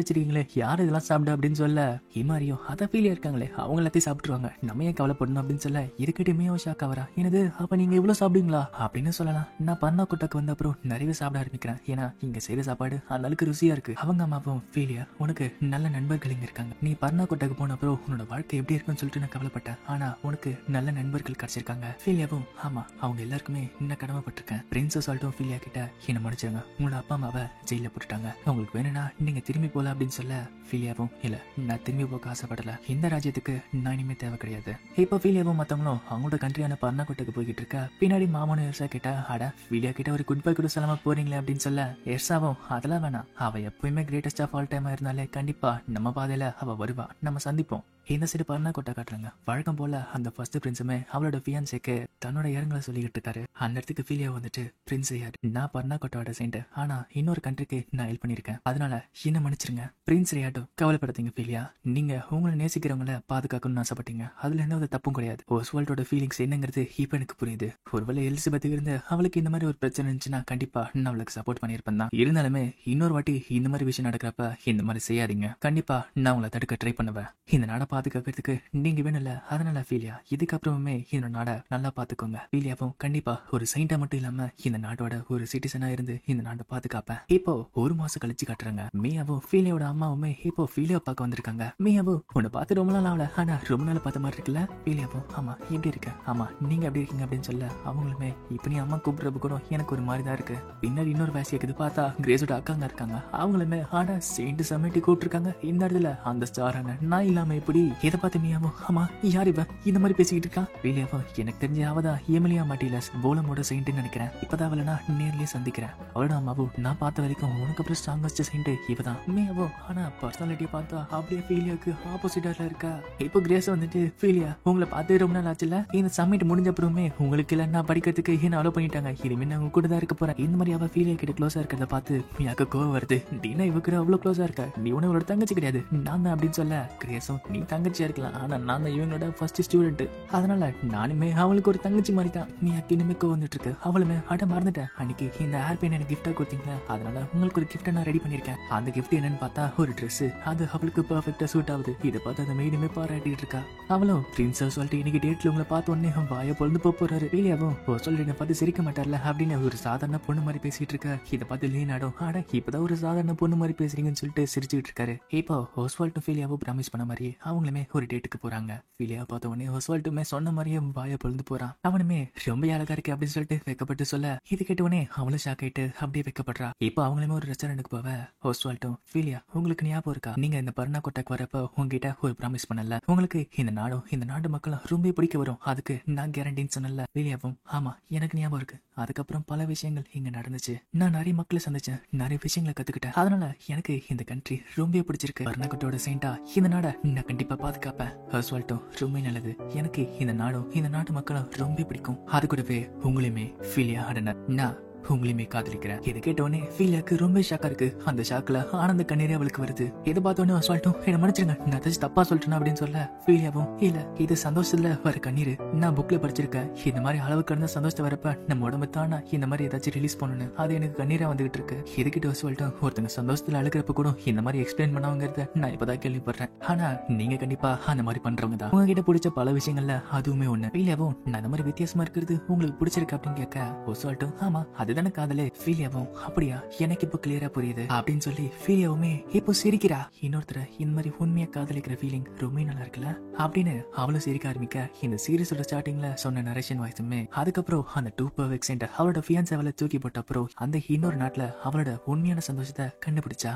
வச்சிருக்கீங்களே யாரு இதெல்லாம் சாப்பிட அப்படின்னு சொல்ல ஹிமாரியும் அத ஃபீலியா இருக்காங்களே அவங்க எல்லாத்தையும் சாப்பிட்டுருவாங்க நம்ம ஏன் கவலைப்படணும் அப்படின்னு சொல்ல இதுக்கிட்டமே ஷாக் ஆவரா, என்னது அப்ப நீங்க இவ்வளவு சாப்பிடுங்களா அப்படின்னு சொல்லலாம். நான் பர்னா கொட்டாக்கு வந்த அப்புறம் நிறைய சாப்பிட ஆரம்பிக்கிறேன், ஏன்னா இங்க செய்யற சாப்பாடு அந்த அளவுக்கு ருசியா இருக்கு. அவங்க அம்மாவும் ஃபீலியா உனக்கு நல்ல நண்பர்கள் இங்க இருக்காங்க, நீ பர்னா கொட்டாக்கு போன அப்புறம் உன்னோட வாழ்க்கை எப்படி இருக்குன்னு சொல்லிட்டு நான் கவலைப்பட்டேன், ஆனா உனக்கு நல்ல நண்பர்கள் கிடைச்சிருக்காங்க. ஃபீலியாவும் ஆமா அவங்க எல்லாருக்குமே இன்னும் கடமைப்பட்டிருக்கேன். பிரின்ஸோ சொல்லிட்டும் ஃபீலியா கிட்ட என்ன மன்னிச்சிருங்க உங்களோட அப்பா அம்மாவை ஜெயில போட்டுட்டாங்க, உங்களுக்கு வேணும்னா நீங்க திரும்பி போல அப்படின்னு சொல்ல ஃபீலியாவும் இல்ல நான் திரும்பி போக ஆசைப்படல, இந்த ராஜ்யத்துக்கு நான் இனிமே தேவை கிடையாது. இப்போ ஃபீலியாவும் மத்தவங்களும் அவங்களோட கண்ட்ரியான பர்னாக்கோட்டுக்கு போய்கிட்டு இருக்கா. பின்னாடி மாமனும் எர்சா கிட்ட அட ஃபீலியா கிட்ட ஒரு குட் பை கூட சொல்லாம போறீங்களே அப்படின்னு சொல்ல எர்சாவும் அதெல்லாம் வேணாம், அவ எப்பயுமே கிரேட்டஸ்ட் ஆஃப் ஆல் டைமா இருந்தாலே கண்டிப்பா நம்ம பாதையில அவ வருவா, நம்ம சந்திப்போம். இந்த சைடு பர்னாக்கோட்டா காட்டுறாங்க. வழக்கம் போல அந்த ஃபர்ஸ்ட் பிரின்ஸுமே அவளோட ஃபியான்சேக்கு தன்னோட இரங்கலை சொல்லிக்கிட்டு இருக்காரு. அந்த இடத்துக்கு ஃபீலியா வந்துட்டு பிரின்ஸ் யார், நான் பர்னாக்கோட்டாவோட செயின்ட், ஆனா இன்னொரு கண்ட்ரிக்கு நான் ஹெல்ப் பண்ணிருக்கேன், அதனால என்ன மன்னிச்சிருங்க. பிரின்ஸ் ரியாட்டோ கவலைப்படாதீங்க ஃபீலியா, நீங்க உங்களை நேசிக்கிறவங்கள பாதுகாக்கணும்னு ஆசைப்பட்டீங்க, அதுல எந்த ஒரு தப்பும் கிடையாது. ஓஸ்வால்டோட ஃபீலிங்ஸ் என்னங்கிறது இப்ப எனக்கு புரியுது. ஒருவேளை எலிசபெத் இருந்து அவளுக்கு இந்த மாதிரி ஒரு பிரச்சனை இருந்துச்சுன்னா கண்டிப்பா நான் அவளுக்கு சப்போர்ட் பண்ணிருப்பேன் தான், இருந்தாலுமே இன்னொரு வாட்டி இந்த மாதிரி விஷயம் நடக்கிறப்ப இந்த மாதிரி செய்யாதீங்க, கண்டிப்பா நான் உங்களை தடுக்க ட்ரை பண்ணுவேன், இந்த நாட பாதுகாக்கிறதுக்கு நீங்க வேணும்ல, அதனால ஃபீலியா இதுக்கப்புறமே இந்த நாட நல்லா பாத்துக்கோங்க. ஃபீலியாவும் கண்டிப்பா ஒரு செயின்டா மட்டும் இல்லாம இந்த நாட்டோட ஒரு சிட்டிசனா இருந்து இந்த நாட்டை பாதுகாப்பேன். இப்போ ஒரு மாசம் கழிச்சு காட்டுறாங்க. மீயாவும் ஃபீலியாவோட அம்மாவுமே இப்போ ஃபீலியா பார்க்க வந்திருக்காங்க. மீயாவும் உன்னை பார்த்து ரொம்ப நாள் ஆகல, ஆனா ரொம்ப நாள் பார்த்த மாதிரி இருக்குல்ல. ஃபீலியாவும் ஆமா எப்படி இருக்க, ஆமா நீங்க எப்படி இருக்கீங்க அப்படின்னு சொல்ல அவங்களுமே இப்ப நீ அம்மா கூப்பிடுறது கூட எனக்கு ஒரு மாதிரி தான் இருக்கு. பின்னாடி இன்னொரு வேசி இருக்குது பார்த்தா கிரேஸோட அக்காங்க இருக்காங்க. அவங்களுமே ஆனா செயின்ட் சமைட்டி கூப்பிட்டுருக்காங்க. இந்த இடத்துல அந்த ஸ்டாரான நான் இல்லாம எப்படி இதை பார்த்து மீயாவும் ஆமா யார் இவ இந்த மாதிரி பேசிக்கிட்டு இருக்கா. ஃபீலியாவும் எனக்கு தெரிஞ்ச அவ அவதான் எமிலியா மார்டினஸ் போலமோட செயின்ட்னு நினைக்கிறேன். இப்பதான் அவளை நான் நேர்லயே சந்திக்கிறேன். அவளோட அம்மாவும் நான் பார்த்த வரைக்கும் உனக்கு அப்புறம் ஸ்ட்ராங்கஸ்ட் செயின்ட் இவதான் உண்மையாவோ. ஆனா பர்சனாலிட்டியை பார்த்தா அப்படியே ஃபீலியாக்கு ஆப்போசிட்டால இருக்கா. இப்போ கிரேஸ் வந்துட்டு ஃபீலியா உங்களை பார்த்து ரொம்ப நாள் ஆச்சுல, இந்த சம்மிட் முடிஞ்ச அப்புறமே உங்களுக்கு இல்ல நான் படிக்கிறதுக்கு என்ன அலோ பண்ணிட்டாங்க, இனிமே நான் உங்க கூட தான் இருக்க போறேன். இந்த மாதிரி அவ ஃபீலியா கிட்ட க்ளோஸா இருக்கிறத பார்த்து மியாக்கு கோவம் வருது. டீனா இவக்கு அவ்வளவு க்ளோஸா இருக்க, நீ உனோட தங்கச்சி கிடையாது நான் தான் அப்படின்னு சொல்ல கிரேஸும் நீ தங்கச்சியா இருக்கலாம், ஆனா நான் தான் இவங்களோட ஃபர்ஸ்ட் ஸ்டூடெண்ட், அதனால நானுமே அவளுக்கு ஒரு தங்கச்சி மாதிரி தான். மியாக்கு இனிமே கோவம் வந்துட்டு இருக்கு. அவளுமே அட மறந்துட்டேன், அன்னைக்கு இந்த ஹேர் பெயின் எனக்கு கிஃப்டா கொடுத்தீங்களா, அதனால உங்களுக்கு ஒரு கிஃப்ட் நான் ரெடி பண்ணிருக்கேன். அந்த கிஃப்ட் என்னன்னு பார்த்தா ஒரு ட்ரெஸ், அது அவளுக்கு பெர்ஃபெக்ட்டா சூட் ஆகுது. இதை பார்த்து அந்த மெய்டுமே பாராட்டிட்டு இருக்கா. அவளும் பிரின்ஸா சொல்லிட்டு இன்னைக்கு டேட்ல உங்களை பார்த்த உடனே வாய பொழுது போறாரு. வெளியாவும் சொல்லிட்டு பார்த்து சிரிக்க மாட்டார்ல அப்படின்னு ஒரு சாதாரண பொண்ணு மாதிரி பேசிட்டு இருக்கா. இதை பார்த்து லீனாடும் ஆட இப்பதான் ஒரு சாதாரண பொண்ணு மாதிரி பேசுறீங்கன்னு சொல்லிட்டு சிரிச்சுட்டு இருக்காரு. இப்போ ஓஸ்வால்ட்டும் ஃபீலியாவும் ப்ராமிஸ் பண்ண மாதிரி அவங்களுமே ஒரு டேட்டுக்கு போறாங்க. ஃபீலியா பார்த்த உடனே ஓஸ்வால்ட்டுமே சொன்ன மாதிரியே வாய பொழுது போறான். அவனுமே ரொம்ப அழகா இருக்கு அப்படின்னு சொல்லிட்டு வைக்கப்பட்டு சொல்ல இது கேட்டவனே அவளும் ஷாக் ஆயிட்டு அப்படியே வைக்கப்படுறா. இப்போ அவங்களுமே ஒரு ரெஸ்டாரண்ட்டுக்கு போவ. ஓஸ்வால்ட்டும் ஃபீலியா உங்களுக்கு ஞாபகம் இருக்கா, நீங்க இந்த பர்னா கோட்டாக்கு வரப்ப உங்ககிட்ட ஒரு ப்ராமிஸ் பண்ணல, உங்களுக்கு இந்த நாடும் இந்த நாட்டு மக்களும் ரொம்ப பிடிக்க வரும், அதுக்கு நான் கேரண்டின்னு சொன்னல. ஃபீலியாவும் ஆமா எனக்கு ஞாபகம் இருக்கு, அதுக்கப்புறம் பல விஷயங்கள் இங்க நடந்துச்சு, நான் நிறைய மக்களை சந்திச்சேன், நிறைய விஷயங்களை கத்துக்கிட்டேன், அதனால எனக்கு இந்த கண்ட்ரி ரொம்ப பிடிச்சிருக்கு. பர்னாகோட்டோட செயின்டா இந்த நாட நான் கண்டிப்பா பாதுகாப்பேன். ஓஸ்வால்ட்டும் ரொம்ப நல்லது, எனக்கு இந்த நாடும் இந்த நாட்டு மக்களும் ரொம்ப பிடிக்கும், அது கூடவே உங்களையுமே ஃபீலியா ஆடனர் நான் உங்களையுமே காதலிக்கிறேன். இதை கேட்டோடனே ஃபீலியாக்கு ரொம்ப ஷாக்கா இருக்கு. அந்த ஷாக்ல ஆனந்த கண்ணீரே அவளுக்கு வருது. இதை பார்த்தோன்னே அஸ்வால்ட்டும் என்ன மன்னிச்சிருங்க, நான் ஏதாச்சும் தப்பா சொல்லிட்டேன் அப்படின்னு சொல்ல ஃபீலியாவும் இல்ல இது சந்தோஷத்துல வர கண்ணீர், நான் புக்ல படிச்சிருக்கேன் இந்த மாதிரி அளவு கடந்த சந்தோஷத்தை வரப்ப நம்ம உடம்பு தானா இந்த மாதிரி ஏதாச்சும் ரிலீஸ் பண்ணணும், அது எனக்கு கண்ணீரா வந்துகிட்டு இருக்கு. இதுக்கிட்ட அஸ்வால்ட்டும் ஒருத்தங்க சந்தோஷத்துல அழுகிறப்ப கூட இந்த மாதிரி எக்ஸ்பிளைன் பண்ணவங்கிறத நான் இப்பதான் கேள்விப்படுறேன், ஆனா நீங்க கண்டிப்பா அந்த மாதிரி பண்றவங்க தான், உங்ககிட்ட பிடிச்ச பல விஷயங்கள்ல அதுவுமே ஒண்ணு. ஃபீலியாவும் நான் அந்த மாதிரி வித்தியாசமா இருக்கிறது உங்களுக்கு பிடிச்சிருக்கு அப்படின்னு கேட்க அஸ்வால்ட்டும் ஆமா அதுதானே காதலே. ஃபீலியாவும் அப்படியா எனக்கு இப்போ கிளியரா புரியுது அப்படின்னு சொல்லி ஃபீலியாவுமே இப்போ சிரிக்கிறா. இன்னொருத்தர இந்த மாதிரி உண்மையா காதலிக்கிற ஃபீலிங் ரொம்ப நல்லா இருக்குல்ல அப்படின்னு அவளும் சிரிக்க ஆரம்பிக்க இந்த சீரிஸோட ஸ்டார்டிங்ல சொன்ன நரேஷன் வாய்ஸுமே அதுக்கப்புறம் அந்த டூ பர்ஃபெக்ட் சென்டர் அவளோட ஃபியான்ஸ் அவளை தூக்கி போட்ட அப்புறம் அந்த இன்னொரு நாட்டுல அவளோட உண்மையான சந்தோஷத்தை கண்டுபிடிச்சா.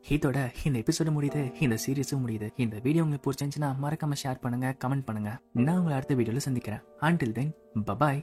இதோட இந்த எபிசோட முடியுது, இந்த சீரிஸும் முடியுது. இந்த வீடியோ உங்களுக்கு பிடிச்சிருந்துச்சுன்னா மறக்காம ஷேர் பண்ணுங்க, கமெண்ட் பண்ணுங்க. நான் உங்களை அடுத்த வீடியோல சந்திக்கிறேன். Until then, bye bye.